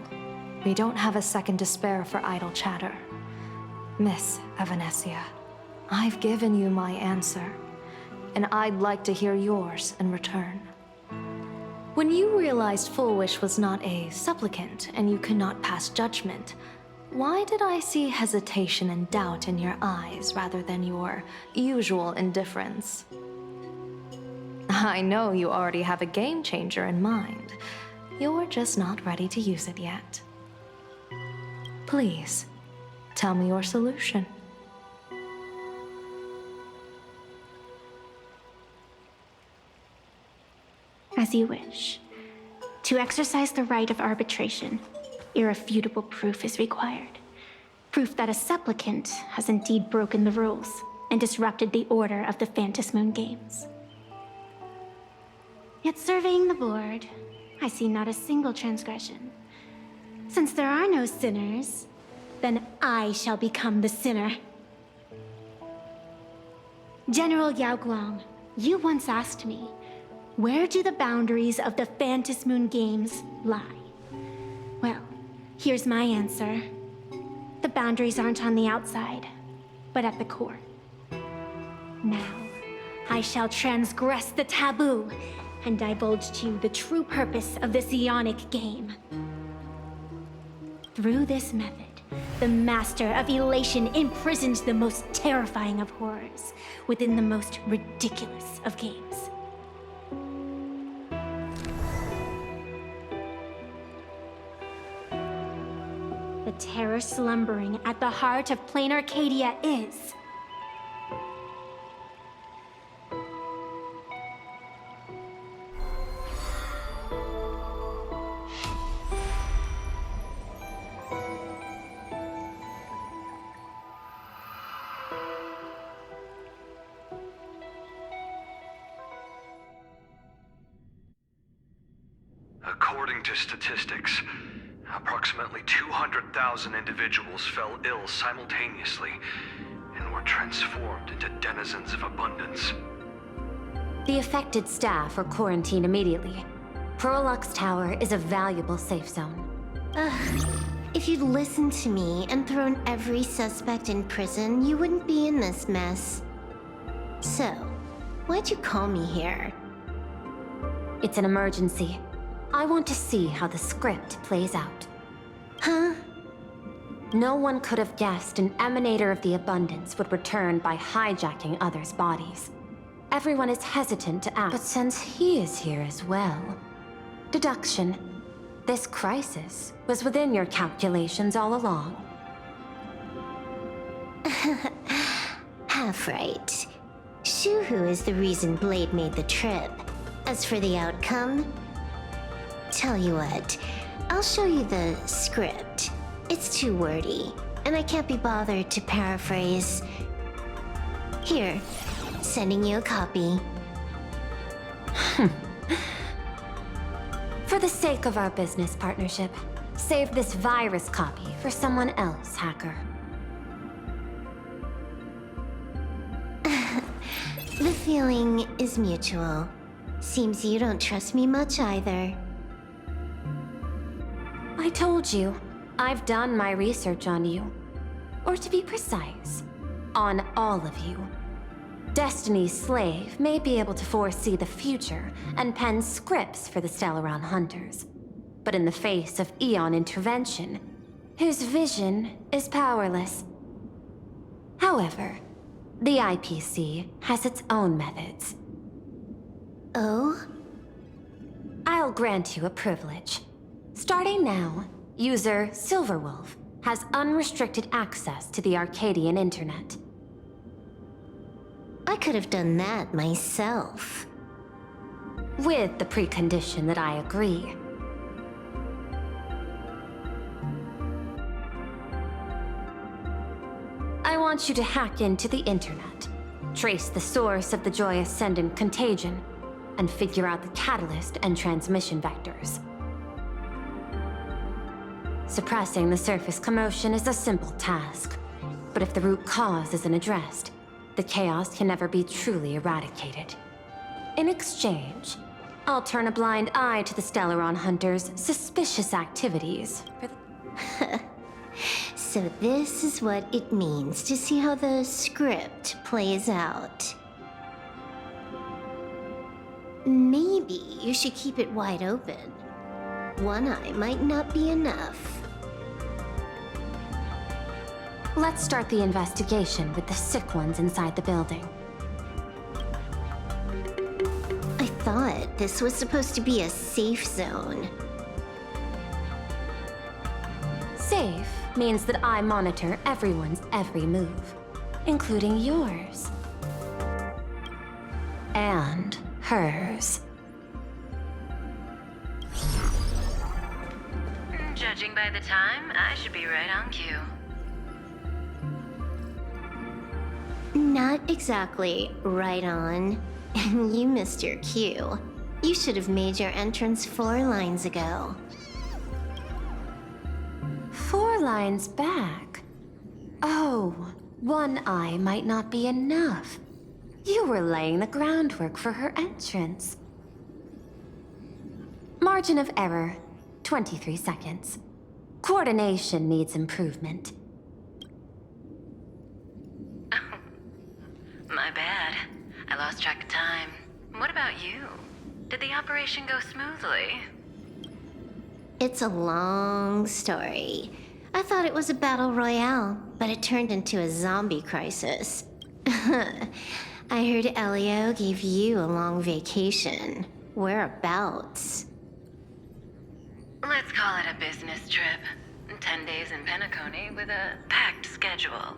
We don't have a second to spare for idle chatter. Miss Evanesia, I've given you my answer, and I'd like to hear yours in return. When you realized Full Wish was not a supplicant and you could not pass judgment, why did I see hesitation and doubt in your eyes rather than your usual indifference? I know you already have a game changer in mind. You're just not ready to use it yet. Please, tell me your solution. As you wish. To exercise the right of arbitration, irrefutable proof is required. Proof that a supplicant has indeed broken the rules and disrupted the order of the Phantasmoon Games. Yet surveying the board, I see not a single transgression. Since there are no sinners, then I shall become the sinner. General Yao Guang, you once asked me, where do the boundaries of the Phantasmoon Games lie? Well, here's my answer. The boundaries aren't on the outside, but at the core. Now, I shall transgress the taboo and divulge to you the true purpose of this Ionic game. Through this method, the Master of Elation imprisoned the most terrifying of horrors within the most ridiculous of games. The terror slumbering at the heart of Plain Arcadia is... According to statistics, approximately 200,000 individuals fell ill simultaneously and were transformed into denizens of abundance. The affected staff are quarantined immediately. Prolux Tower is a valuable safe zone. If you'd listened to me and thrown every suspect in prison, you wouldn't be in this mess. So, why'd you call me here? It's an emergency. I want to see how the script plays out. Huh? No one could have guessed an emanator of the abundance would return by hijacking others' bodies. Everyone is hesitant to act, but since he is here as well... Deduction. This crisis was within your calculations all along. Half right. Shuhu is the reason Blade made the trip. As for the outcome... Tell you what, I'll show you the script. It's too wordy, and I can't be bothered to paraphrase. Here, sending you a copy. For the sake of our business partnership, save this virus copy for someone else, hacker. The feeling is mutual. Seems you don't trust me much either. I told you, I've done my research on you. Or to be precise, on all of you. Destiny's slave may be able to foresee the future and pen scripts for the Stellaron hunters. But in the face of Eon intervention, his vision is powerless. However, the IPC has its own methods. Oh? I'll grant you a privilege. Starting now, user Silverwolf has unrestricted access to the Arcadian internet. I could have done that myself. With the precondition that I agree. I want you to hack into the internet, trace the source of the Joy Ascendant contagion, and figure out the catalyst and transmission vectors. Suppressing the surface commotion is a simple task, but if the root cause isn't addressed, the chaos can never be truly eradicated. In exchange, I'll turn a blind eye to the Stellaron hunters' suspicious activities for the... So this is what it means to see how the script plays out. Maybe you should keep it wide open. One eye might not be enough. Let's start the investigation with the sick ones inside the building. I thought this was supposed to be a safe zone. Safe means that I monitor everyone's every move, including yours. And hers. Judging by the time, I should be right on cue. Not exactly right on. You missed your cue. You should have made your entrance 4 lines ago. 4 lines back? Oh, one eye might not be enough. You were laying the groundwork for her entrance. Margin of error, 23 seconds. Coordination needs improvement. My bad. I lost track of time. What about you? Did the operation go smoothly? It's a long story. I thought it was a battle royale, but it turned into a zombie crisis. I heard Elio gave you a long vacation. Whereabouts? Let's call it a business trip. 10 days in Penacony with a packed schedule.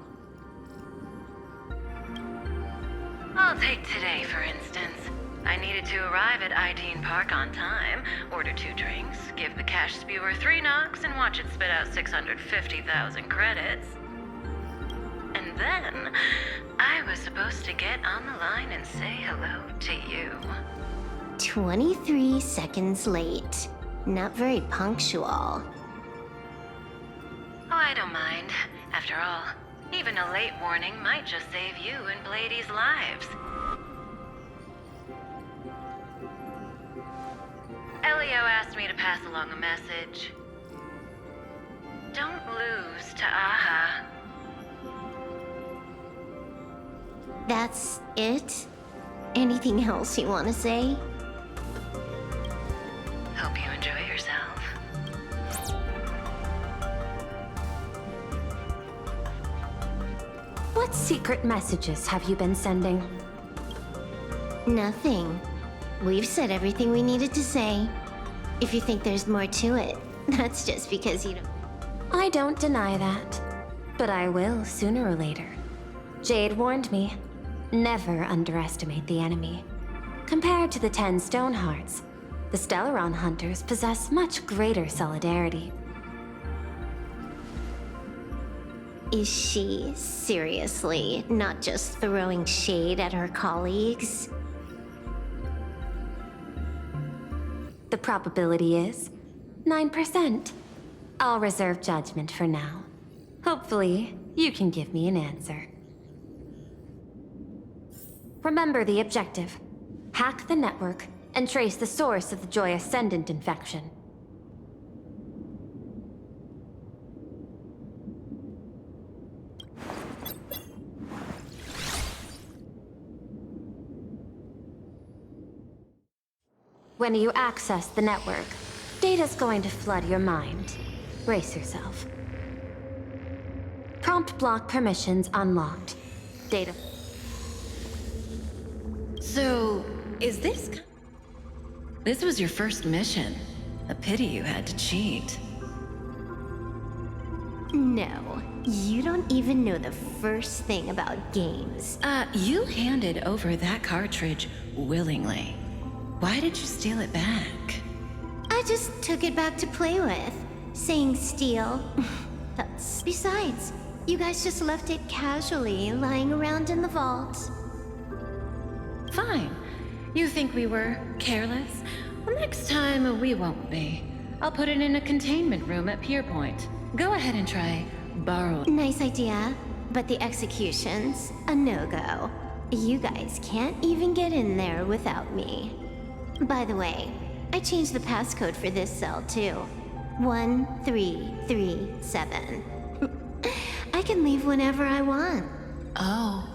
I'll take today, for instance. I needed to arrive at Ideen Park on time, order 2 drinks, give the cash spewer 3 knocks, and watch it spit out 650,000 credits. And then, I was supposed to get on the line and say hello to you. 23 seconds late. Not very punctual. Oh, I don't mind. After all, even a late warning might just save you and Blady's lives. Elio asked me to pass along a message. Don't lose to Aha. That's it? Anything else you want to say? Hope you enjoy yourself. What secret messages have you been sending? Nothing. We've said everything we needed to say. If you think there's more to it, that's just because you don't... I don't deny that, but I will sooner or later. Jade warned me, never underestimate the enemy. Compared to the 10 stone hearts, The Stellaron hunters possess much greater solidarity. Is she seriously not just throwing shade at her colleagues? The probability is 9%. I'll reserve judgment for now. Hopefully, you can give me an answer. Remember the objective. Hack the network and trace the source of the Joy Ascendant infection. When you access the network, data's going to flood your mind. Brace yourself. Prompt block permissions unlocked. Data. So, is this... This was your first mission. A pity you had to cheat. No, you don't even know the first thing about games. You handed over that cartridge willingly. Why did you steal it back? I just took it back to play with. Saying steal. That's... Besides, you guys just left it casually lying around in the vault. Fine. You think we were careless? Well, next time we won't be. I'll put it in a containment room at Pier Point. Go ahead and try borrow. Nice idea, but the execution's a no-go. You guys can't even get in there without me. By the way, I changed the passcode for this cell too. 1337. I can leave whenever I want. Oh.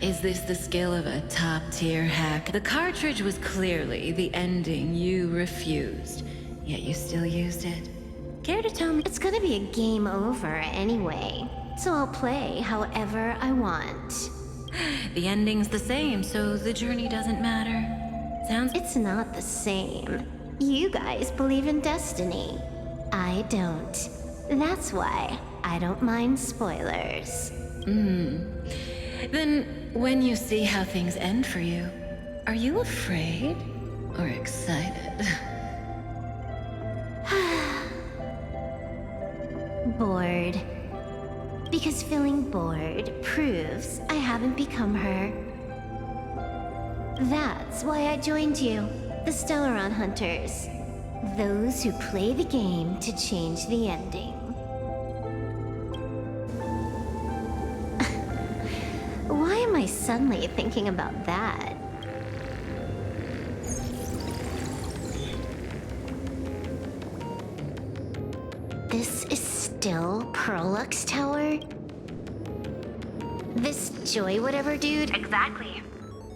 Is this the skill of a top-tier hack? The cartridge was clearly the ending you refused, yet you still used it. Care to tell me? It's gonna be a game over anyway, so I'll play however I want. The ending's the same, so the journey doesn't matter. Sounds... It's not the same. You guys believe in destiny. I don't. That's why I don't mind spoilers. Then, when you see how things end for you, are you afraid or excited? Bored. Because feeling bored proves I haven't become her. That's why I joined you, the Stellaron Hunters. Those who play the game to change the ending. Why am I suddenly thinking about that? This is still Perlux Tower? This Joy whatever dude? Exactly.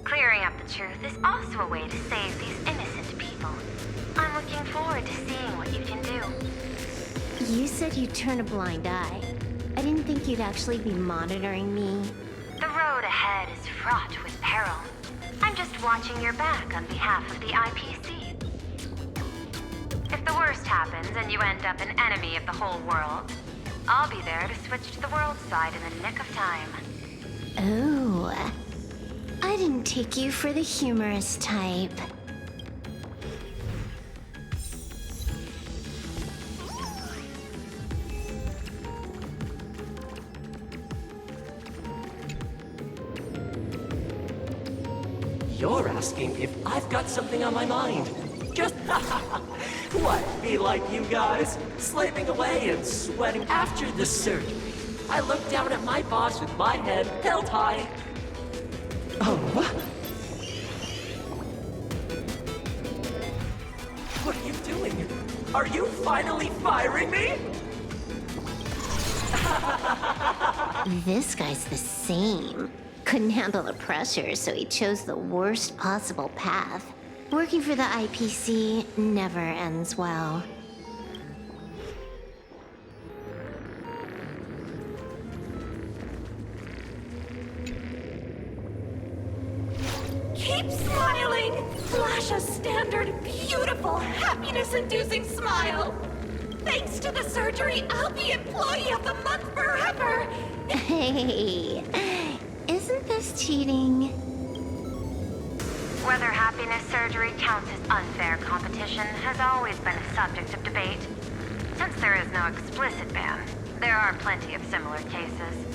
Clearing up the truth is also a way to save these innocent people. I'm looking forward to seeing what you can do. You said you'd turn a blind eye. I didn't think you'd actually be monitoring me. The road ahead is fraught with peril. I'm just watching your back on behalf of the IPC. If the worst happens and you end up an enemy of the whole world, I'll be there to switch to the world side in the nick of time. Oh, I didn't take you for the humorous type. You're asking if I've got something on my mind. Just what? Be like you guys, slaving away and sweating after the surgery. I looked down at my boss with my head held high. Oh, what? What are you doing? Are you finally firing me? This guy's the same. Couldn't handle the pressure, so he chose the worst possible path. Working for the IPC never ends well. Keep smiling! Flash a standard, beautiful, happiness-inducing smile! Thanks to the surgery, I'll be Employee of the Month forever! Hey, isn't this cheating? Whether happiness surgery counts as unfair competition has always been a subject of debate. Since there is no explicit ban, there are plenty of similar cases.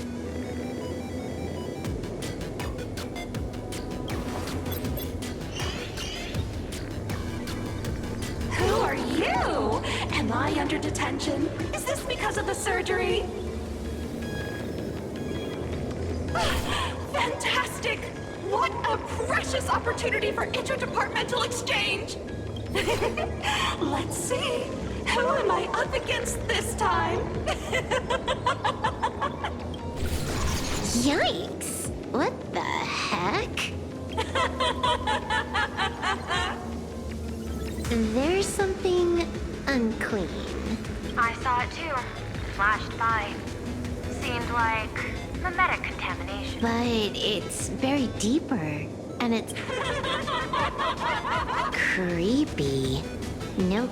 Who are you? Am I under detention? Is this because of the surgery? Fantastic! What a precious opportunity for interdepartmental exchange! Let's see. Who am I up against this time? Yikes! What the heck? There's something unclean. I saw it too. Flashed by. Seemed like mimetic contamination. But it's buried deeper, and it's creepy. Nope.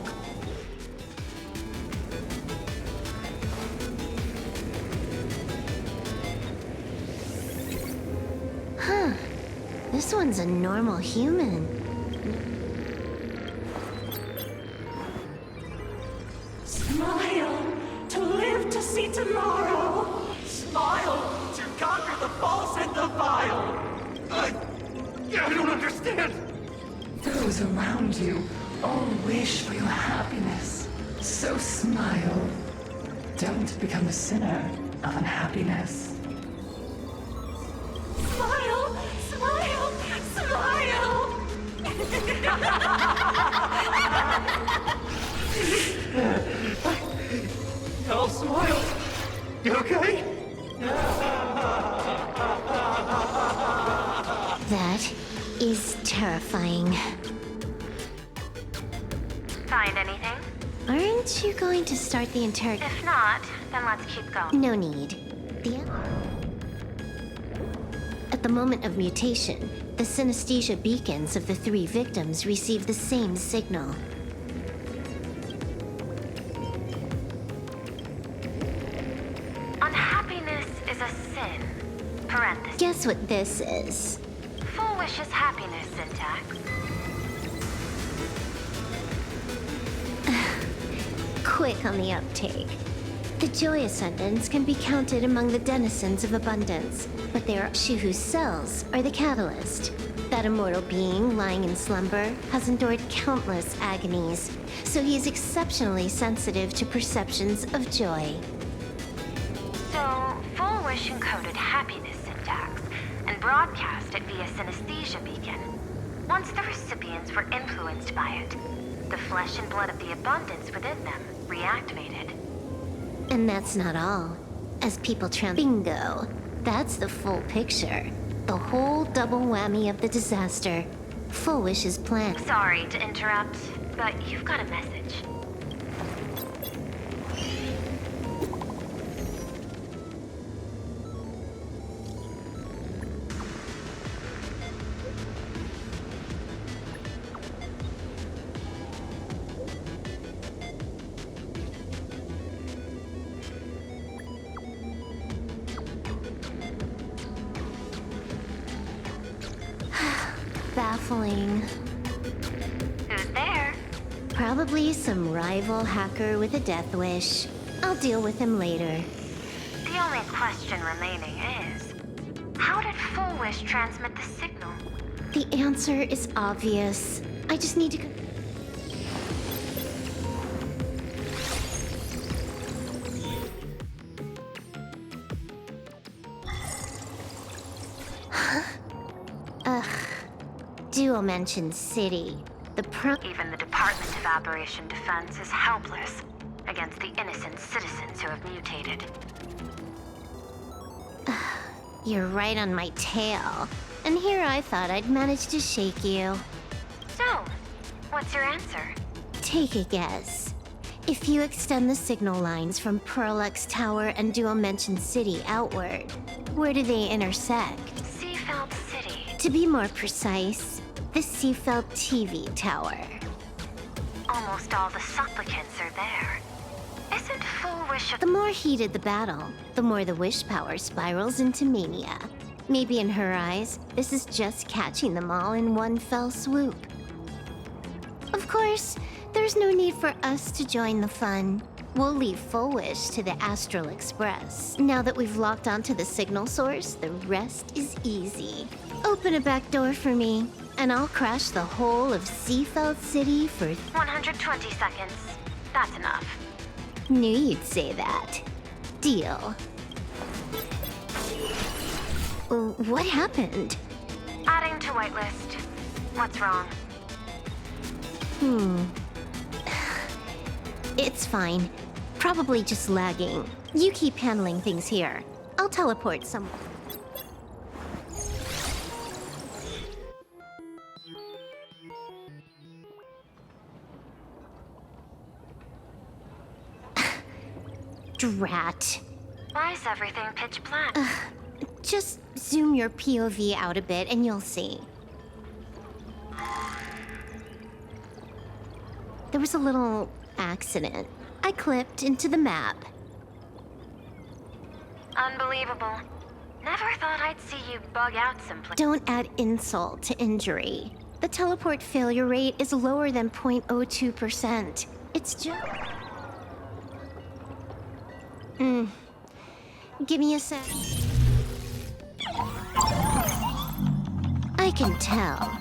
Huh. This one's a normal human. Smile to live to see tomorrow. Smile to conquer the false and the vile. I don't understand. Those around you all wish for your happiness. So smile. Don't become a sinner of unhappiness. Smile, smile, smile. I'll smile. You okay? That is terrifying. Find anything? Aren't you going to start the If not, then let's keep going. No need. At the moment of mutation, the synesthesia beacons of the 3 victims receive the same signal. Unhappiness is a sin. Parentheses. Guess what this is? Full wish is happiness syntax. Quick on the uptake. The joy ascendants can be counted among the denizens of abundance, but their Shuhu's cells are the catalyst. That immortal being lying in slumber has endured countless agonies, so he is exceptionally sensitive to perceptions of joy. So, full wish encoded happiness syntax and broadcast it via synesthesia beacon. Once the recipients were influenced by it, the flesh and blood of the abundance within them reactivated. And that's not all. As people bingo, that's the full picture. The whole double whammy of the disaster. Full Wish's plan. Sorry to interrupt, but you've got a message. Baffling. Who's there? Probably some rival hacker with a death wish. I'll deal with him later. The only question remaining is, how did Full Wish transmit the signal? The answer is obvious. I just need to... Duo mentioned city. Even the Department of Aberration Defense is helpless against the innocent citizens who have mutated. You're right on my tail. And here I thought I'd manage to shake you. So, what's your answer? Take a guess. If you extend the signal lines from Pearl-X Tower and Duo mentioned city outward, where do they intersect? Seafeld City. To be more precise, the Seafeld TV Tower. Almost all the supplicants are there. Isn't Full Wish The more heated the battle, the more the wish power spirals into mania. Maybe in her eyes, this is just catching them all in one fell swoop. Of course, there's no need for us to join the fun. We'll leave Full Wish to the Astral Express. Now that we've locked onto the signal source, the rest is easy. Open a back door for me, and I'll crash the whole of Seafeld City for 120 seconds. That's enough. Knew you'd say that. Deal. What happened? Adding to whitelist. What's wrong? It's fine. Probably just lagging. You keep handling things here. I'll teleport somewhere. Drat. Why is everything pitch black? Just zoom your POV out a bit and you'll see. There was a little accident. I clipped into the map. Unbelievable. Never thought I'd see you bug out someplace. Don't add insult to injury. The teleport failure rate is lower than 0.02%. It's just... Give me a sec. I can tell.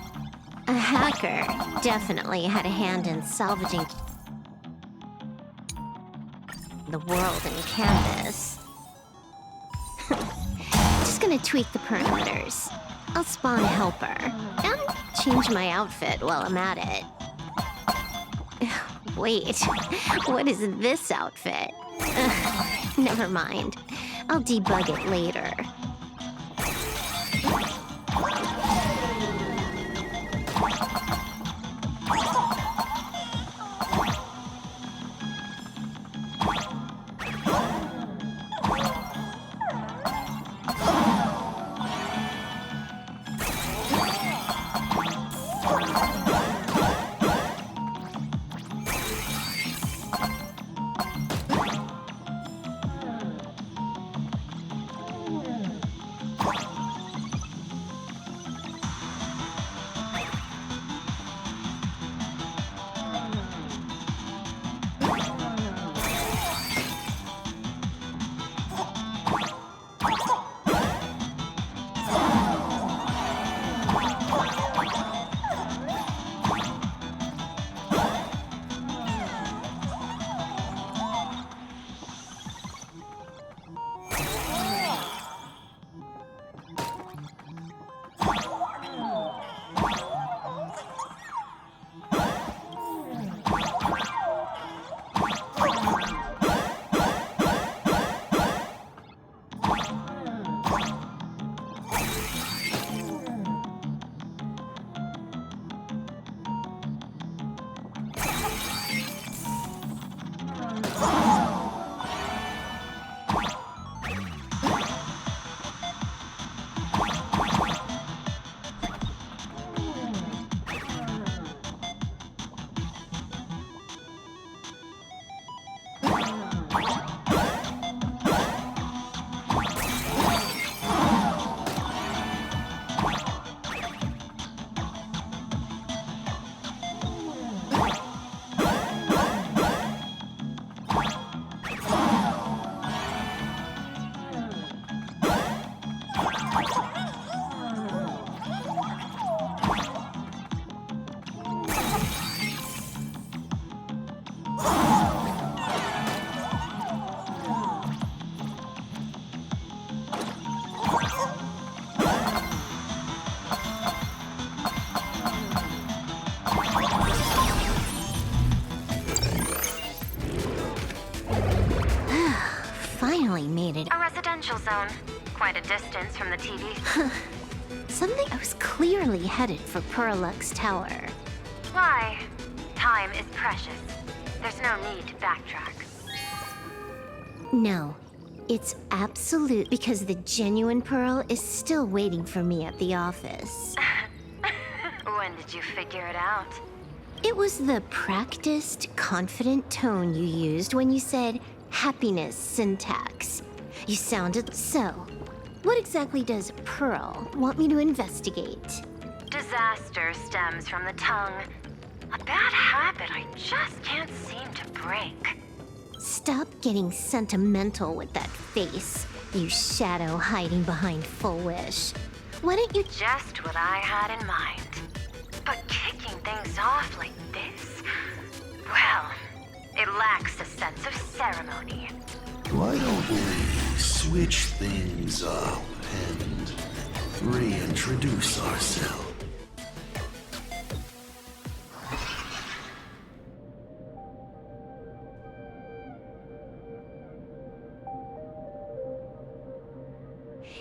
A hacker definitely had a hand in salvaging the world in Canvas. Just gonna tweak the parameters. I'll spawn a helper and change my outfit while I'm at it. Wait, what is this outfit? Never mind. I'll debug it later. Finally made it. A residential zone. Quite a distance from the TV. Something I was clearly headed for Purlux Tower. Why? Time is precious. There's no need to backtrack. No, it's absolute because the genuine Pearl is still waiting for me at the office. When did you figure it out? It was the practiced, confident tone you used when you said happiness syntax. You sounded so. What exactly does Pearl want me to investigate? Disaster stems from the tongue. A bad habit I just can't seem to break. Stop getting sentimental with that face, you shadow hiding behind Full Wish. Why don't you Just what I had in mind. But kicking things off like this? Well, it lacks a sense of ceremony. Why don't we switch things up and reintroduce ourselves?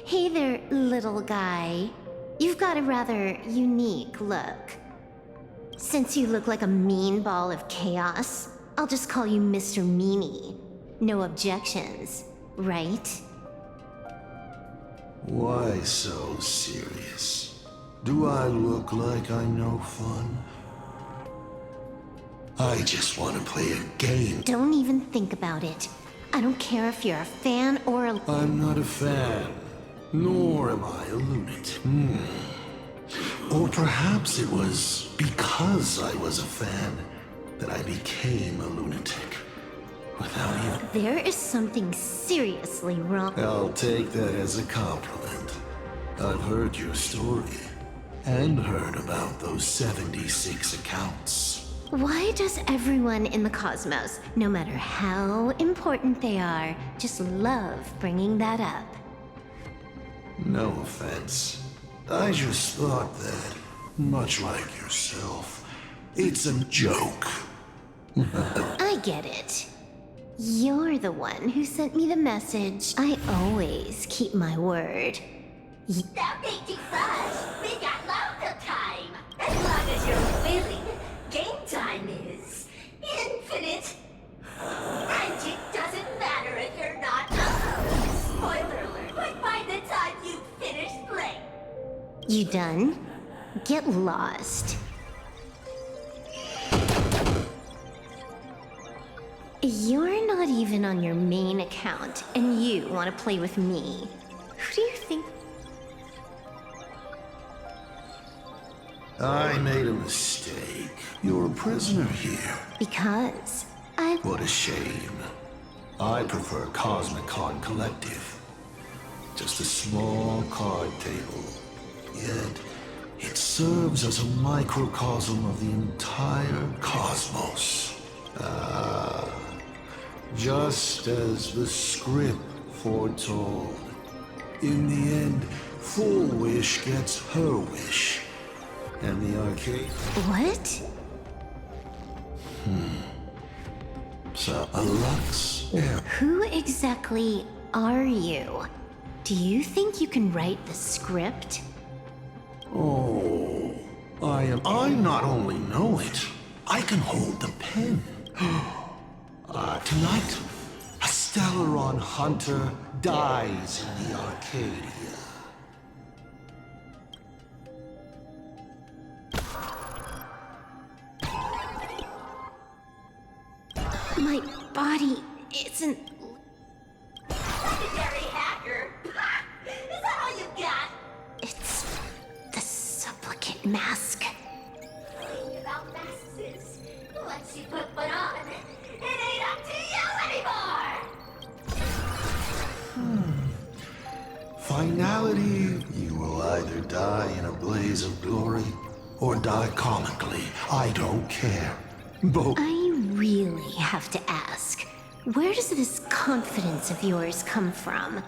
Hey there, little guy. You've got a rather unique look. Since you look like a mean ball of chaos, I'll just call you Mr. Meanie. No objections, right? Why so serious? Do I look like I'm no fun? I just want to play a game. Don't even think about it. I don't care if you're a fan or a... I'm not a fan, nor am I a lunatic. Or perhaps it was because I was a fan that I became a lunatic. Without even... There is something seriously wrong. I'll take that as a compliment. I've heard your story, and heard about those 76 accounts. Why does everyone in the cosmos, no matter how important they are, just love bringing that up? No offense. I just thought that, much like yourself, it's a joke. I get it. You're the one who sent me the message. I always keep my word. Stop making fuss! We got loads of time! As long as you're willing, game time is infinite! And it doesn't matter if you're not spoiler alert, but by the time you finish playing... You done? Get lost. You're not even on your main account, and you want to play with me. Who do you think... I made a mistake. You're a prisoner here. Because I... What a shame. I prefer Cosmicon Collective. Just a small card table. Yet, it serves as a microcosm of the entire cosmos. Just as the script foretold. In the end, Full Wish gets her wish. And the arcade... What? So, a Lux Air. Who exactly are you? Do you think you can write the script? Oh, I not only know it, I can hold the pen. Tonight, a Stellaron hunter dies in the Arcadia. My body isn't... Secondary hacker! Is that all you got? It's the supplicant mask. Thing about masks is, once you put one on, it ain't up to you anymore! Finality, you will either die in a blaze of glory, or die comically. I don't care. Both. I really have to ask, where does this confidence of yours come from?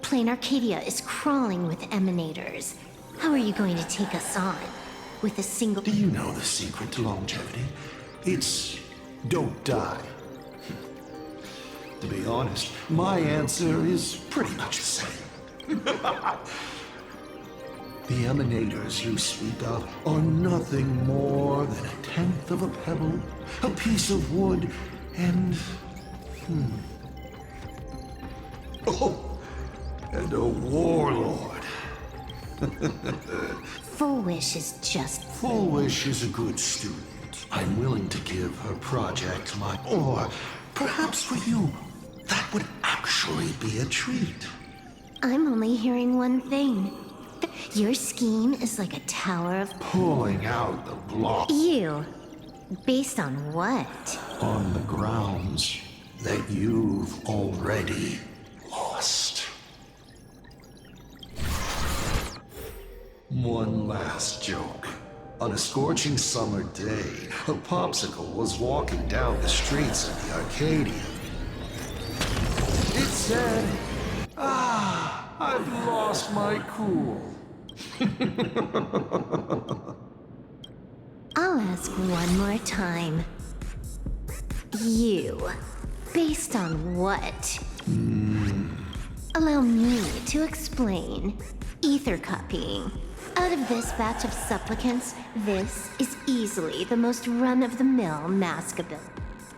Plain Arcadia is crawling with emanators. How are you going to take us on? With a single... Do you know the secret to longevity? It's don't die. To be honest, my answer is pretty much the same. The emanators you speak of are nothing more than a tenth of a pebble, a piece of wood, and... Oh, and a warlord. Full Wish is just... Full Wish is a good student. I'm willing to give her project my... Or, perhaps for you, that would actually be a treat. I'm only hearing one thing. Your scheme is like a tower of... Pulling out the block. You. Based on what? On the grounds that you've already lost. One last joke. On a scorching summer day, a popsicle was walking down the streets of the Arcadia. It said, I've lost my cool. I'll ask one more time. You. Based on what? Allow me to explain. Ether copying. Out of this batch of supplicants, this is easily the most run-of-the-mill mask ability.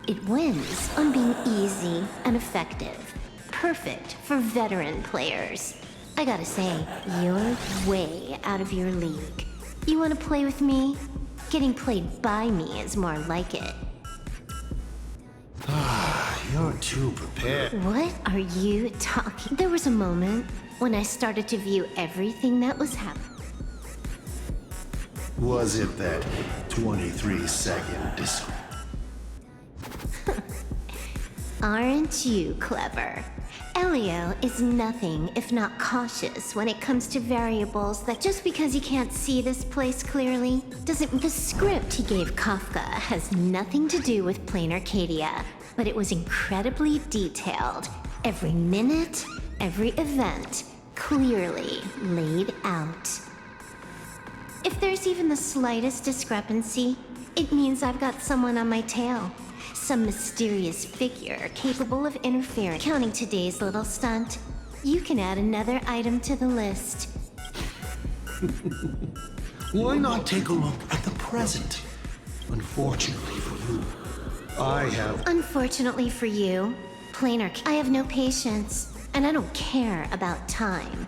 It wins on being easy and effective. Perfect for veteran players. I gotta say, you're way out of your league. You wanna play with me? Getting played by me is more like it. You're too prepared. What are you talking? There was a moment when I started to view everything that was happening. Was it that 23-second disc? Aren't you clever? Elio is nothing if not cautious when it comes to variables that just because he can't see this place clearly doesn't... The script he gave Kafka has nothing to do with plain Arcadia, but it was incredibly detailed. Every minute, every event, clearly laid out. If there's even the slightest discrepancy, it means I've got someone on my tail. Some mysterious figure capable of interfering. Counting today's little stunt, you can add another item to the list. Why not take a look at the present? Unfortunately for you, I have... Unfortunately for you, plainer, I have no patience, and I don't care about time.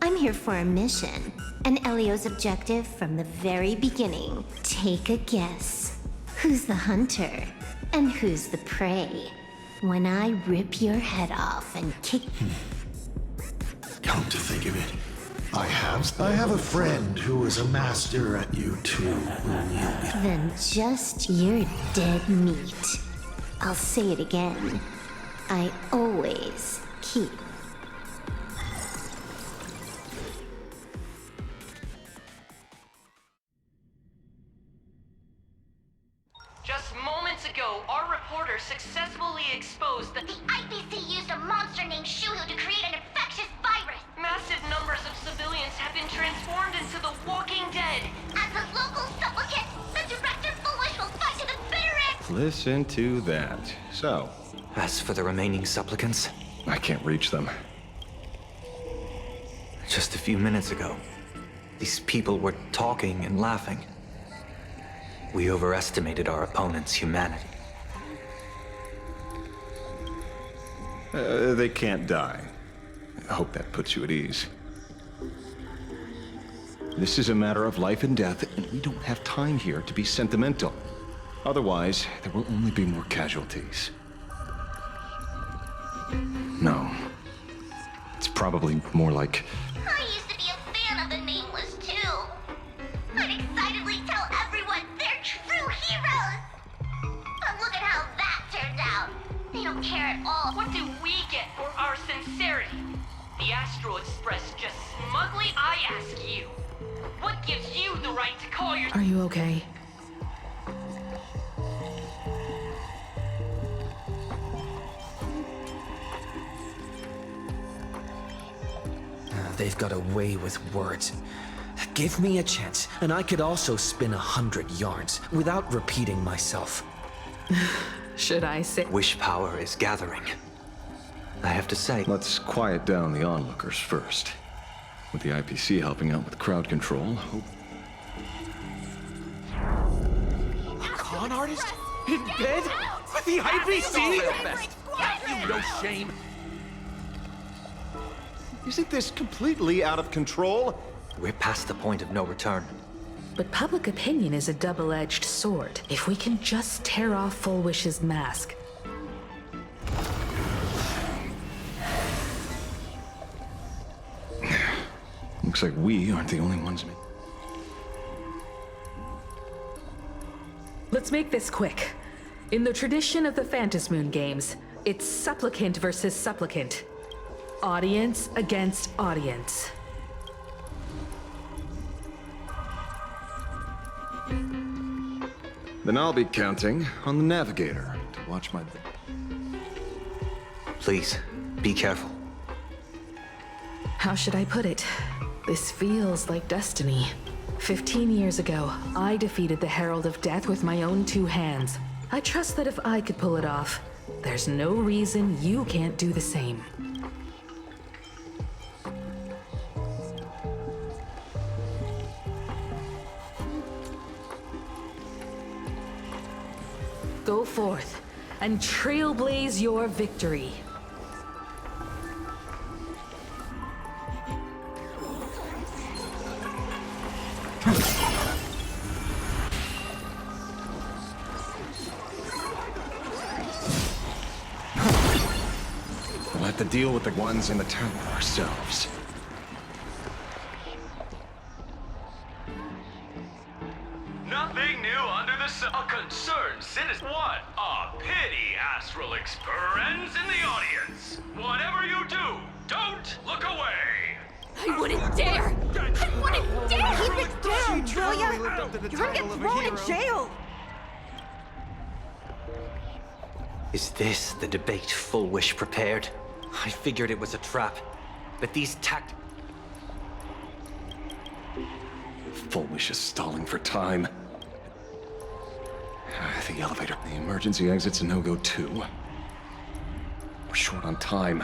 I'm here for a mission, and Elio's objective from the very beginning. Take a guess. Who's the hunter, and who's the prey? When I rip your head off and kick... Come to think of it, I have a friend who is a master at you too. Then just your dead meat. I'll say it again. I always keep. Just moments ago, our reporter successfully exposed that the IPC used a monster named Shuhu to create an infectious virus. Massive numbers of civilians have been transformed into the Walking Dead. As a local supplicant, the Director Foolish will fight to the bitter end. Listen to that. So, As for the remaining supplicants, I can't reach them. just a few minutes ago, these people were talking and laughing. We overestimated our opponent's humanity. They can't die. I hope that puts you at ease. This is a matter of life and death, and we don't have time here to be sentimental. Otherwise, there will only be more casualties. No. It's probably more like... I used to be a fan of the Nameless, too. I'd excitedly tell everyone they're true heroes. But look at how that turned out. They don't care at all. What do we get for our sincerity? The Astral Express just smugly I ask you. What gives you the right to call your... Are you okay? They've got a way with words. Give me a chance, and I could also spin 100 yarns without repeating myself. Should I say? Wish power is gathering. I have to say... Let's quiet down the onlookers first. With the IPC helping out with crowd control, hope... Con artist? In bed? With the IPC? You no shame. Isn't this completely out of control? We're past the point of no return. But public opinion is a double-edged sword. If we can just tear off Full Wish's mask. Looks like we aren't the only ones. Let's make this quick. In the tradition of the Phantasmoon games, it's supplicant versus supplicant. Audience against audience. Then I'll be counting on the navigator to watch my... Please, be careful. How should I put it? This feels like destiny. 15 years ago, I defeated the Herald of Death with my own 2 hands. I trust that if I could pull it off, there's no reason you can't do the same. Go forth and trailblaze your victory. We'll have to deal with the ones in the tower ourselves. Nothing new under the sun. A concerned citizen. What a pity, Astrolix friends in the audience. Whatever you do, don't look away. I wouldn't dare! I wouldn't dare! Keep it down, will ya? You're gonna get thrown in jail! Is this the debate Full Wish prepared? I figured it was a trap, but these Full Wish is stalling for time. The elevator. The emergency exit's a no-go too. We're short on time.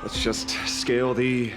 Let's just scale the...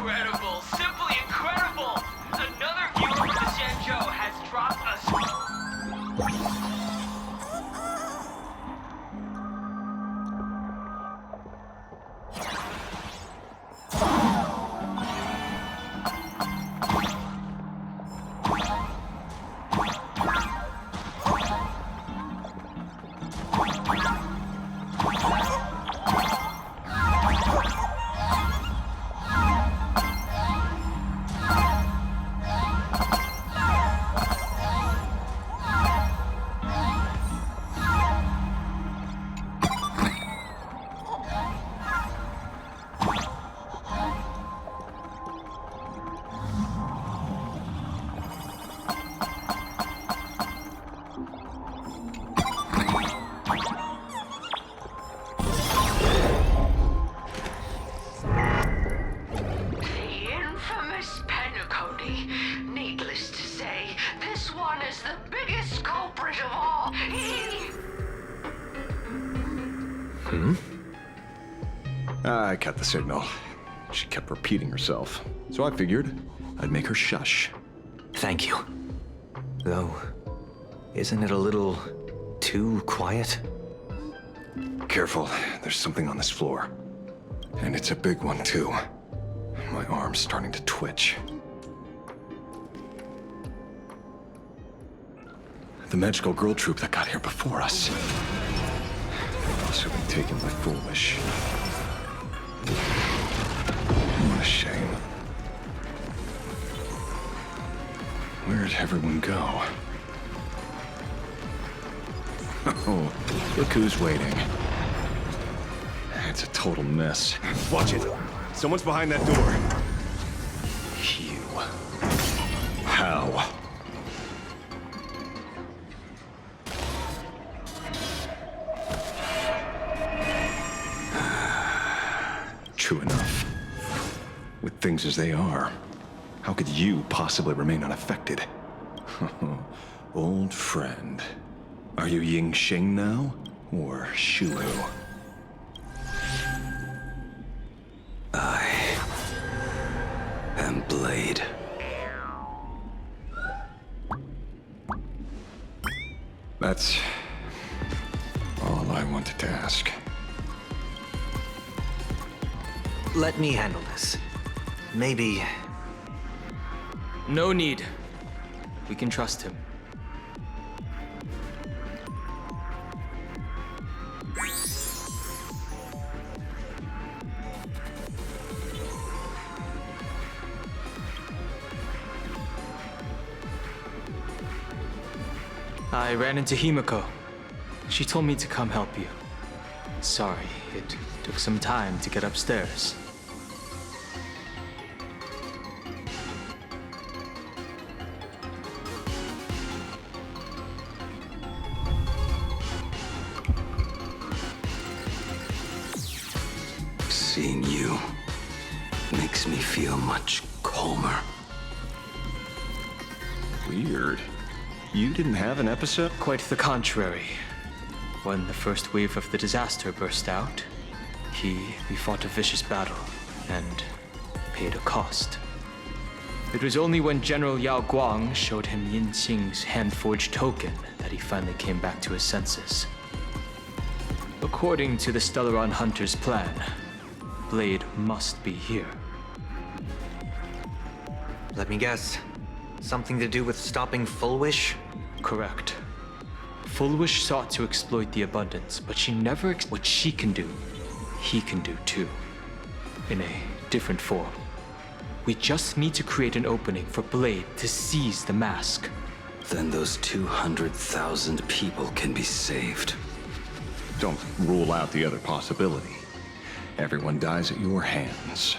Incredible, simply incredible! Another viewer from the Shenzhou has dropped I cut the signal. She kept repeating herself. So I figured I'd make her shush. Thank you. Though, isn't it a little too quiet? Careful, there's something on this floor. And it's a big one, too. My arm's starting to twitch. The magical girl troop that got here before us. Also been taken by Full Wish. What a shame. Where'd everyone go? Oh, look who's waiting. It's a total mess. Watch it! Someone's behind that door. You. How? True enough. With things as they are, how could you possibly remain unaffected? Old friend. Are you Ying Sheng now? Or Shuhu? That's all I wanted to ask. Let me handle this. Maybe... No need. We can trust him. I ran into Himiko. She told me to come help you. Sorry, it took some time to get upstairs. Seeing you makes me feel much calmer. Weird. You didn't have an episode? Quite the contrary. When the first wave of the disaster burst out, we fought a vicious battle and paid a cost. It was only when General Yao Guang showed him Yin Qing's hand-forged token that he finally came back to his senses. According to the Stellaron Hunter's plan, Blade must be here. Let me guess. Something to do with stopping Full Wish? Correct. Full Wish sought to exploit the abundance, but she never what she can do, he can do too. In a different form. We just need to create an opening for Blade to seize the mask. Then those 200,000 people can be saved. Don't rule out the other possibility. Everyone dies at your hands.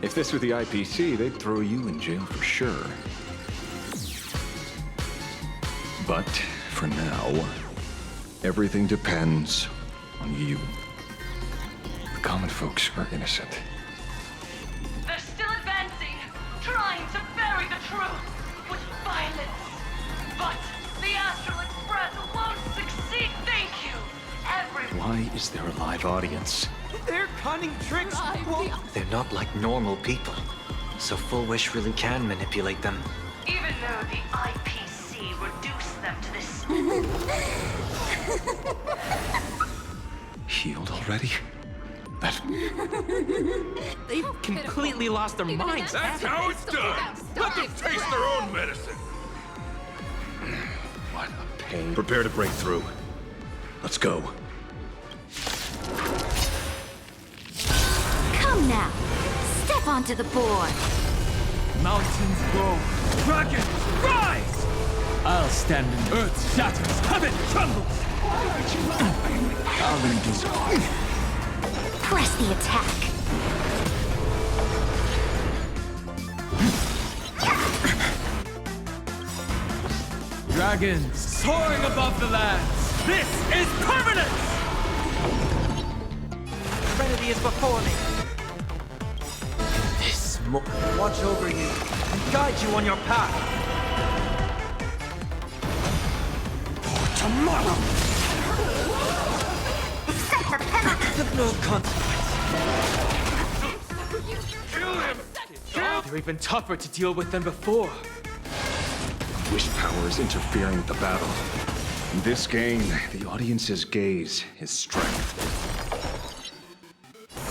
If this were the IPC, they'd throw you in jail for sure. But for now, everything depends on you. The common folks are innocent. They're still advancing, trying to bury the truth with violence. But the Astral Express won't succeed, thank you! Why is there a live audience? Their cunning tricks won't... They're not like normal people, so Full Wish really can manipulate them. Even though the IPC reduced them to this... Healed already? They've completely lost their minds. That's how it's done! Let them taste their own medicine! What a pain. Prepare to break through. Let's go. Come now. Step onto the board. Mountains grow. Dragons rise! I'll stand in earth shatters. Heaven trembles! I'll endure. Press the attack. Dragons soaring above the lands. This is permanence! Trinity is before me. This watch over you and guide you on your path. For tomorrow. Set the penalty. Of no consequence. Kill him! They're even tougher to deal with than before. Wish power is interfering with the battle. In this game, the audience's gaze is strength.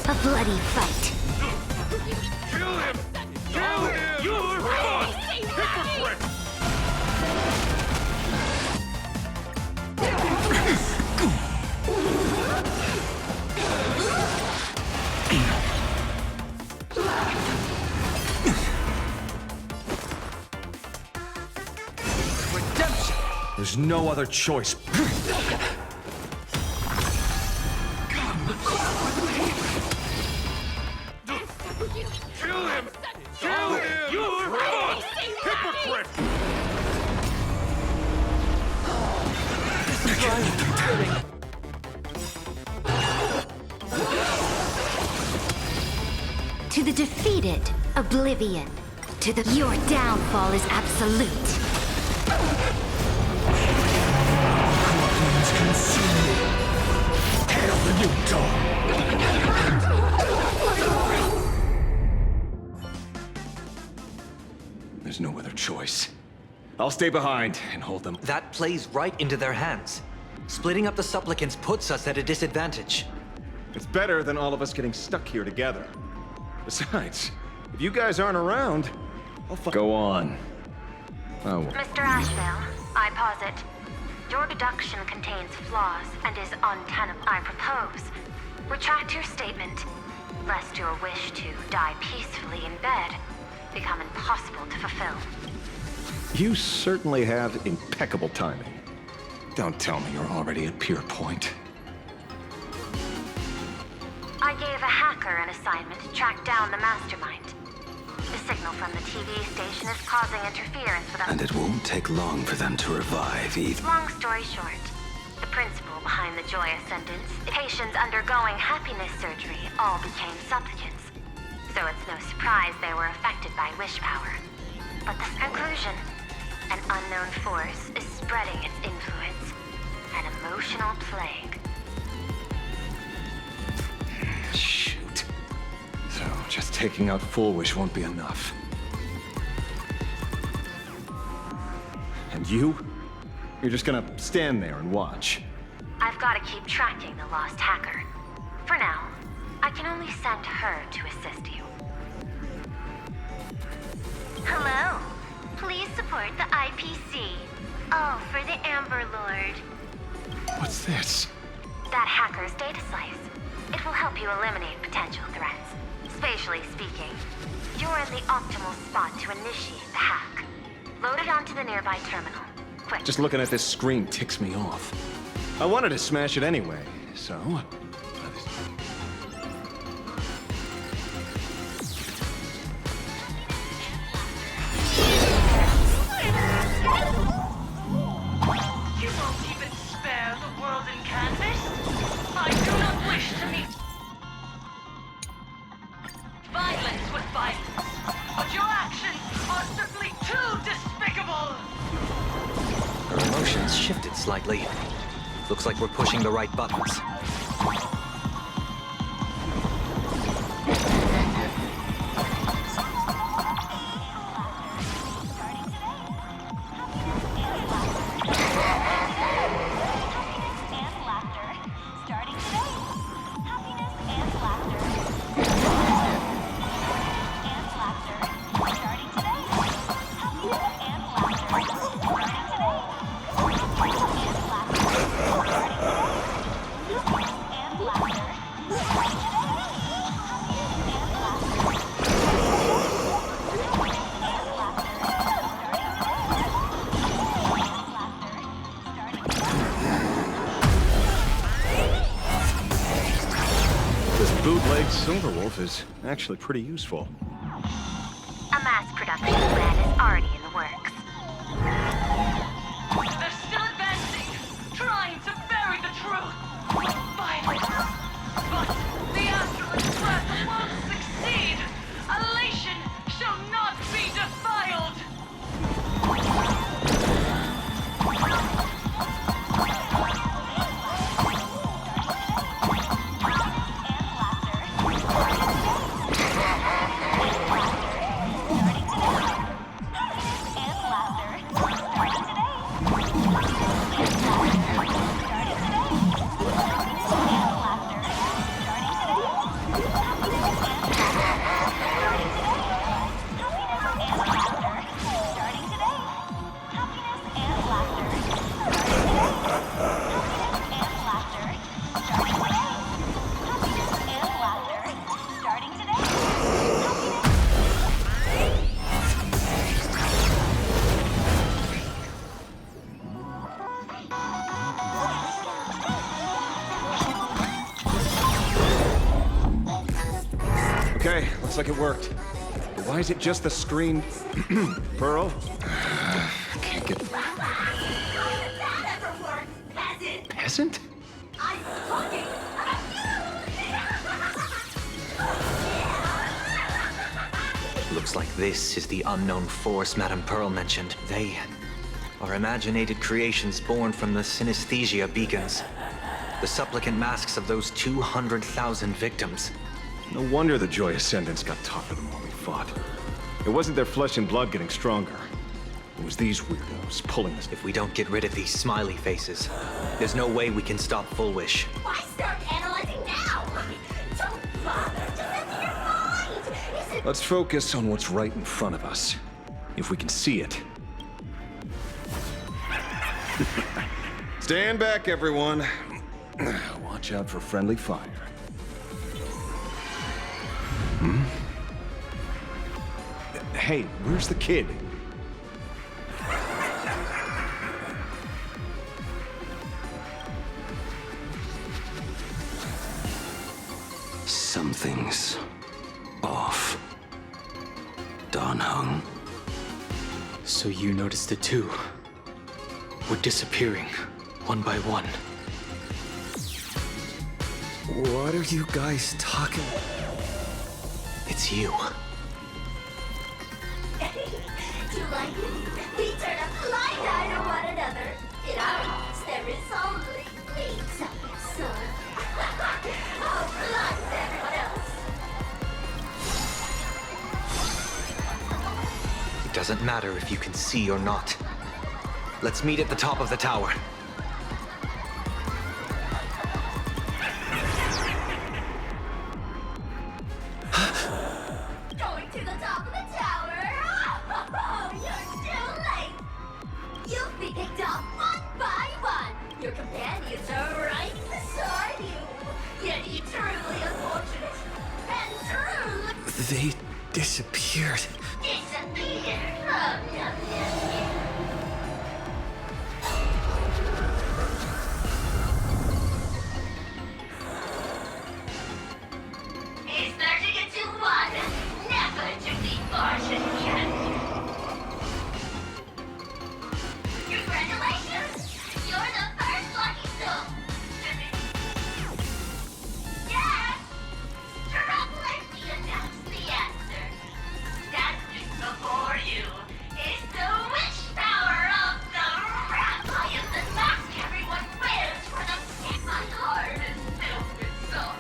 A bloody fight. Kill him! Kill him! You're fucked! Hypocrite! Redemption! There's no other choice. Kill him! Kill him! You're fucked! Hypocrite! To the defeated, oblivion. To the your downfall is absolute. Guardians consume me. Hail the new dawn. There's no other choice. I'll stay behind and hold them. That plays right into their hands. Splitting up the supplicants puts us at a disadvantage. It's better than all of us getting stuck here together. Besides, if you guys aren't around, Go on. Oh. Mr. Ashvale, I posit, your deduction contains flaws and is untenable. I propose, retract your statement, lest your wish to die peacefully in bed become impossible to fulfill. You certainly have impeccable timing. Don't tell me you're already at Pier Point. I gave a hacker an assignment to track down the mastermind. The signal from the TV station is causing interference with us. And it won't take long for them to revive either. Long story short, the principle behind the Joy Ascendants, patients undergoing happiness surgery all became supplicants. So it's no surprise they were affected by wish power. But the conclusion, an unknown force is spreading its influence. An emotional plague. Shoot. So, just taking out Full Wish won't be enough. And you? You're just gonna stand there and watch. I've got to keep tracking the lost hacker. For now, I can only send her to assist you. Hello. Please support the IPC. Oh, for the Amber Lord. What's this? That hacker's data slice. It will help you eliminate potential threats. Spatially speaking, you're in the optimal spot to initiate the hack. Load it onto the nearby terminal. Quick. Just looking at this screen ticks me off. I wanted to smash it anyway, so... You won't even spare the world in canvas? I do not wish to meet violence with violence, but your actions are simply too despicable! Her emotions shifted slightly. Looks like we're pushing the right buttons. Silverwolf is actually pretty useful. A mass production plan is already in the works. They're still advancing, trying to bury the truth with violence. But the Astral Express won't succeed. Elation shall not be defiled. Okay, looks like it worked. But why is it just the screen? Pearl? Can't get... Peasant? I'm talking Looks like this is the unknown force Madame Pearl mentioned. They are imaginated creations born from the synesthesia beacons. The supplicant masks of those 200,000 victims. No wonder the Joy Ascendants got tougher the more we fought. It wasn't their flesh and blood getting stronger. It was these weirdos pulling us. If we don't get rid of these smiley faces, there's no way we can stop Full Wish. Why start analyzing now? Don't bother. Just empty your mind. Is it Let's focus on what's right in front of us. If we can see it. Stand back, everyone. Watch out for friendly fire. Hey, where's the kid? Something's off. Dan Heng. So you noticed it too. We're disappearing, one by one. What are you guys talking? It's you. Do you like it? We turn a blind eye to one another. In our hearts, there is only needs of your son. Oh, blind everyone else. It doesn't matter if you can see or not. Let's meet at the top of the tower. Going to the top of the tower. Oh, you're too late. You'll be picked off one by one. Your companions are right beside you. Yet you're truly unfortunate. And truly They disappeared. disappeared. Oh, yum, yum, yum. It's 30 to 1. Never to be fortune yet. Congratulations! You're the first lucky soul. Yes! Directly announced the answer. Standing before you is the witch power of the rat. I am the mask everyone wears for the my heart is filled with sorrow.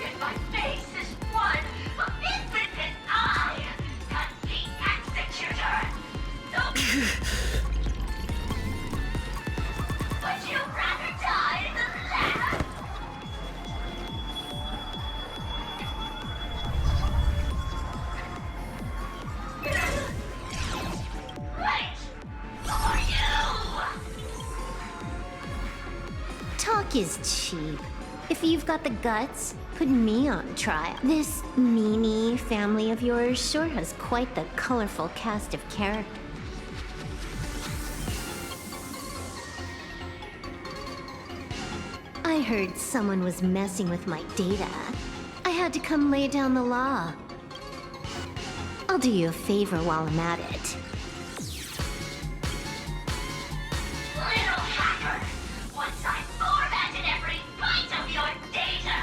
Yet my face is one of infinite eye. Cut the executor. Would you rather die than laugh? Wait for you. Talk is cheap. If you've got the guts, put me on trial. This meanie family of yours sure has quite the colorful cast of characters. I heard someone was messing with my data. I had to come lay down the law. I'll do you a favor while I'm at it. Little hacker! Once I formatted every byte of your data,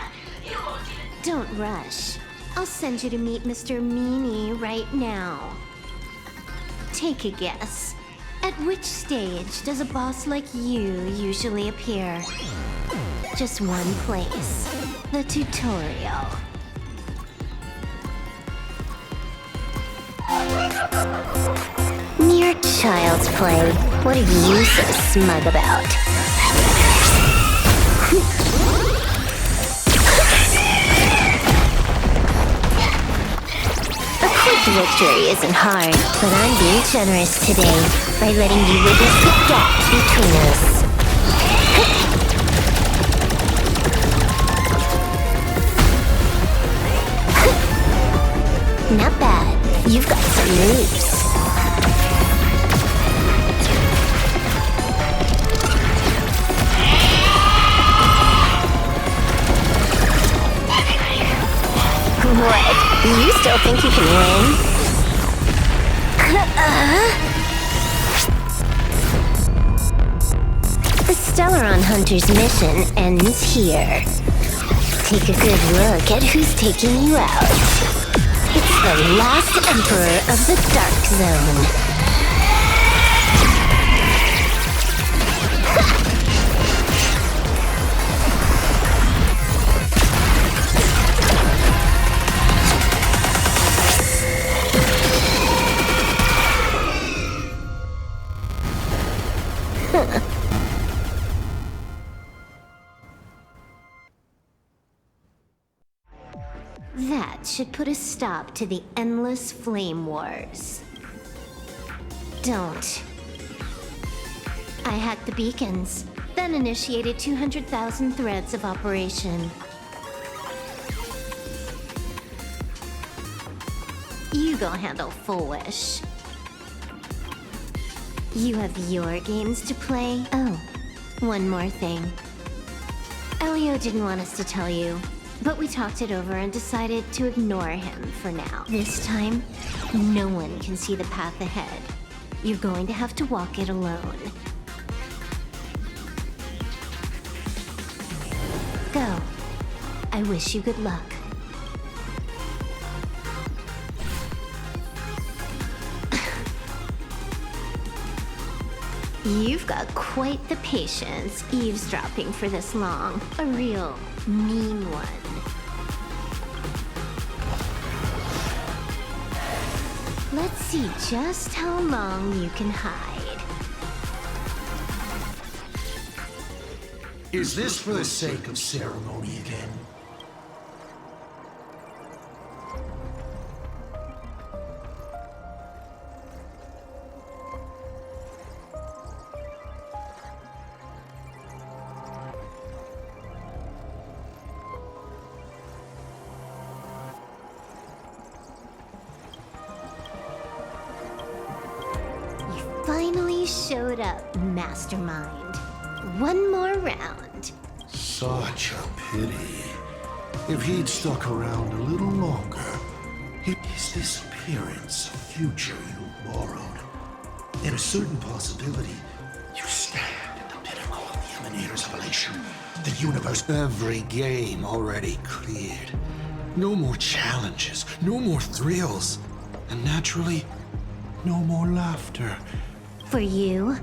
you won't even... Don't rush. I'll send you to meet Mr. Meanie right now. Take a guess. At which stage does a boss like you usually appear? Just one place. The tutorial. Mere child's play. What are you so smug about? A quick victory isn't hard, but I'm being generous today by letting you witness the gap between us. Not bad. You've got some moves. What? You still think you can win? The Stellaron Hunter's mission ends here. Take a good look at who's taking you out. It's the last Emperor of the Dark Zone. should put a stop to the endless flame wars. Don't. I hacked the beacons, then initiated 200,000 threads of operation. You go handle Full Wish. You have your games to play. Oh, one more thing. Elio didn't want us to tell you, but we talked it over and decided to ignore him for now. This time, no one can see the path ahead. You're going to have to walk it alone. Go. I wish you good luck. You've got quite the patience eavesdropping for this long. A real mean one. Let's see just how long you can hide. Is this for the sake of ceremony again? Finally showed up, Mastermind. One more round. Such a pity. If he'd stuck around a little longer, is this appearance a future you borrowed? In a certain possibility, you stand at the pinnacle of the Emanators of Elation, the universe. Every game already cleared. No more challenges, no more thrills, and naturally, no more laughter. For you?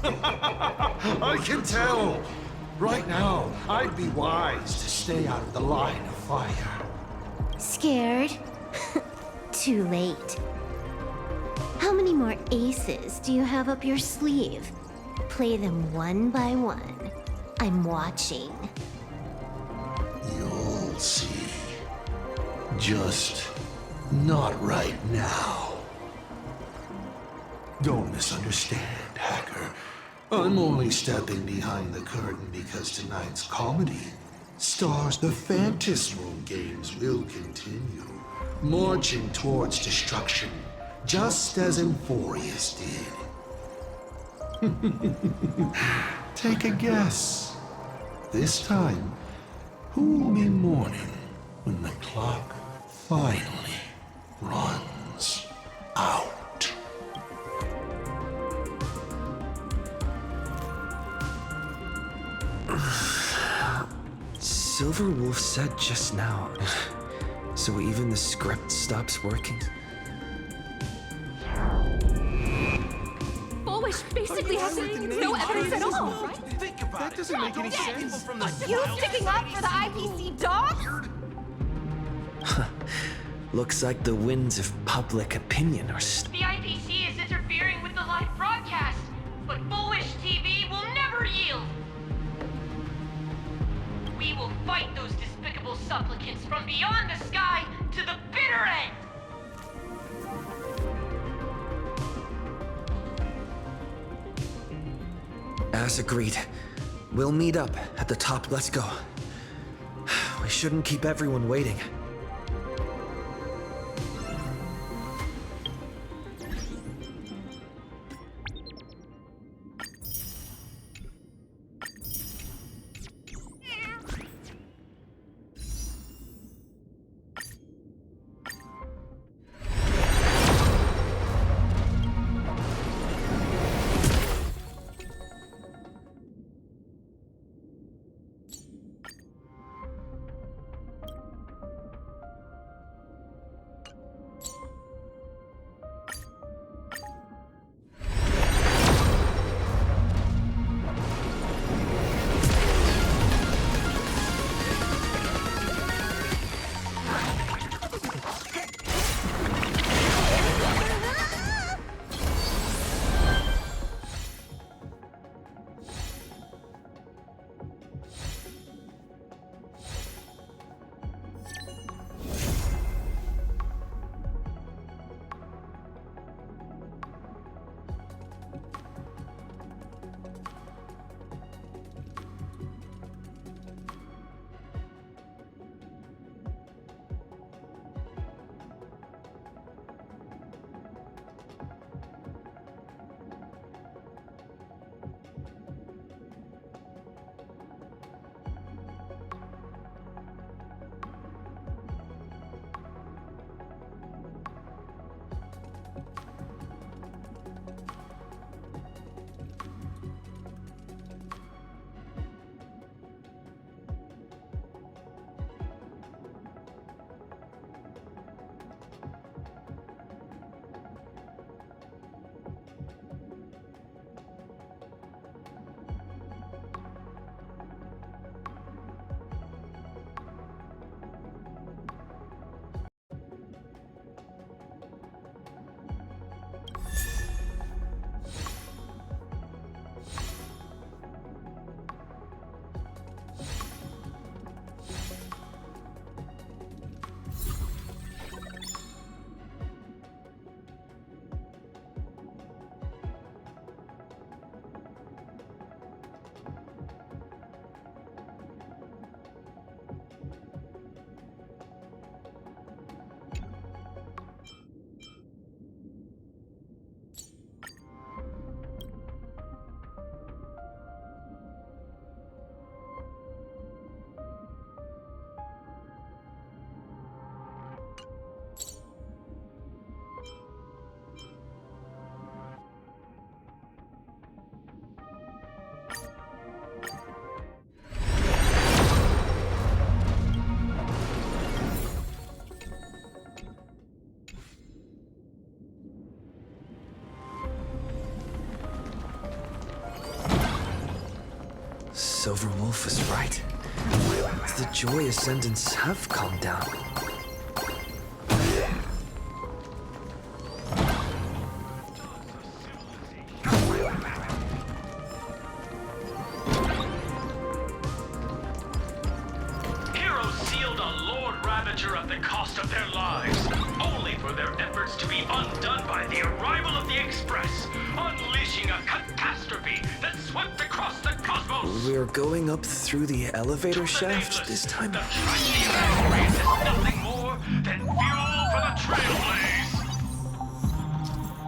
I can tell! Right now, I'd be wise to stay out of the line of fire. Scared? Too late. How many more aces do you have up your sleeve? Play them one by one. I'm watching. You'll see. Just not right now. Don't misunderstand, Hacker. I'm only stepping behind the curtain because tonight's comedy stars the Phantasmal games will continue, marching towards destruction, just as Emphorius did. Take a guess. This time, who will be mourning when the clock finally runs out? Silver Wolf said just now, so even the script stops working? Full Wish basically has no evidence at all, right? Think about That doesn't make any sense. From the You sticking up for the IPC dog? Looks like the winds of public opinion are The IPC is interfering with the live broadcast, but Full Wish TV will never yield. We will fight those despicable supplicants from beyond the sky to the bitter end! As agreed. We'll meet up at the top. Let's go. We shouldn't keep everyone waiting. Silver Wolf is right. The Joy Ascendants have calmed down. Heroes sealed a Lord Ravager at the cost of their lives, only for their efforts to be undone by the arrival of the Express, unleashing a catastrophe that swept across the cosmos. We're going up through the elevator shaft this time? The tragedy of our race is nothing more than fuel for the Trailblaze.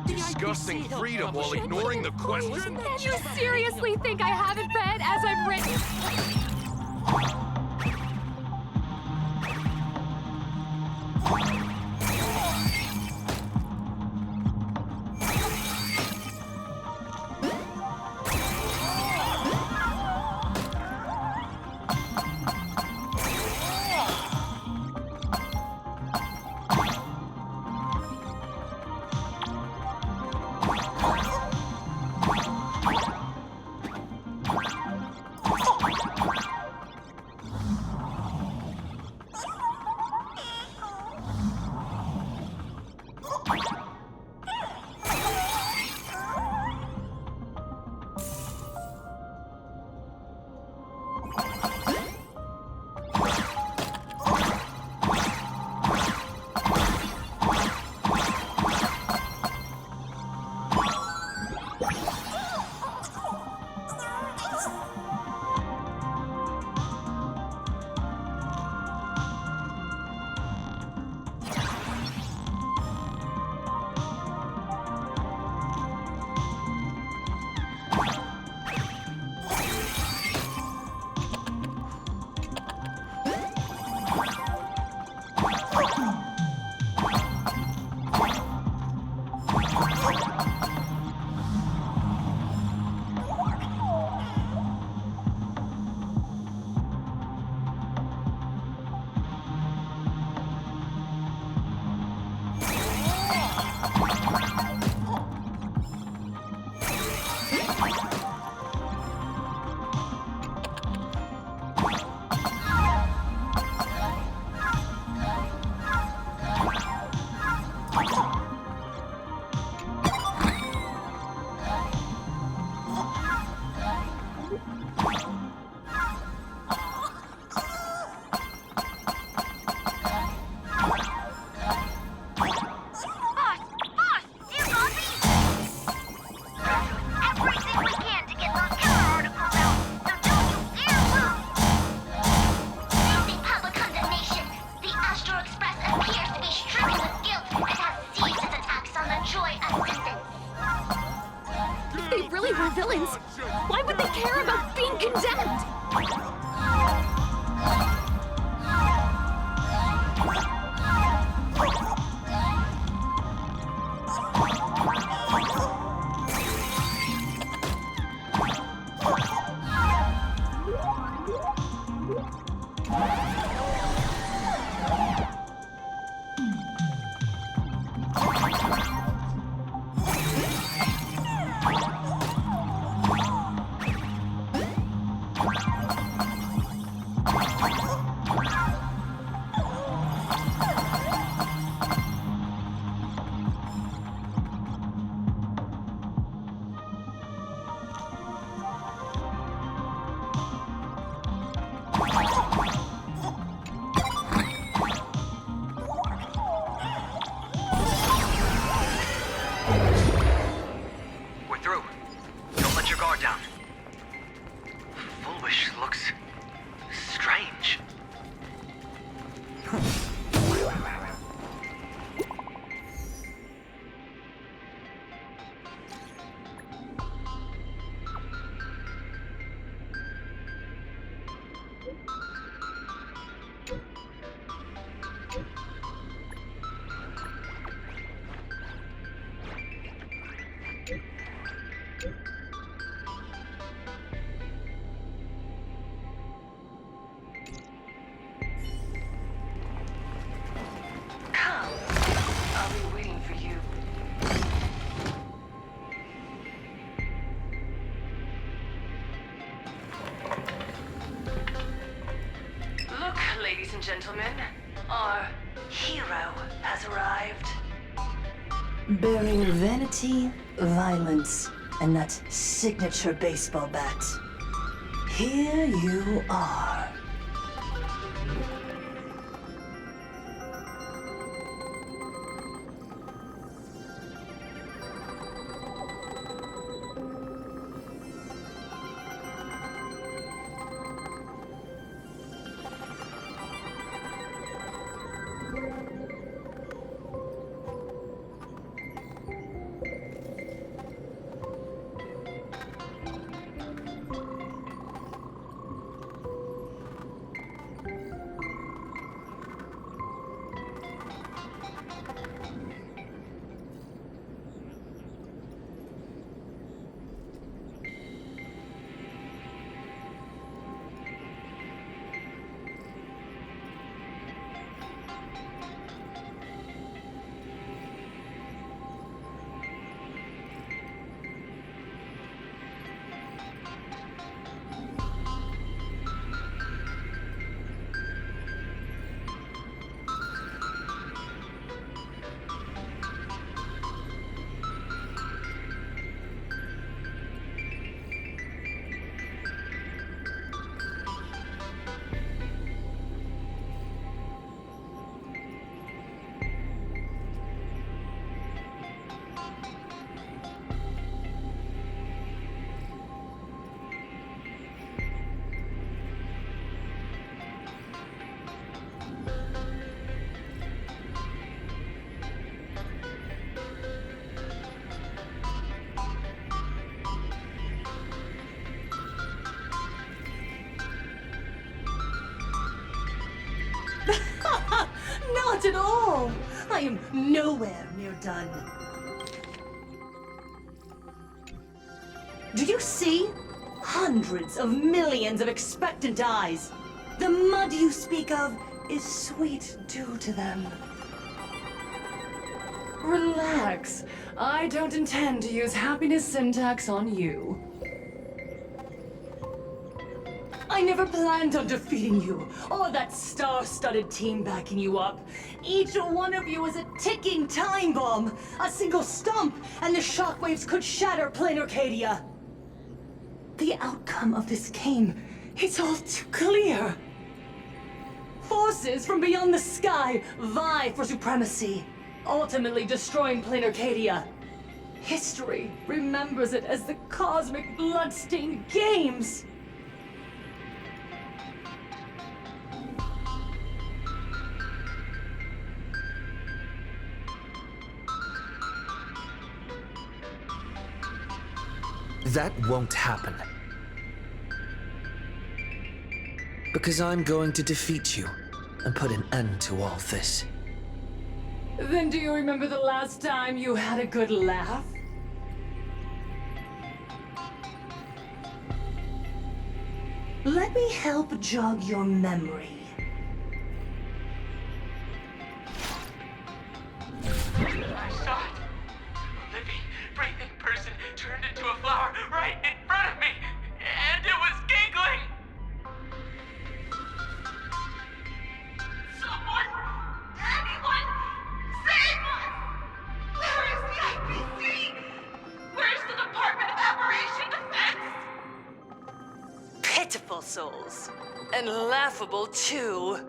Discussing freedom while ignoring the question? You seriously think I haven't read as I've written? Villains! Why would they care about being condemned? and gentlemen, our hero has arrived. Bearing vanity, violence, and that signature baseball bat. Here you are. Not at all! I am nowhere near done. Do you see? Hundreds of millions of expectant eyes. The mud you speak of is sweet due to them. Relax. I don't intend to use happiness syntax on you. I never planned on defeating you, or that star-studded team backing you up. Each one of you is a ticking time bomb. A single stump, and the shockwaves could shatter plain Arcadia. The outcome of this game, it's all too clear. Forces from beyond the sky vie for supremacy, ultimately destroying plain Arcadia. History remembers it as the cosmic bloodstained games. That won't happen. Because I'm going to defeat you and put an end to all this. Then do you remember the last time you had a good laugh? Let me help jog your memory. I saw it. A living, breathing person turned into a flower right in front of me, and it was giggling. Someone! Anyone! Save us! Where is the IPC? Where's the Department of Operation Defense? Pitiful souls. And laughable, too.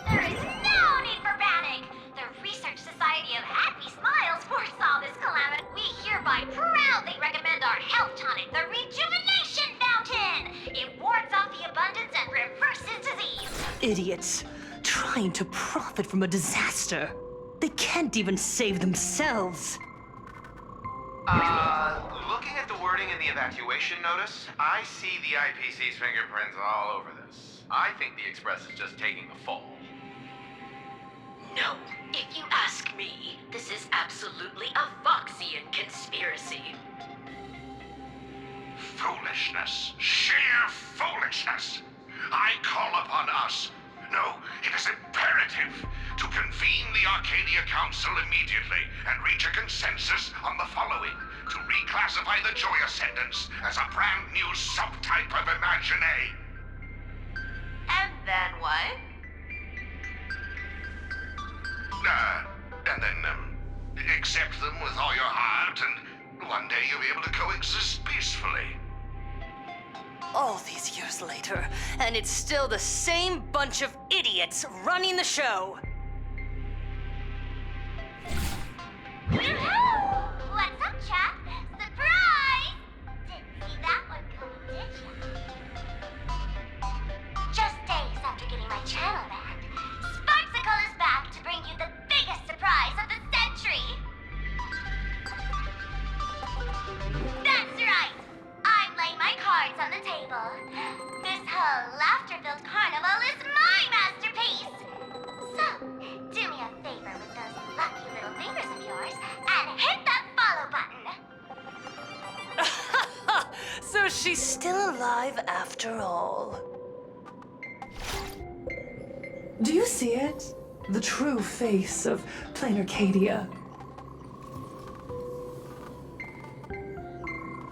There is no need for panic! The Research Society of Happy Smiles foresaw this calamity. We hereby proudly recommend our health tonic, the Rejuvenation Fountain! It wards off the abundance and reverses disease. Idiots. Trying to profit from a disaster. They can't even save themselves. Looking at the wording in the evacuation notice, I see the IPC's fingerprints all over this. I think the Express is just taking the fall. No, if you ask me, this is absolutely a Foxian conspiracy. Foolishness. Sheer foolishness. I call upon us. No, it is imperative to convene the Arcadia Council immediately and reach a consensus on the following. To reclassify the Joy Ascendants as a brand new subtype of Imagine. And then what? And then, accept them with all your heart, and one day you'll be able to coexist peacefully. All these years later, and it's still the same bunch of idiots running the show. What's up, chap? Surprise! Didn't see that one coming, did ya? Just days after getting my channel back, Sparksicle is back to bring you the biggest surprise of the century! That's right! I'm laying my cards on the table. This whole laughter-filled carnival is my masterpiece! So, do me a favor with those lucky little fingers of yours and hit that follow button! So she's still alive after all. Do you see it? The true face of plain Arcadia.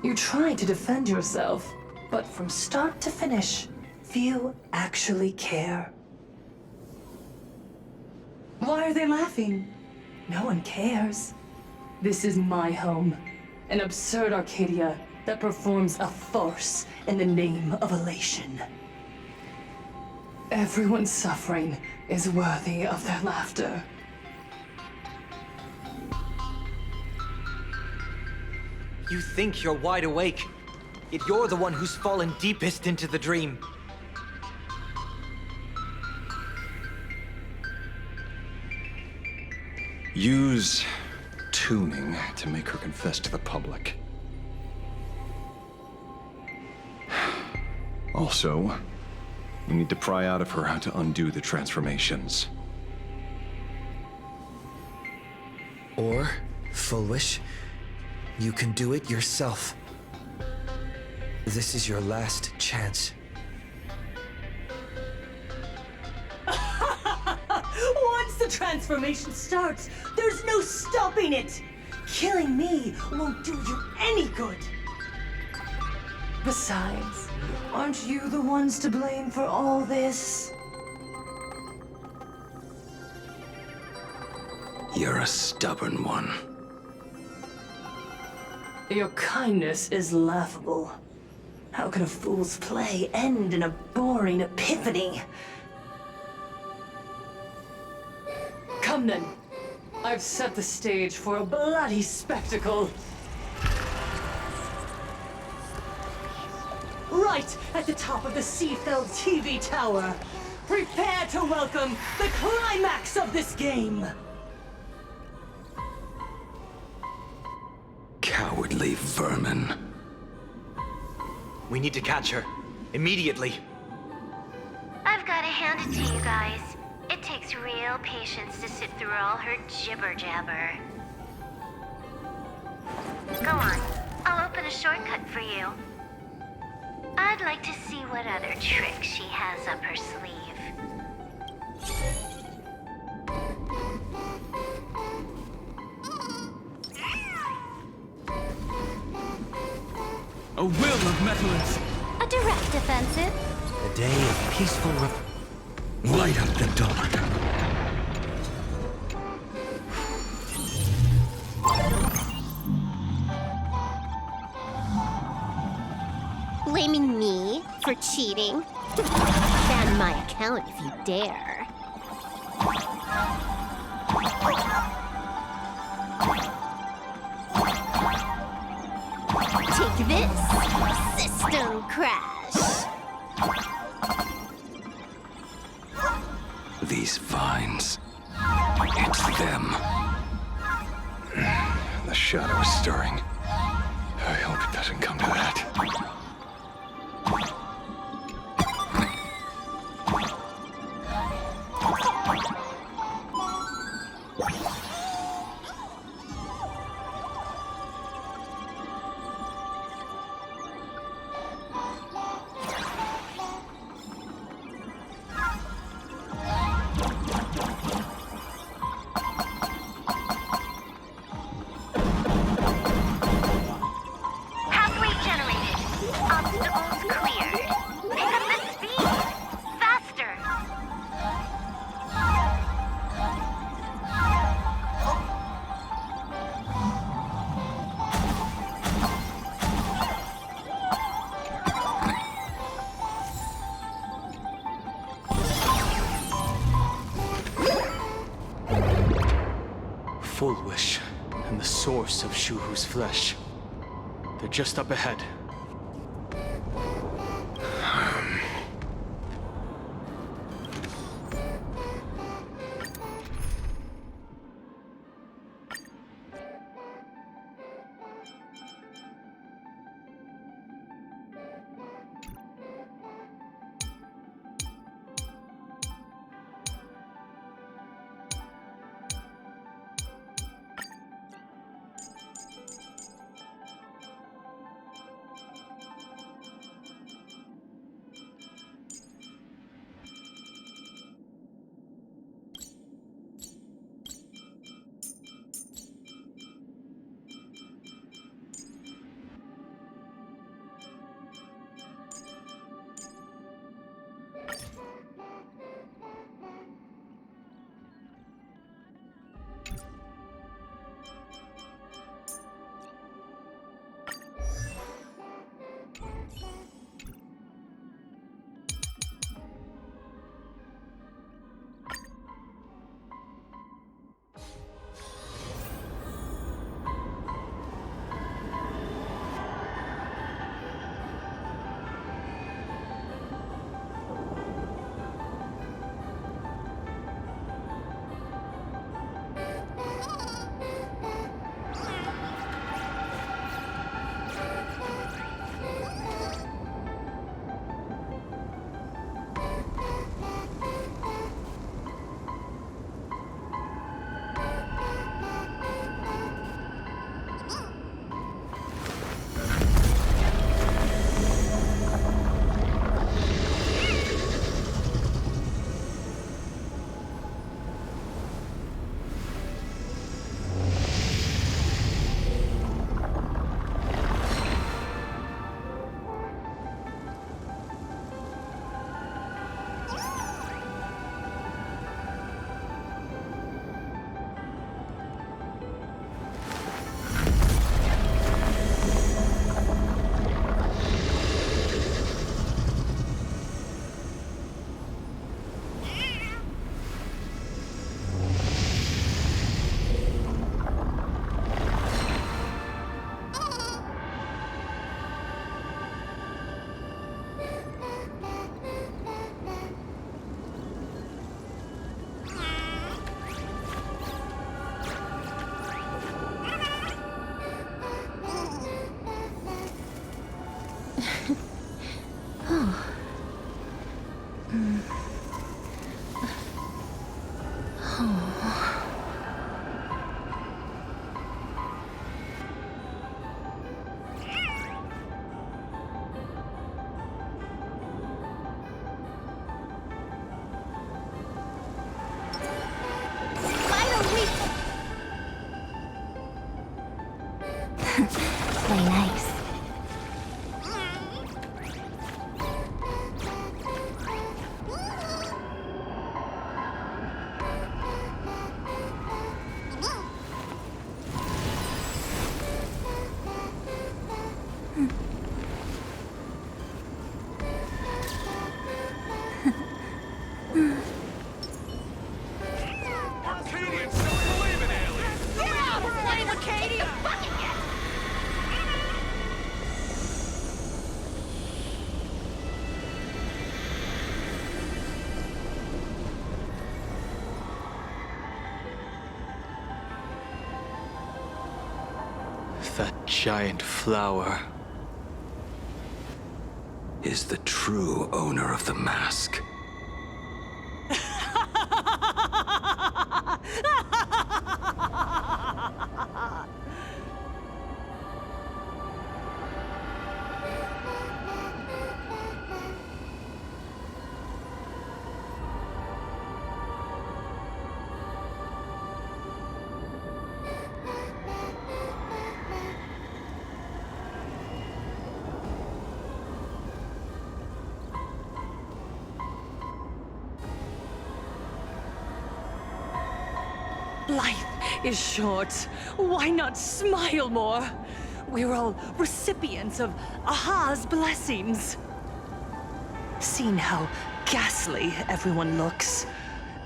You try to defend yourself, but from start to finish, few actually care. Why are they laughing? No one cares. This is my home, an absurd Arcadia that performs a farce in the name of elation. Everyone's suffering is worthy of their laughter. You think you're wide awake, yet you're the one who's fallen deepest into the dream. Use tuning to make her confess to the public. Also, you need to pry out of her how to undo the transformations. Or, foolish, you can do it yourself. This is your last chance. Once the transformation starts, there's no stopping it! Killing me won't do you any good! Besides, aren't you the ones to blame for all this? You're a stubborn one. Your kindness is laughable. How can a fool's play end in a boring epiphany? Come then. I've set the stage for a bloody spectacle. Right at the top of the sea-filled TV tower. Prepare to welcome the climax of this game. Cowardly vermin. We need to catch her. Immediately. I've gotta hand it to you guys. It takes real patience to sit through all her jibber-jabber. Go on. I'll open a shortcut for you. I'd like to see what other tricks she has up her sleeve. A will of metallurgy. A direct offensive. A day of peaceful Light up the dawn. Blaming me for cheating? Ban my account if you dare. Take this, system crash. These vines. It's them. The shadow is stirring. I hope it doesn't come to that. Have regenerated. glimpse of Shuhu's flesh. They're just up ahead. Play nice. That giant flower is the true owner of the mask. Life is short. Why not smile more? We're all recipients of Aha's blessings. Seeing how ghastly everyone looks,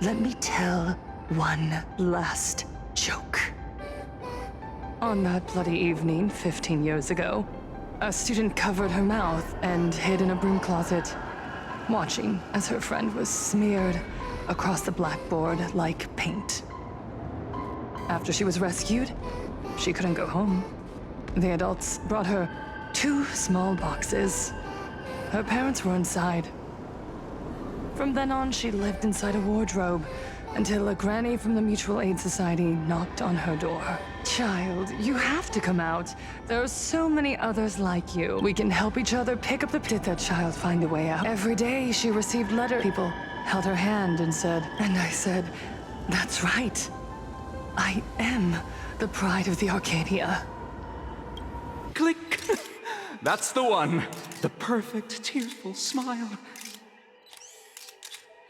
let me tell one last joke. On that bloody evening 15 years ago, a student covered her mouth and hid in a broom closet, watching as her friend was smeared across the blackboard like paint. After she was rescued, she couldn't go home. The adults brought her 2 small boxes. Her parents were inside. From then on, she lived inside a wardrobe until a granny from the Mutual Aid Society knocked on her door. Child, you have to come out. There are so many others like you. We can help each other pick up the... Did that child find a way out? Every day she received letters. People held her hand and said, and I said, that's right. I am the pride of the Arcadia. Click! That's the one. The perfect, tearful smile.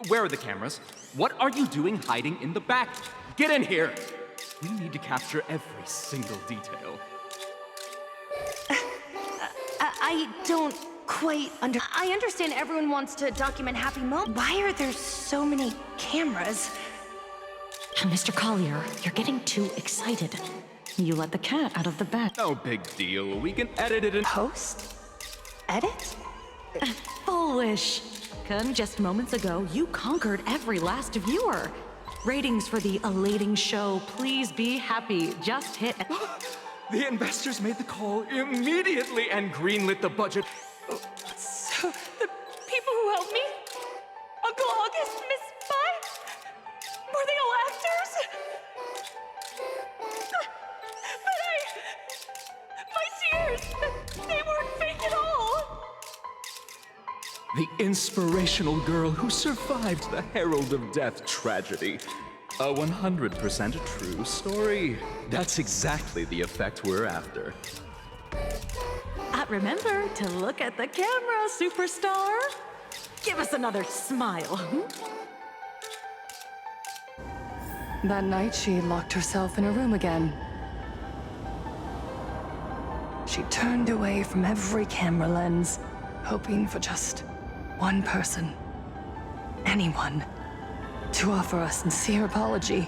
Where are the cameras? What are you doing hiding in the back? Get in here! We need to capture every single detail. I don't quite I understand everyone wants to document happy moments. Why are there so many cameras? Mr. Collier, you're getting too excited. You let the cat out of the bag. No big deal. We can edit it in post. Edit? Foolish. Kun, just moments ago, you conquered every last viewer. Ratings for the elating show. Please be happy. Just hit. The investors made the call immediately and greenlit the budget. So, the people who helped me? Uncle August, Miss Spy? Were they all actors? But my tears, they weren't fake at all. The inspirational girl who survived the Herald of Death tragedy. A 100% true story. That's exactly the effect we're after. Remember to look at the camera, superstar. Give us another smile. That night, she locked herself in a room again. She turned away from every camera lens, hoping for just one person, anyone, to offer a sincere apology.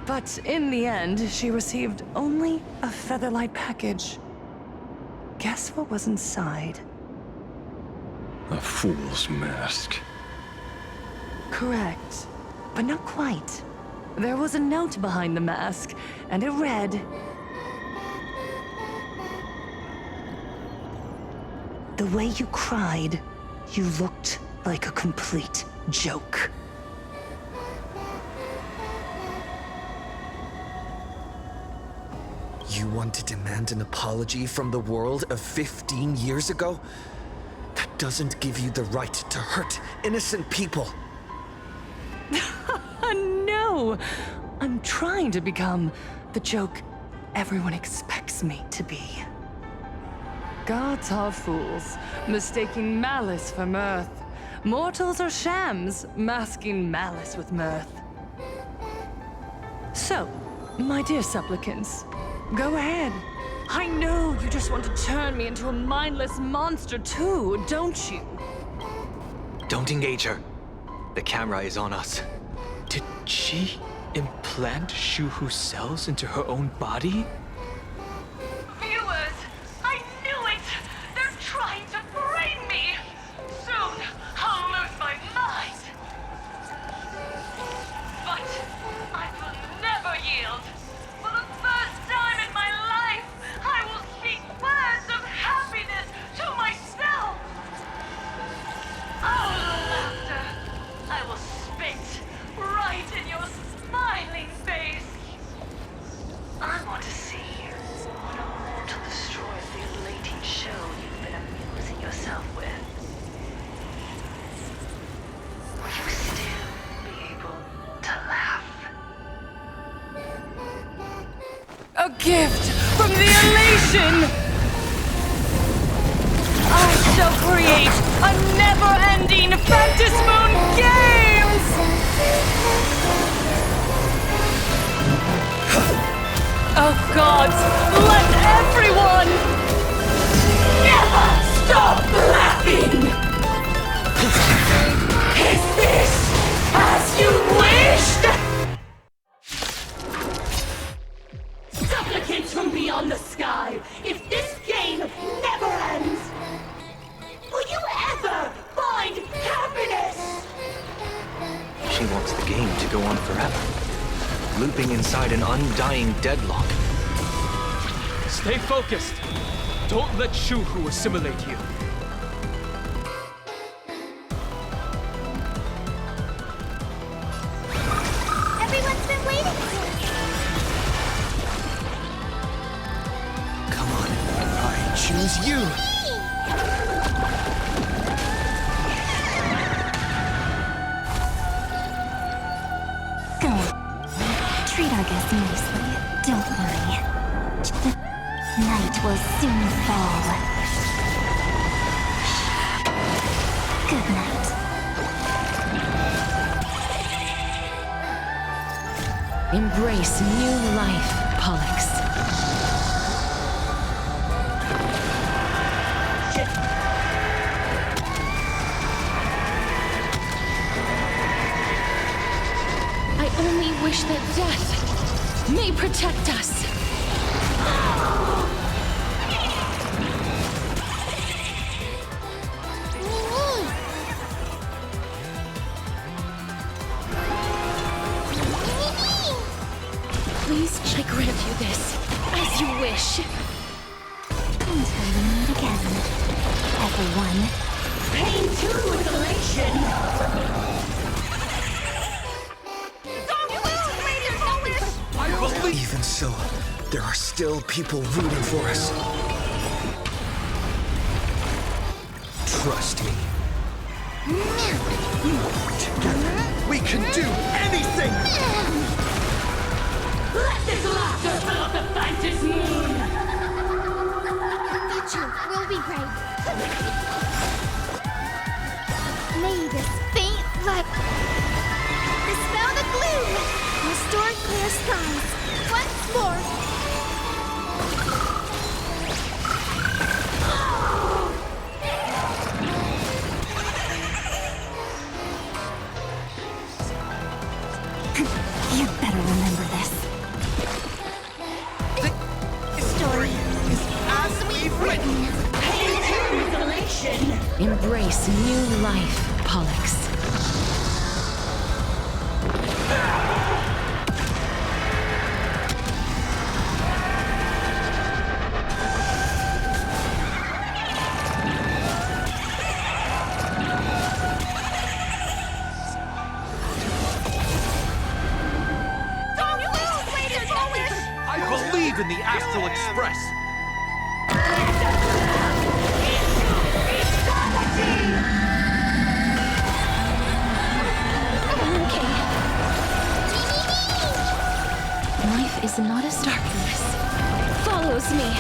But in the end, she received only a Featherlight package. Guess what was inside? A fool's mask. Correct, but not quite. There was a note behind the mask, and it read, "The way you cried, you looked like a complete joke." You want to demand an apology from the world of 15 years ago? That doesn't give you the right to hurt innocent people. No! I'm trying to become the joke everyone expects me to be. Gods are fools, mistaking malice for mirth. Mortals are shams, masking malice with mirth. So, my dear supplicants, go ahead. I know you just want to turn me into a mindless monster too, don't you? Don't engage her. The camera is on us. Did she implant Shuhu cells into her own body? Viewers, I knew it! They're trying to brain me! Soon, I'll lose my mind! But I will never yield! For the first time in my life, I will speak words of happiness to myself! Out of the laughter, I will spit right in your smiling face! I want to see what a mortal destroys the elating show you've been amusing yourself with. Will you still be able to laugh? A gift from the elation! I shall create a never-ending Phantasmoon game! Oh gods, let everyone never stop laughing! Is this as you wished? looping inside an undying deadlock. Stay focused. Don't let Shuhu assimilate you. Everyone's been waiting. Come on, I choose you. Go. Treat our guests nicely. Don't worry. The night will soon fall. Good night. Embrace new life, Pollux. I only wish that death may protect us. Please, I grant you this, as you wish. Until we meet again, everyone. Pain too is elation. Even so, there are still people rooting for us. Trust me. Together, we can do anything! Let this laughter fill up the Phantom moon! Future will be bright. May this faint light dispel the gloom, restore clear skies once more. You better remember this. The story is as we've written. Pain too is elation. Embrace new life, Pollux. I believe in the Astral Express. Life is not as darkness. Follows me.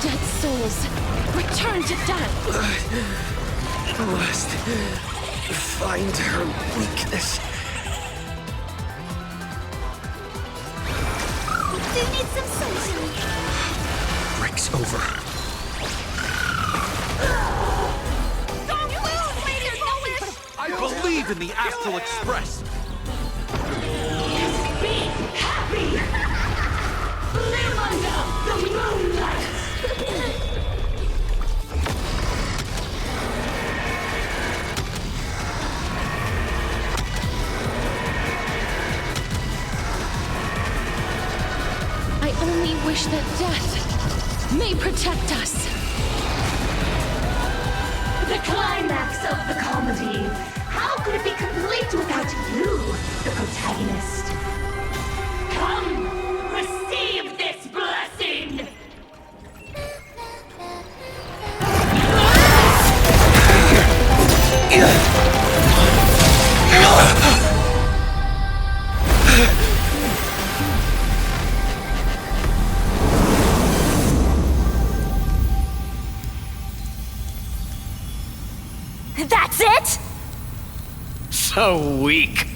Dead souls, return to death. Must find her weakness. Do need some sunshine. Breaks over. I believe in the Astral Express. Be happy! Live under the moonlight! I only wish that death may protect us. The climax of the comedy. How could it be complete without you, the protagonist? Come, receive this blessing! That's it? So weak.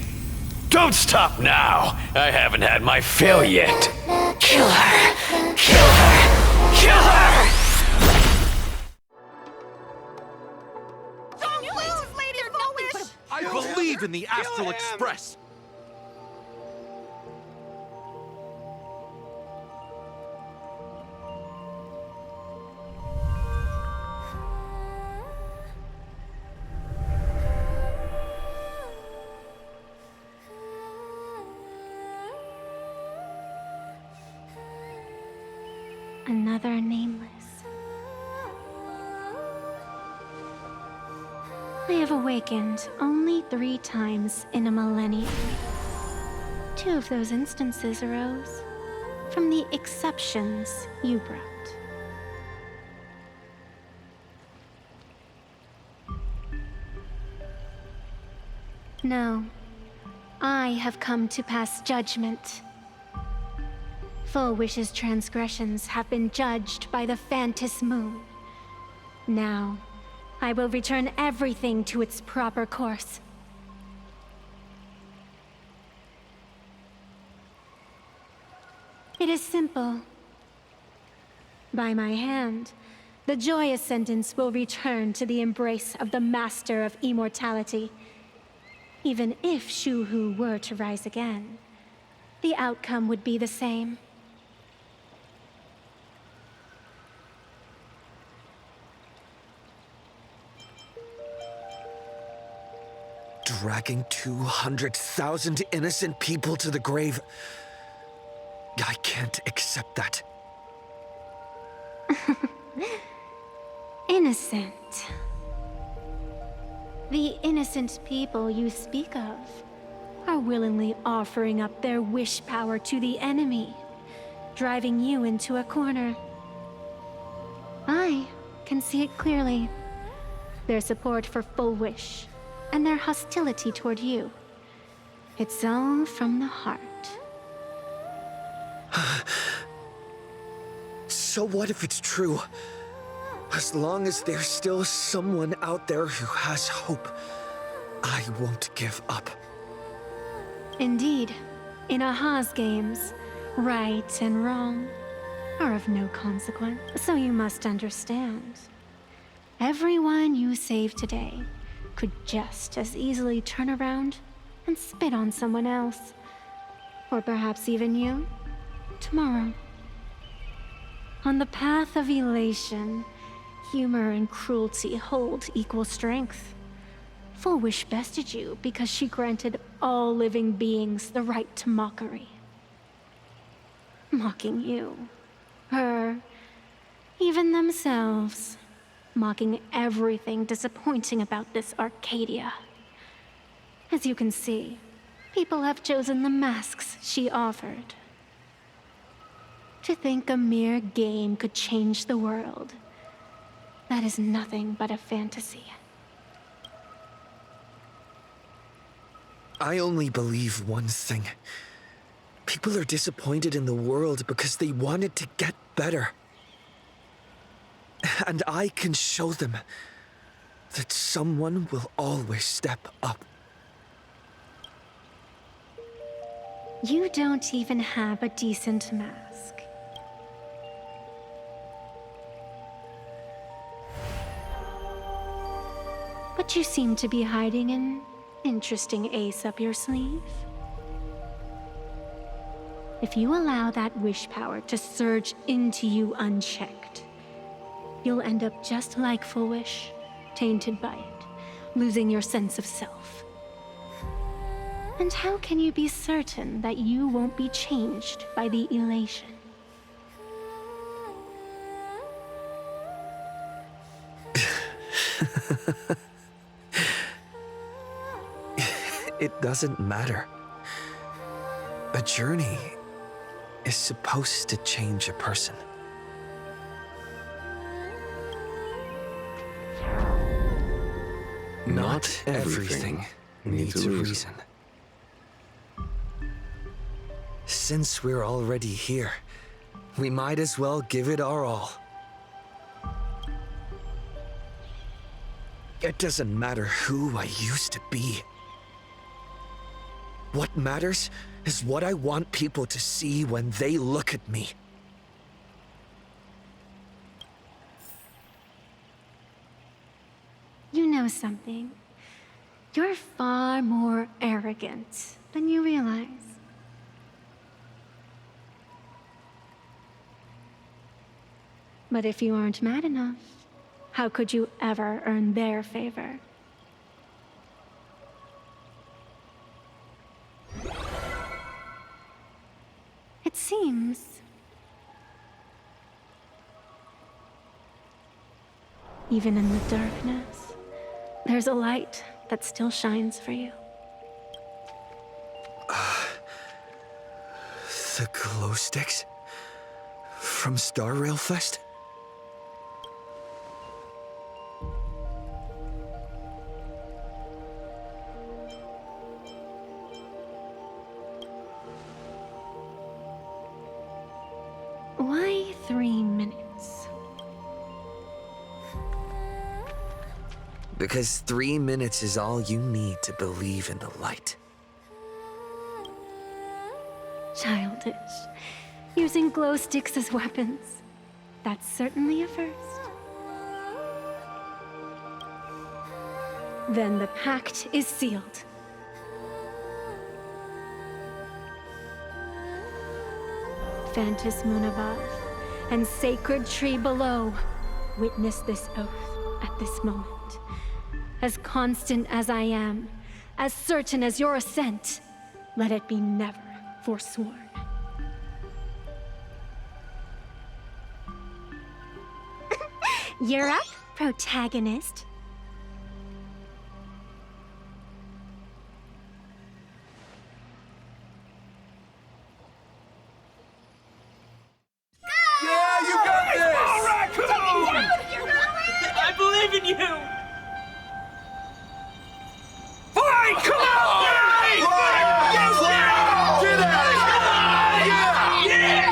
Don't stop now. I haven't had my fill yet. Kill her! Kill her! Kill her! Don't lose, Lady Foolish! I believe in the Astral Express. Another nameless. I have awakened only 3 times in a millennium. 2 of those instances arose from the exceptions you brought. No, I have come to pass judgment. Full Wish's transgressions have been judged by the Phantus Moon. Now, I will return everything to its proper course. It is simple. By my hand, the Joy Ascendants will return to the embrace of the Master of Immortality. Even if Shu-Hu were to rise again, the outcome would be the same. Dragging 200,000 innocent people to the grave. I can't accept that. Innocent. The innocent people you speak of are willingly offering up their wish power to the enemy, driving you into a corner. I can see it clearly. Their support for Full Wish and their hostility toward you. It's all from the heart. So what if it's true? As long as there's still someone out there who has hope, I won't give up. Indeed, in Aha's games, right and wrong are of no consequence. So you must understand. Everyone you save today could just as easily turn around and spit on someone else. Or perhaps even you, tomorrow. On the path of elation, humor and cruelty hold equal strength. Full Wish bested you because she granted all living beings the right to mockery. Mocking you, her, even themselves. Mocking everything disappointing about this Arcadia. As you can see, people have chosen the masks she offered. To think a mere game could change the world, that is nothing but a fantasy. I only believe one thing. People are disappointed in the world because they wanted to get better. And I can show them that someone will always step up. You don't even have a decent mask. But you seem to be hiding an interesting ace up your sleeve. If you allow that wish power to surge into you unchecked, you'll end up just like Full Wish, tainted by it, losing your sense of self. And how can you be certain that you won't be changed by the elation? It doesn't matter. A journey is supposed to change a person. Not everything needs a reason. Since we're already here, we might as well give it our all. It doesn't matter who I used to be. What matters is what I want people to see when they look at me. You know something. You're far more arrogant than you realize. But if you aren't mad enough, how could you ever earn their favor? It seems Even in the darkness, there's a light that still shines for you. The glow sticks? From Star Rail Fest? Why 3 minutes? Because 3 minutes is all you need to believe in the light. Childish. Using glow sticks as weapons. That's certainly a first. Then the pact is sealed. Phantus moon above, and sacred tree below, witness this oath at this moment. As constant as I am, as certain as your ascent, let it be never forsworn. You're up, protagonist. Yeah, you got this! All right, I believe in you! Fine, come on! Get out of here!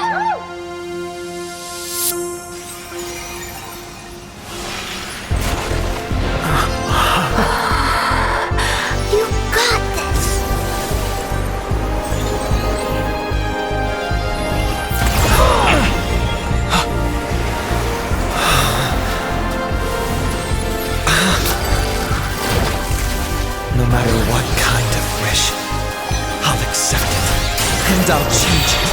You got this! No matter what kind of wish, I'll accept it, and I'll change it.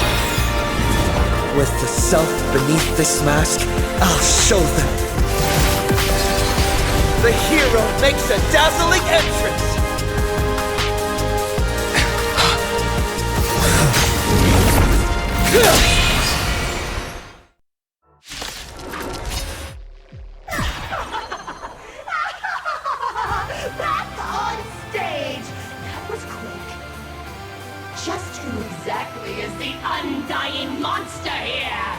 With the self beneath this mask, I'll show them. The hero makes a dazzling entrance! Back on stage! That was quick. Just who exactly is the undying monster here?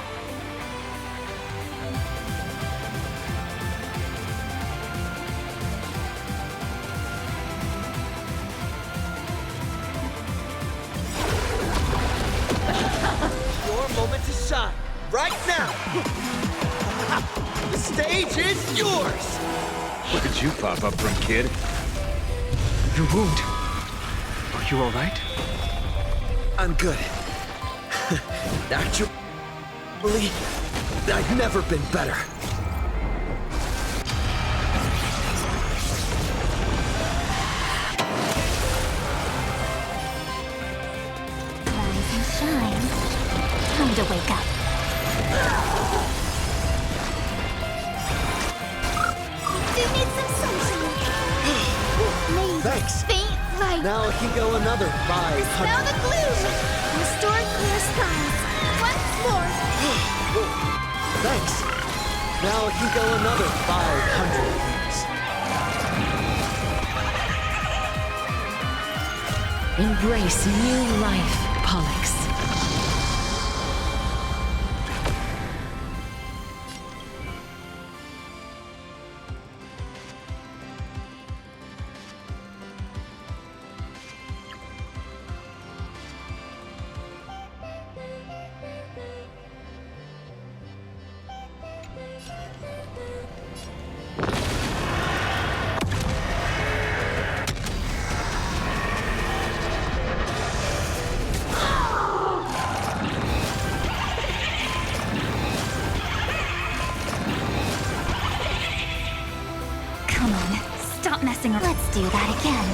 Your moment to shine, right now! The stage is yours! Where did you pop up from, kid? Your wound. Are you alright? I'm good. Actually, I've never been better. Rise and shine. Time to wake up. Do you need some sunshine? Thanks. Faint light. Now I can go another 500. Dispel the gloom. Restore clear skies. Once more. Thanks. Now I can go another 500 years. Embrace new life, Pollux. Come on, stop messing around. Let's do that again.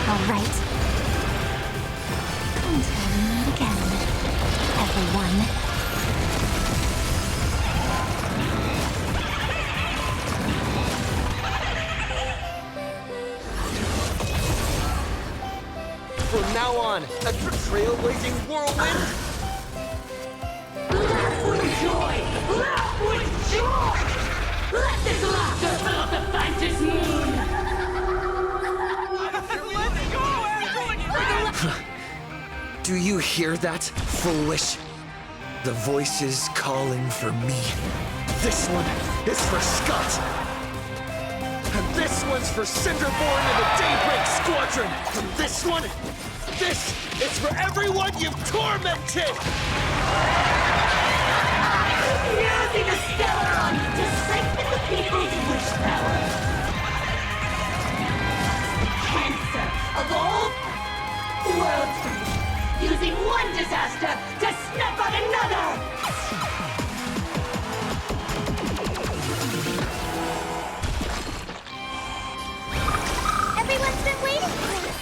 All right. Until we meet again, everyone. From now on, a trailblazing whirlwind. Laugh with joy! Laugh with joy! Let this laughter fill Do you hear that, foolish? The voices calling for me. This one is for Scott. And this one's for Cinderborn and the Daybreak Squadron. And this one, this is for everyone you've tormented! Using the Stellaron to siphon the people's wish power. Cancer of all worlds. Using one disaster to snuff out another! Everyone's been waiting for us.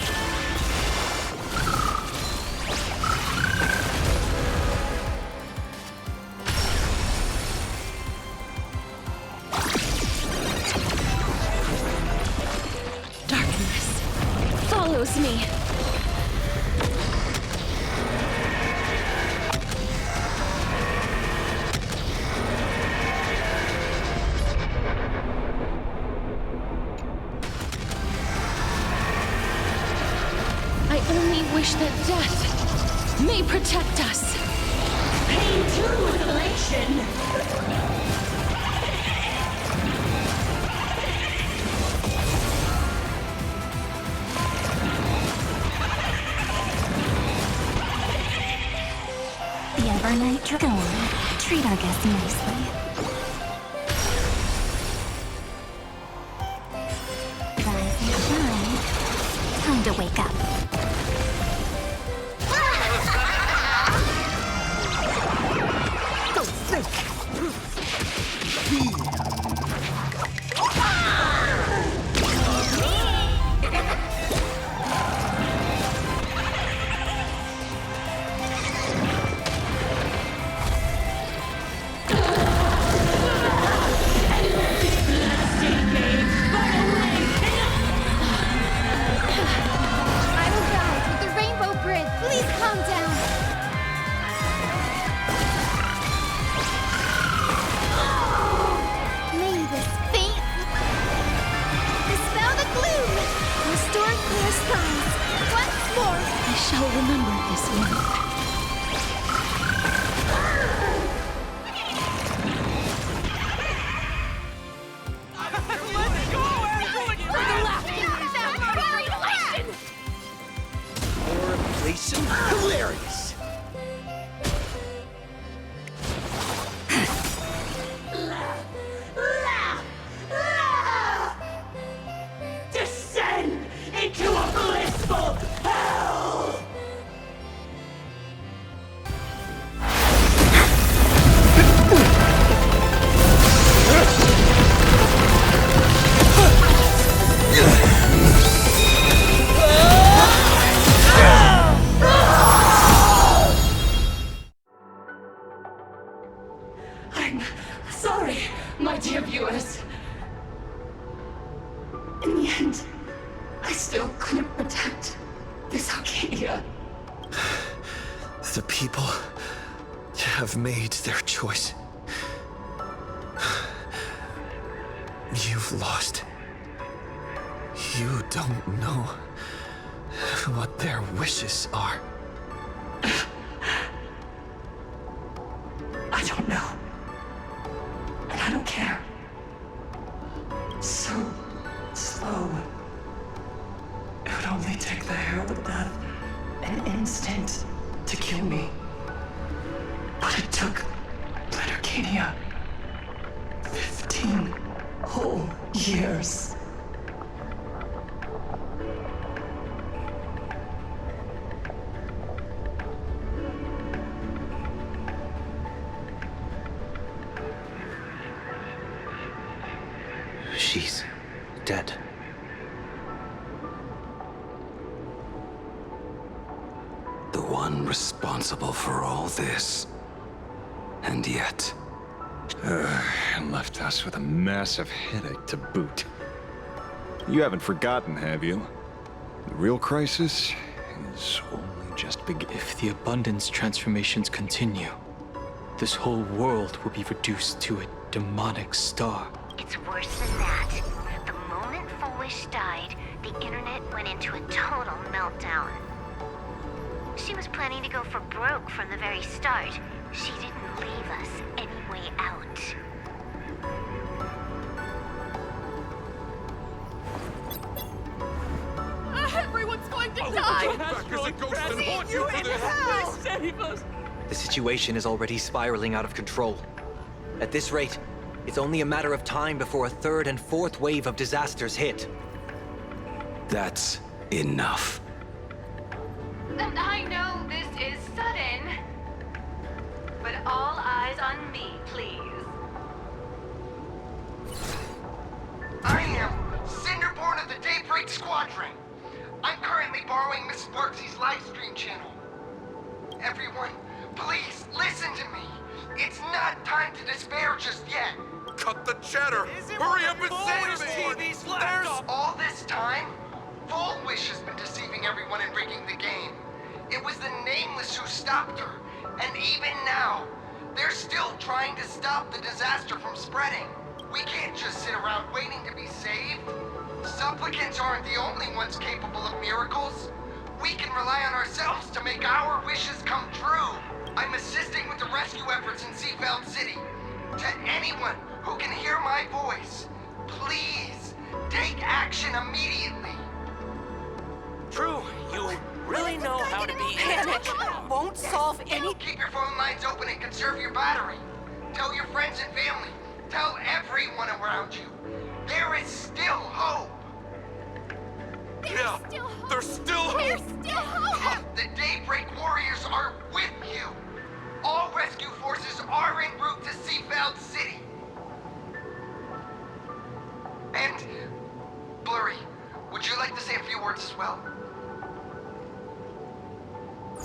Darkness follows me. I only wish that death may protect us. Pain to elation! The Evernight Dragon. Treat our guests nicely. Rise and shine. Time to wake up. I shall remember this one. Hilarious! Descend into a blissful hell! I'm sorry, my dear viewers. In the end, I still couldn't protect this Arcadia. The people have made their choice. You've lost. You don't know what their wishes are. I don't know. And I don't care. So slow. It would only take the herald of death an instant to kill me. But it took Arcadia 15 whole years. She's dead. The one responsible for all this. And yet... And left us with a massive headache to boot. You haven't forgotten, have you? The real crisis is only just beginning. If the abundance transformations continue, this whole world will be reduced to a demonic star. It's worse than that. The moment Foolish died, the internet went into a total meltdown. She was planning to go for broke from the very start. She didn't leave us any way out. Everyone's going to die! Back as a ghost and haunt you for this! Please save us! The situation is already spiraling out of control. At this rate, it's only a matter of time before a third and fourth wave of disasters hit. That's enough. And I know this is sudden, but all eyes on me, please. I am Cinderborn of the Daybreak Squadron. I'm currently borrowing Mrs. Barksy's livestream channel. Everyone, please listen to me. It's not time to despair just yet. Cut the chatter! Hurry up and say to me! There's all this time, Full Wish has been deceiving everyone and rigging the game. It was the Nameless who stopped her, and even now, they're still trying to stop the disaster from spreading. We can't just sit around waiting to be saved. Supplicants aren't the only ones capable of miracles. We can rely on ourselves to make our wishes come true. I'm assisting with the rescue efforts in Seafeld City. To anyone who can hear my voice, please take action immediately. True, you really know how to be panic. Won't solve any. Keep your phone lines open and conserve your battery. Tell your friends and family. Tell everyone around you. There is still hope. There's still hope. The Daybreak Warriors are with you. All rescue forces are en route to Seafeld City. And, Blurry, would you like to say a few words as well?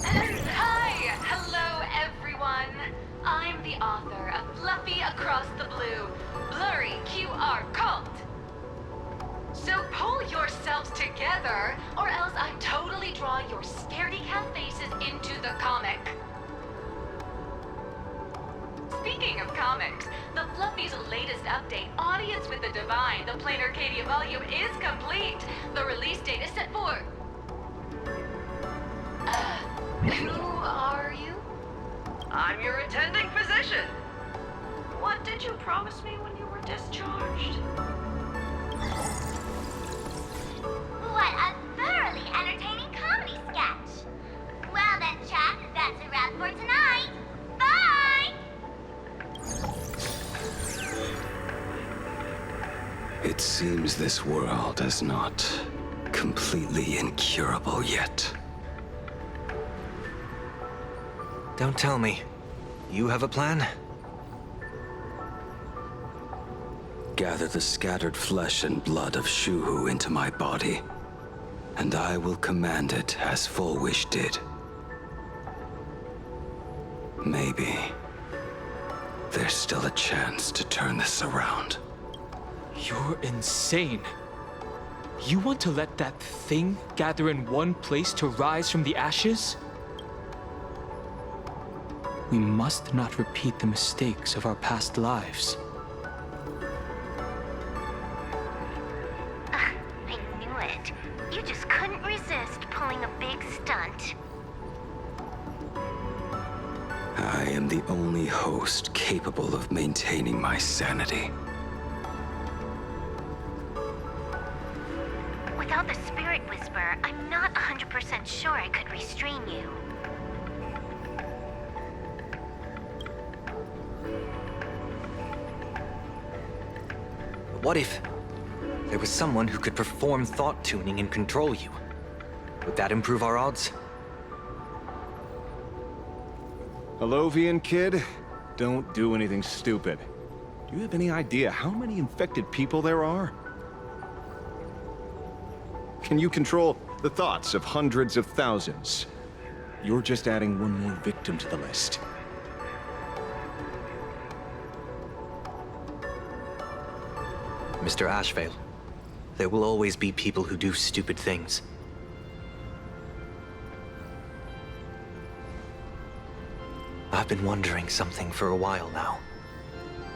Hi! Hello, everyone. I'm the author of Fluffy Across the Blue, Blurry QR Cult. So pull yourselves together, or else I totally draw your scaredy cat faces into the comic. Speaking of comics, the Fluffy's latest update, Audience with the Divine, the Plain Arcadia volume, is complete. The release date is set for... who are you? I'm your attending physician. What did you promise me when you were discharged? What a thoroughly entertaining comedy sketch. Well then, Chuck, that's a wrap for tonight. Bye! It seems this world is not completely incurable yet. Don't tell me. You have a plan? Gather the scattered flesh and blood of Shuhu into my body, and I will command it as Full Wish did. Maybe there's still a chance to turn this around. You're insane. You want to let that thing gather in one place to rise from the ashes? We must not repeat the mistakes of our past lives. I knew it. You just couldn't resist pulling a big stunt. I am the only host capable of maintaining my sanity. Without the Spirit Whisper, I'm not 100% sure I could restrain you. What if there was someone who could perform thought tuning and control you? Would that improve our odds? Alovian kid, don't do anything stupid. Do you have any idea how many infected people there are? Can you control the thoughts of hundreds of thousands? You're just adding one more victim to the list. Mr. Ashvale, there will always be people who do stupid things. I've been wondering something for a while now.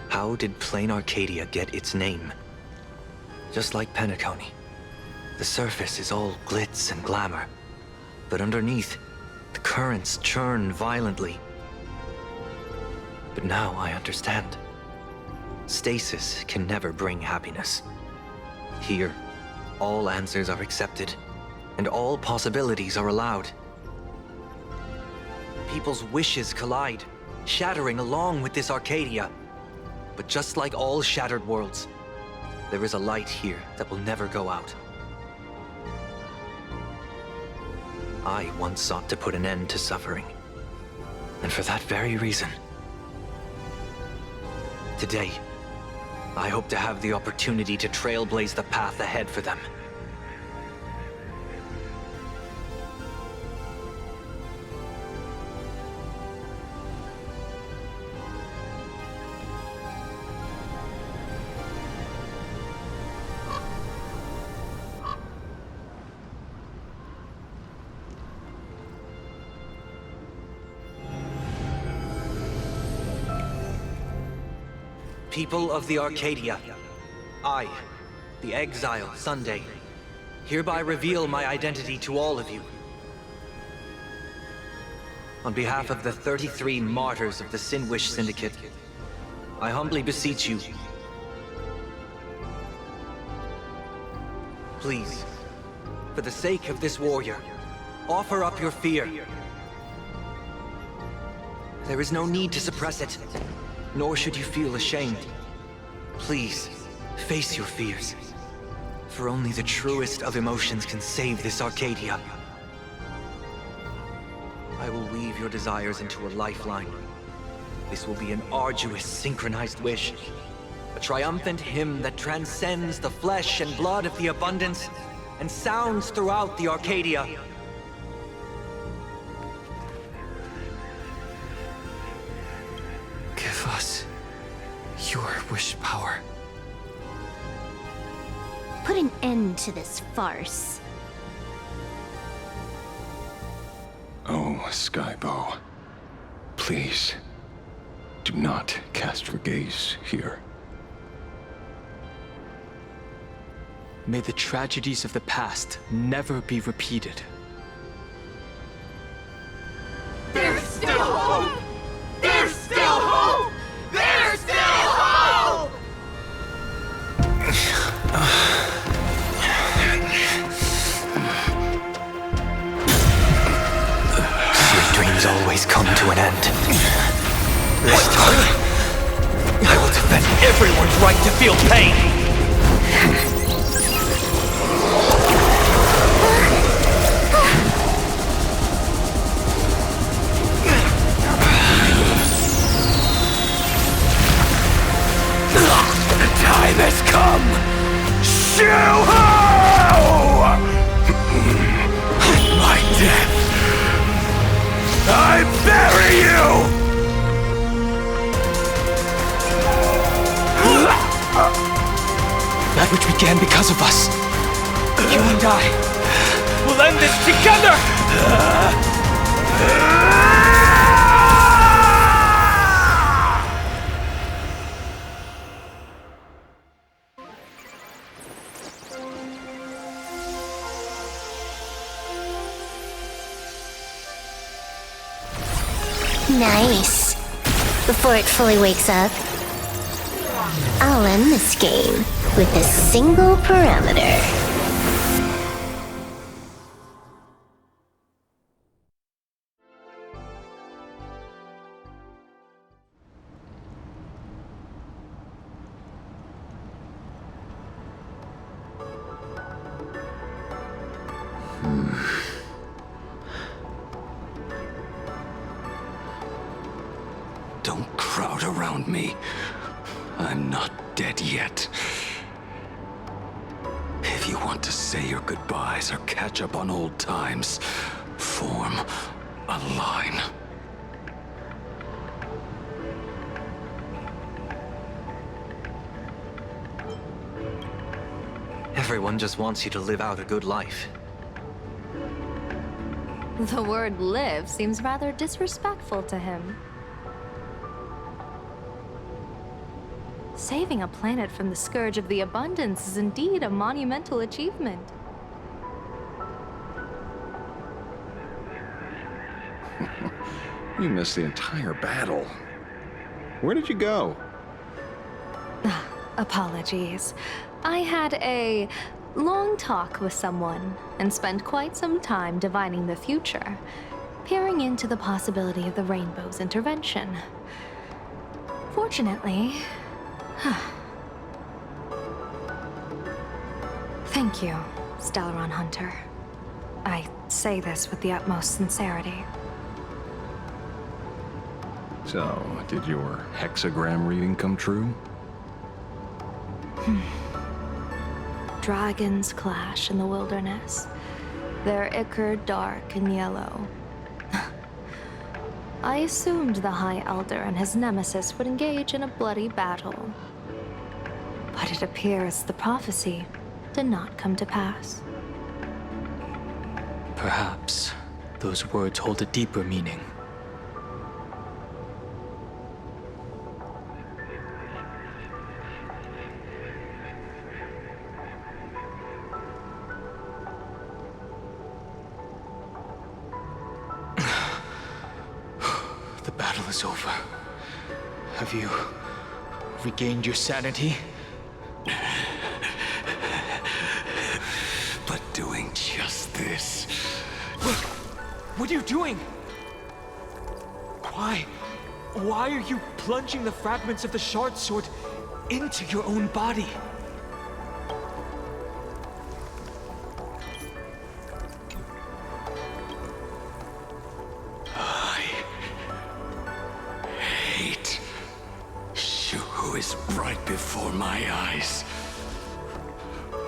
How did Plain Arcadia get its name? Just like Penacony, the surface is all glitz and glamour, but underneath, the currents churn violently. But now I understand. Stasis can never bring happiness. Here, all answers are accepted, and all possibilities are allowed. People's wishes collide, shattering along with this Arcadia. But just like all shattered worlds, there is a light here that will never go out. I once sought to put an end to suffering. And for that very reason, today, I hope to have the opportunity to trailblaze the path ahead for them. People of the Arcadia, I, the Exile Sunday, hereby reveal my identity to all of you. On behalf of the 33 martyrs of the Sinwish Syndicate, I humbly beseech you, please, for the sake of this warrior, offer up your fear. There is no need to suppress it, nor should you feel ashamed. Please, face your fears. For only the truest of emotions can save this Arcadia. I will weave your desires into a lifeline. This will be an arduous, synchronized wish. A triumphant hymn that transcends the flesh and blood of the abundance and sounds throughout the Arcadia. Give us your wish power. Put an end to this farce. Oh, Skybow. Please, do not cast your gaze here. May the tragedies of the past never be repeated. There's still hope! There's still hope! There's still hope! Sweet dreams always come to an end. This time, I will defend everyone's right to feel pain! The time has come! Shoo-ho! My death! I bury you! That which began because of us. You and I will end this together! Nice. Before it fully wakes up, I'll end this game with a single parameter. Don't crowd around me. I'm not dead yet. If you want to say your goodbyes or catch up on old times, form a line. Everyone just wants you to live out a good life. The word live seems rather disrespectful to him. Saving a planet from the scourge of the abundance is indeed a monumental achievement. You missed the entire battle. Where did you go? Apologies. I had a long talk with someone and spent quite some time divining the future, peering into the possibility of the Rainbow's intervention. Fortunately... Thank you, Stellaron Hunter. I say this with the utmost sincerity. So, did your hexagram reading come true? Dragons clash in the wilderness. Their ichor dark and yellow. I assumed the High Elder and his nemesis would engage in a bloody battle. But it appears the prophecy did not come to pass. Perhaps those words hold a deeper meaning. The battle is over. Have you regained your sanity? But doing just this... What are you doing? Why? Why are you plunging the fragments of the shard sword into your own body? I hate Shu, who is right before my eyes.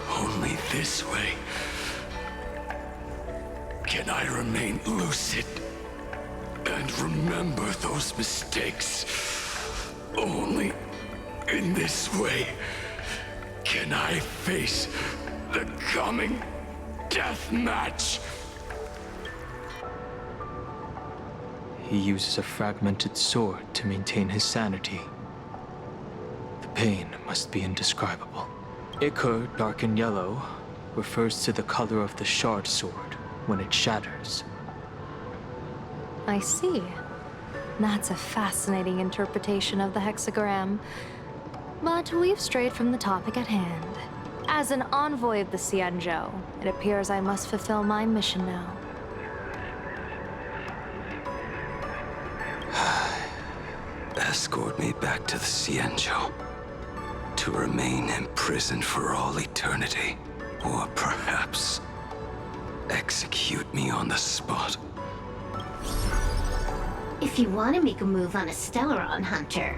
Only this way can I remain lucid and remember those mistakes. Only in this way can I face the coming death match. He uses a fragmented sword to maintain his sanity. The pain must be indescribable. Ichor, dark and yellow, refers to the color of the shard sword when it shatters. I see. That's a fascinating interpretation of the hexagram. But we've strayed from the topic at hand. As an envoy of the Xianzhou, it appears I must fulfill my mission now. Escort me back to the Xianzhou. To remain imprisoned for all eternity. Or perhaps execute me on the spot. If you want to make a move on a Stellaron Hunter,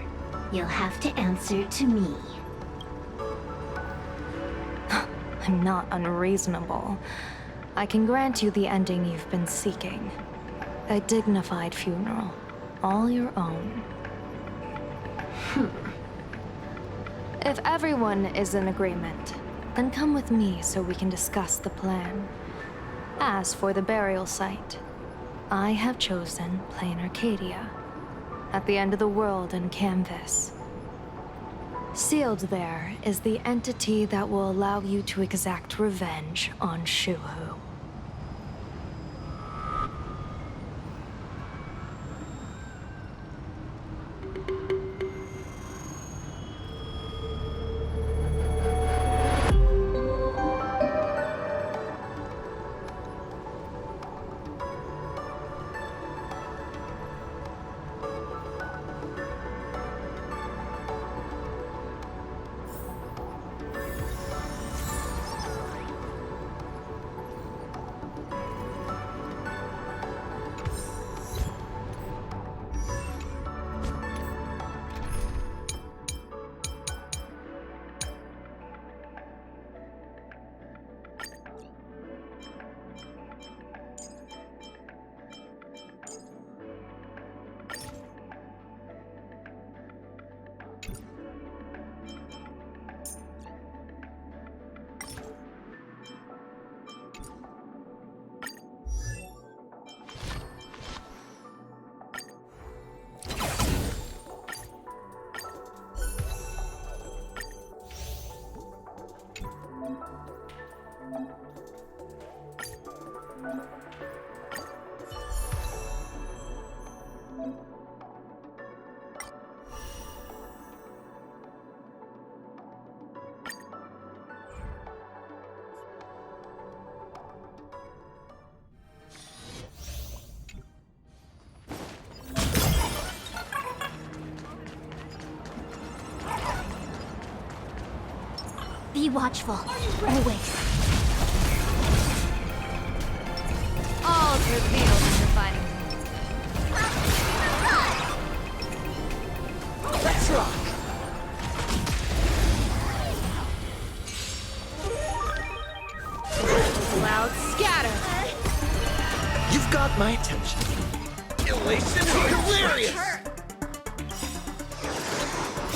you'll have to answer to me. I'm not unreasonable. I can grant you the ending you've been seeking. A dignified funeral, all your own. If everyone is in agreement, then come with me so we can discuss the plan. As for the burial site, I have chosen Plain Arcadia, at the end of the world in Canvas. Sealed there is the entity that will allow you to exact revenge on Shuhu. Be watchful. Always. All's revealed in the fighting. Let's rock! Cloud scatter. You've got my attention. Elation hilarious!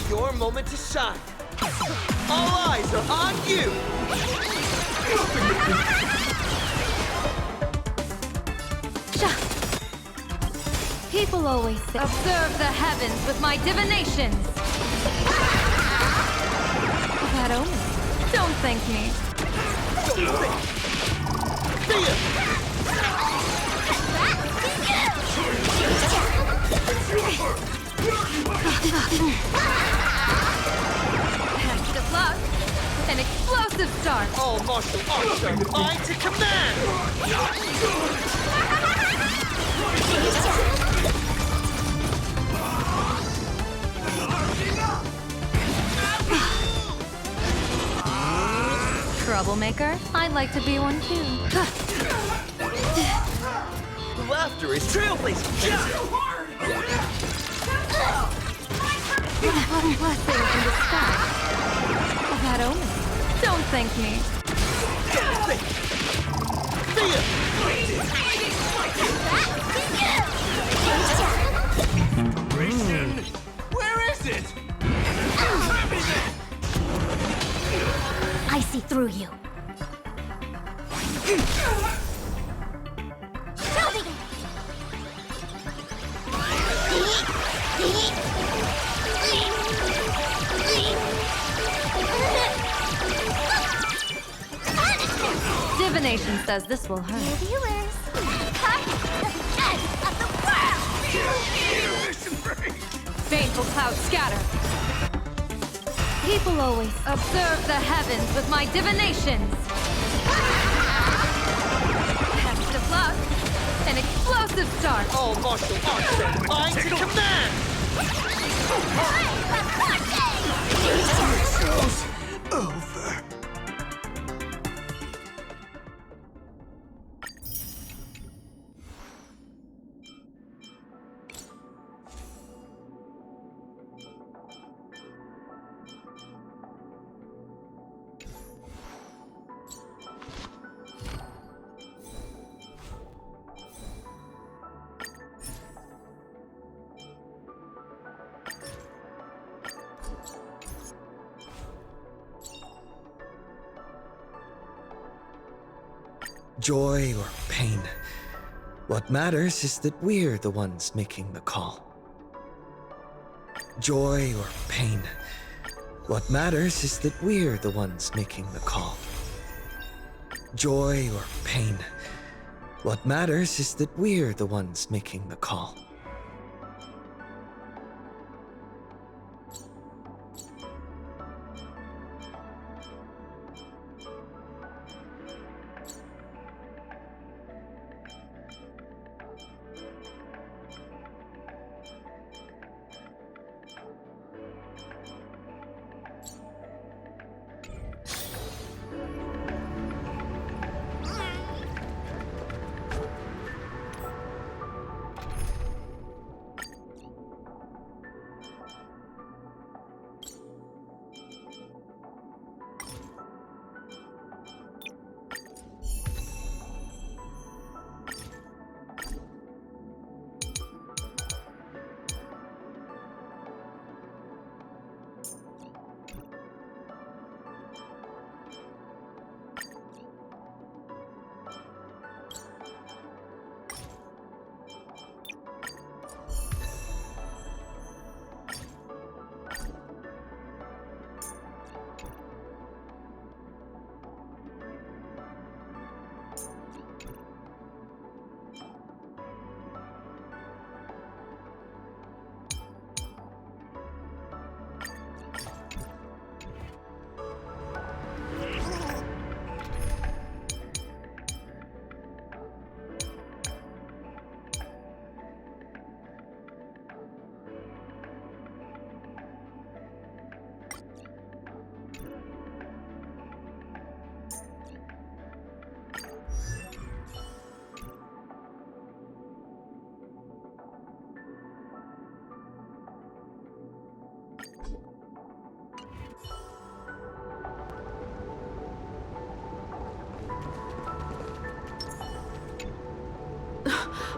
Your moment to shine. All eyes are on you! People always say, observe the heavens with my divinations. That omen. Don't thank me. Don't think. Fear! Best of luck. An explosive start. All martial arts are mine to command! Troublemaker? I'd like to be one too. Laughter is trailblazing! Blessing in disguise. That omen. Don't thank me. Don't think! Fear! Where is it? I see through you. Divination says this will hurt. Viewers, come to the end of the world! Baneful cloud scatter. People always observe the heavens with my divinations. Best of luck. An explosive start. All martial arts are mine to command! Show's over. Joy or pain. What matters is that we're the ones making the call. Joy or pain. What matters is that we're the ones making the call. Joy or pain. What matters is that we're the ones making the call.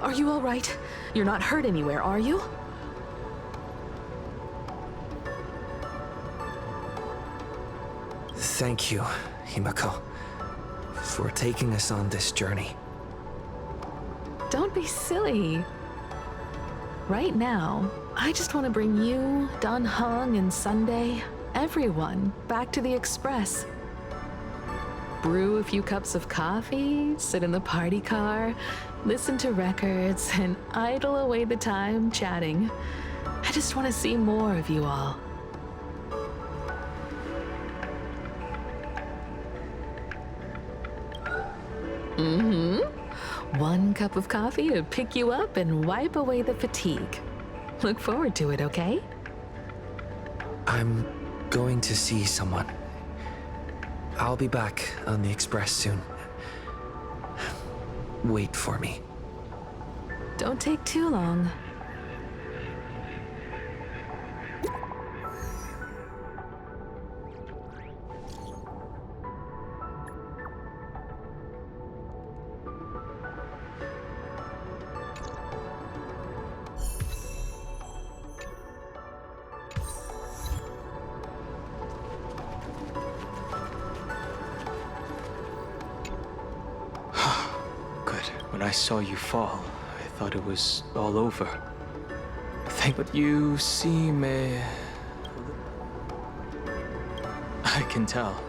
Are you all right? You're not hurt anywhere, are you? Thank you, Himako, for taking us on this journey. Don't be silly. Right now, I just want to bring you, Dan Heng, and Sunday, everyone, back to the Express. Brew a few cups of coffee, sit in the party car, listen to records, and idle away the time chatting. I just want to see more of you all. One cup of coffee to pick you up and wipe away the fatigue. Look forward to it, okay? I'm going to see someone. I'll be back on the Express soon. Wait for me. Don't take too long. When I saw you fall, I thought it was all over. But you seem I can tell.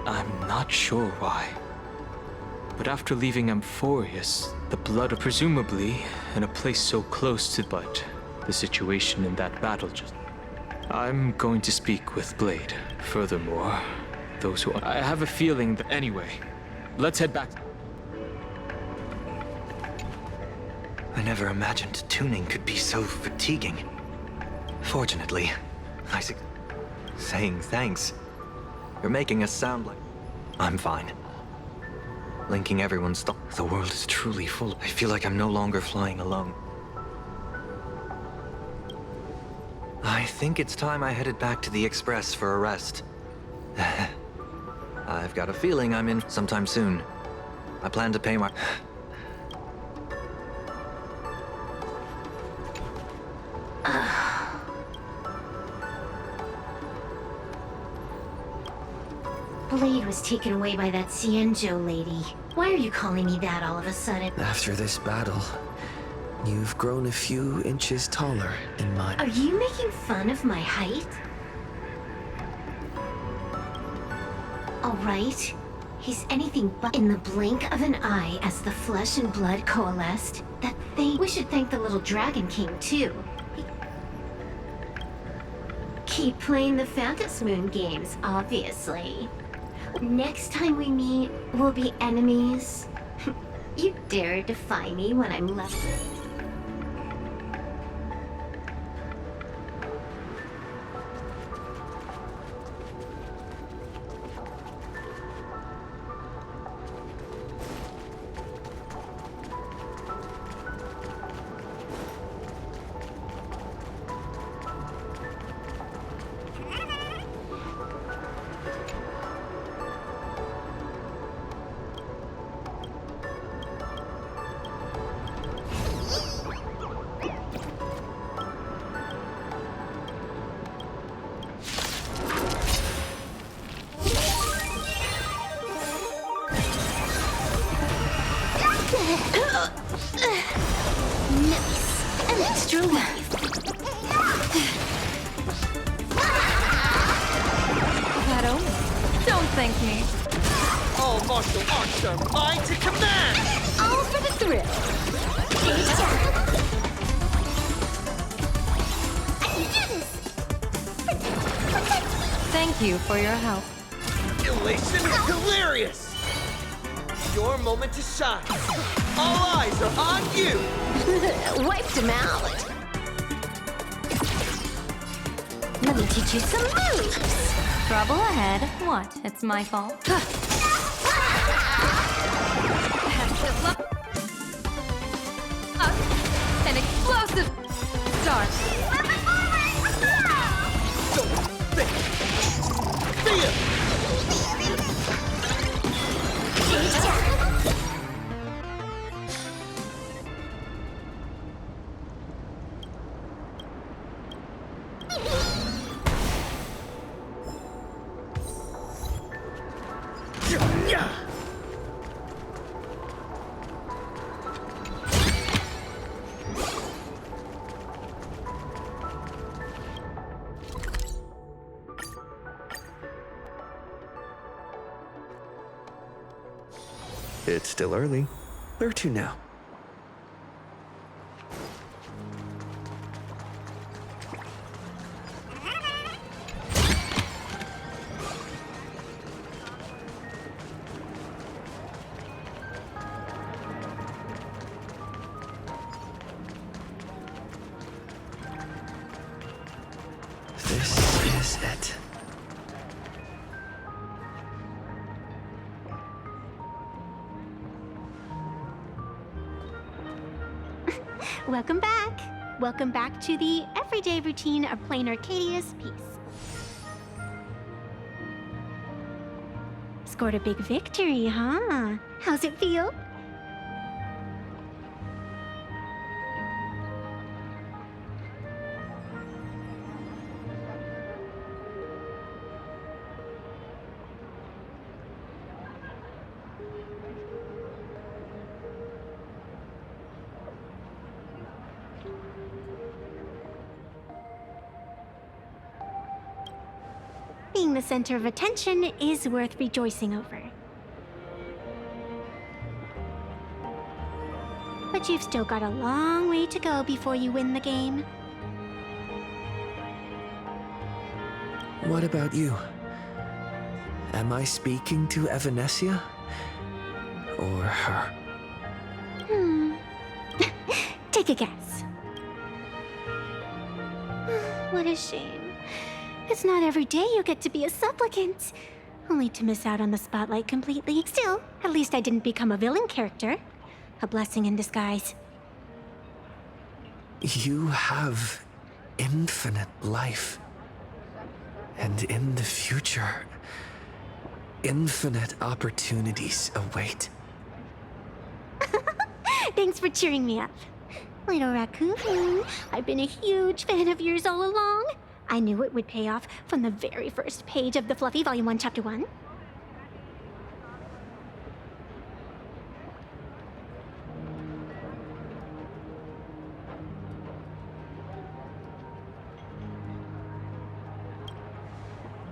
I'm not sure why. But after leaving Amphorius, the blood presumably in a place so close to the situation in that battle just... I'm going to speak with Blade. Furthermore, those who... I have a feeling that... Anyway, let's head back. I never imagined tuning could be so fatiguing. Fortunately, saying thanks. You're making us sound like... I'm fine. Linking everyone's thoughts. The world is truly full. I feel like I'm no longer flying alone. I think it's time I headed back to the Express for a rest. I've got a feeling I'm in sometime soon. I plan to pay my... Blade was taken away by that Cienjo lady. Why are you calling me that all of a sudden? After this battle, you've grown a few inches taller in my... Are you making fun of my height? Alright. He's anything but. In the blink of an eye, as the flesh and blood coalesced, that thing... We should thank the little Dragon King, too. Keep playing the Phantom Moon games, obviously. Next time we meet, we'll be enemies. You dare defy me when I'm left... Nice. An extra life. That only. Don't thank me. All martial arts are mine to command! All for the thrill. I can do this. Thank you for your help. Elation is hilarious! Your moment to shine. All eyes are on you! Wiped him out. Let me teach you some moves. Trouble ahead. What? It's my fault. An explosive start. Fear! It's still early. Where to now? This is it. Welcome back. Welcome back to the everyday routine of playing Arcadia's Peace. Scored a big victory, huh? How's it feel? Being the center of attention is worth rejoicing over. But you've still got a long way to go before you win the game. What about you? Am I speaking to Evanesia? Or her? Take a guess. What a shame. It's not every day you get to be a supplicant. Only to miss out on the spotlight completely. Still, at least I didn't become a villain character. A blessing in disguise. You have infinite life. And in the future, infinite opportunities await. Thanks for cheering me up. Little raccoon, I've been a huge fan of yours all along. I knew it would pay off from the very first page of the Fluffy Volume 1, Chapter 1.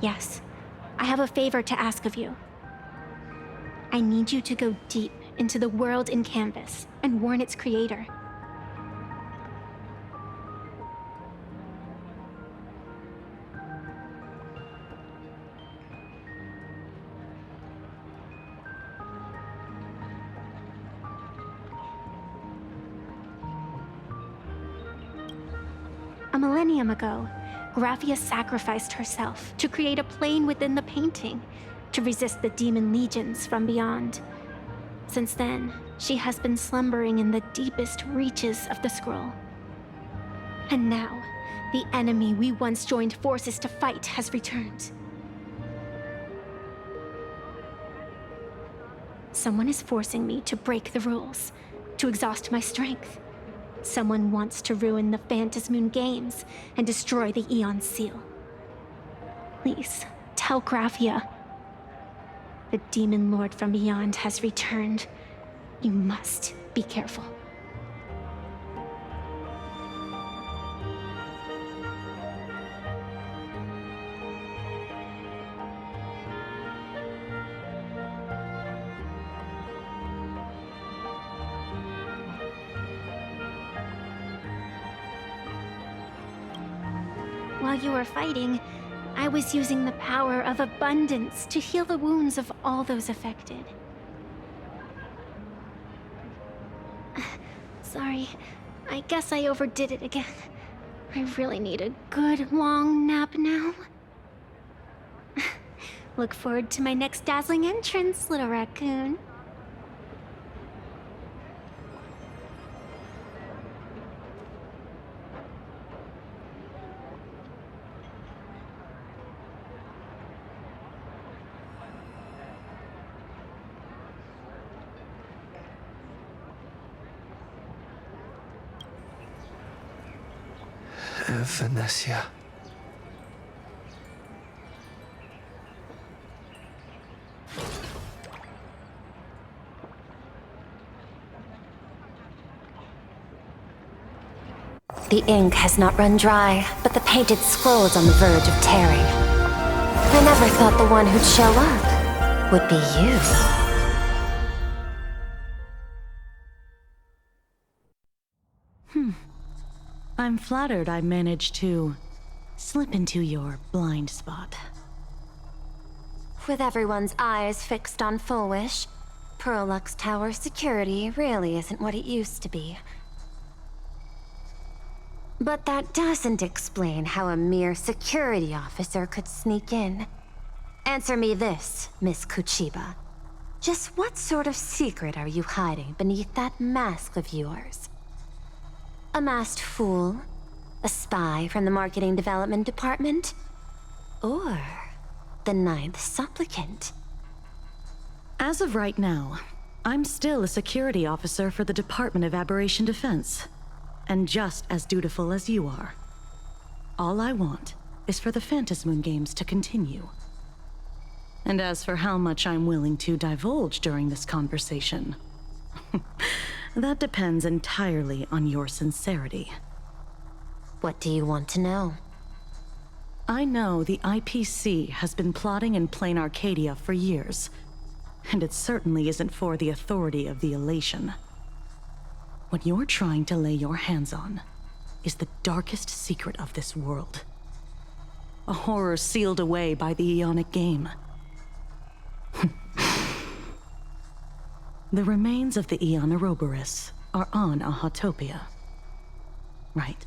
Yes, I have a favor to ask of you. I need you to go deep into the world in Canvas and warn its creator. A millennium ago, Graphia sacrificed herself to create a plane within the painting, to resist the demon legions from beyond. Since then, she has been slumbering in the deepest reaches of the scroll. And now, the enemy we once joined forces to fight has returned. Someone is forcing me to break the rules, to exhaust my strength. Someone wants to ruin the Phantasmoon games and destroy the Eon Seal. Please, tell Graphia. The Demon Lord from beyond has returned. You must be careful. While you were fighting, I was using the power of abundance to heal the wounds of all those affected. Sorry, I guess I overdid it again. I really need a good long nap now. Look forward to my next dazzling entrance, little raccoon. Evanesia. The ink has not run dry, but the painted scroll's on the verge of tearing. I never thought the one who'd show up would be you. I'm flattered I managed to slip into your blind spot. With everyone's eyes fixed on Full Wish, Pearlux Tower security really isn't what it used to be. But that doesn't explain how a mere security officer could sneak in. Answer me this, Miss Kuchiba. Just what sort of secret are you hiding beneath that mask of yours? A masked fool? A spy from the Marketing Development Department? Or the Ninth Supplicant? As of right now, I'm still a security officer for the Department of Aberration Defense, and just as dutiful as you are. All I want is for the Phantasmoon games to continue. And as for how much I'm willing to divulge during this conversation, that depends entirely on your sincerity. What do you want to know? I know the IPC has been plotting in plain Arcadia for years, and it certainly isn't for the authority of the Elation. What you're trying to lay your hands on is the darkest secret of this world. A horror sealed away by the Ionic game. The remains of the Aeon Ouroboros are on Ahatopia. Right.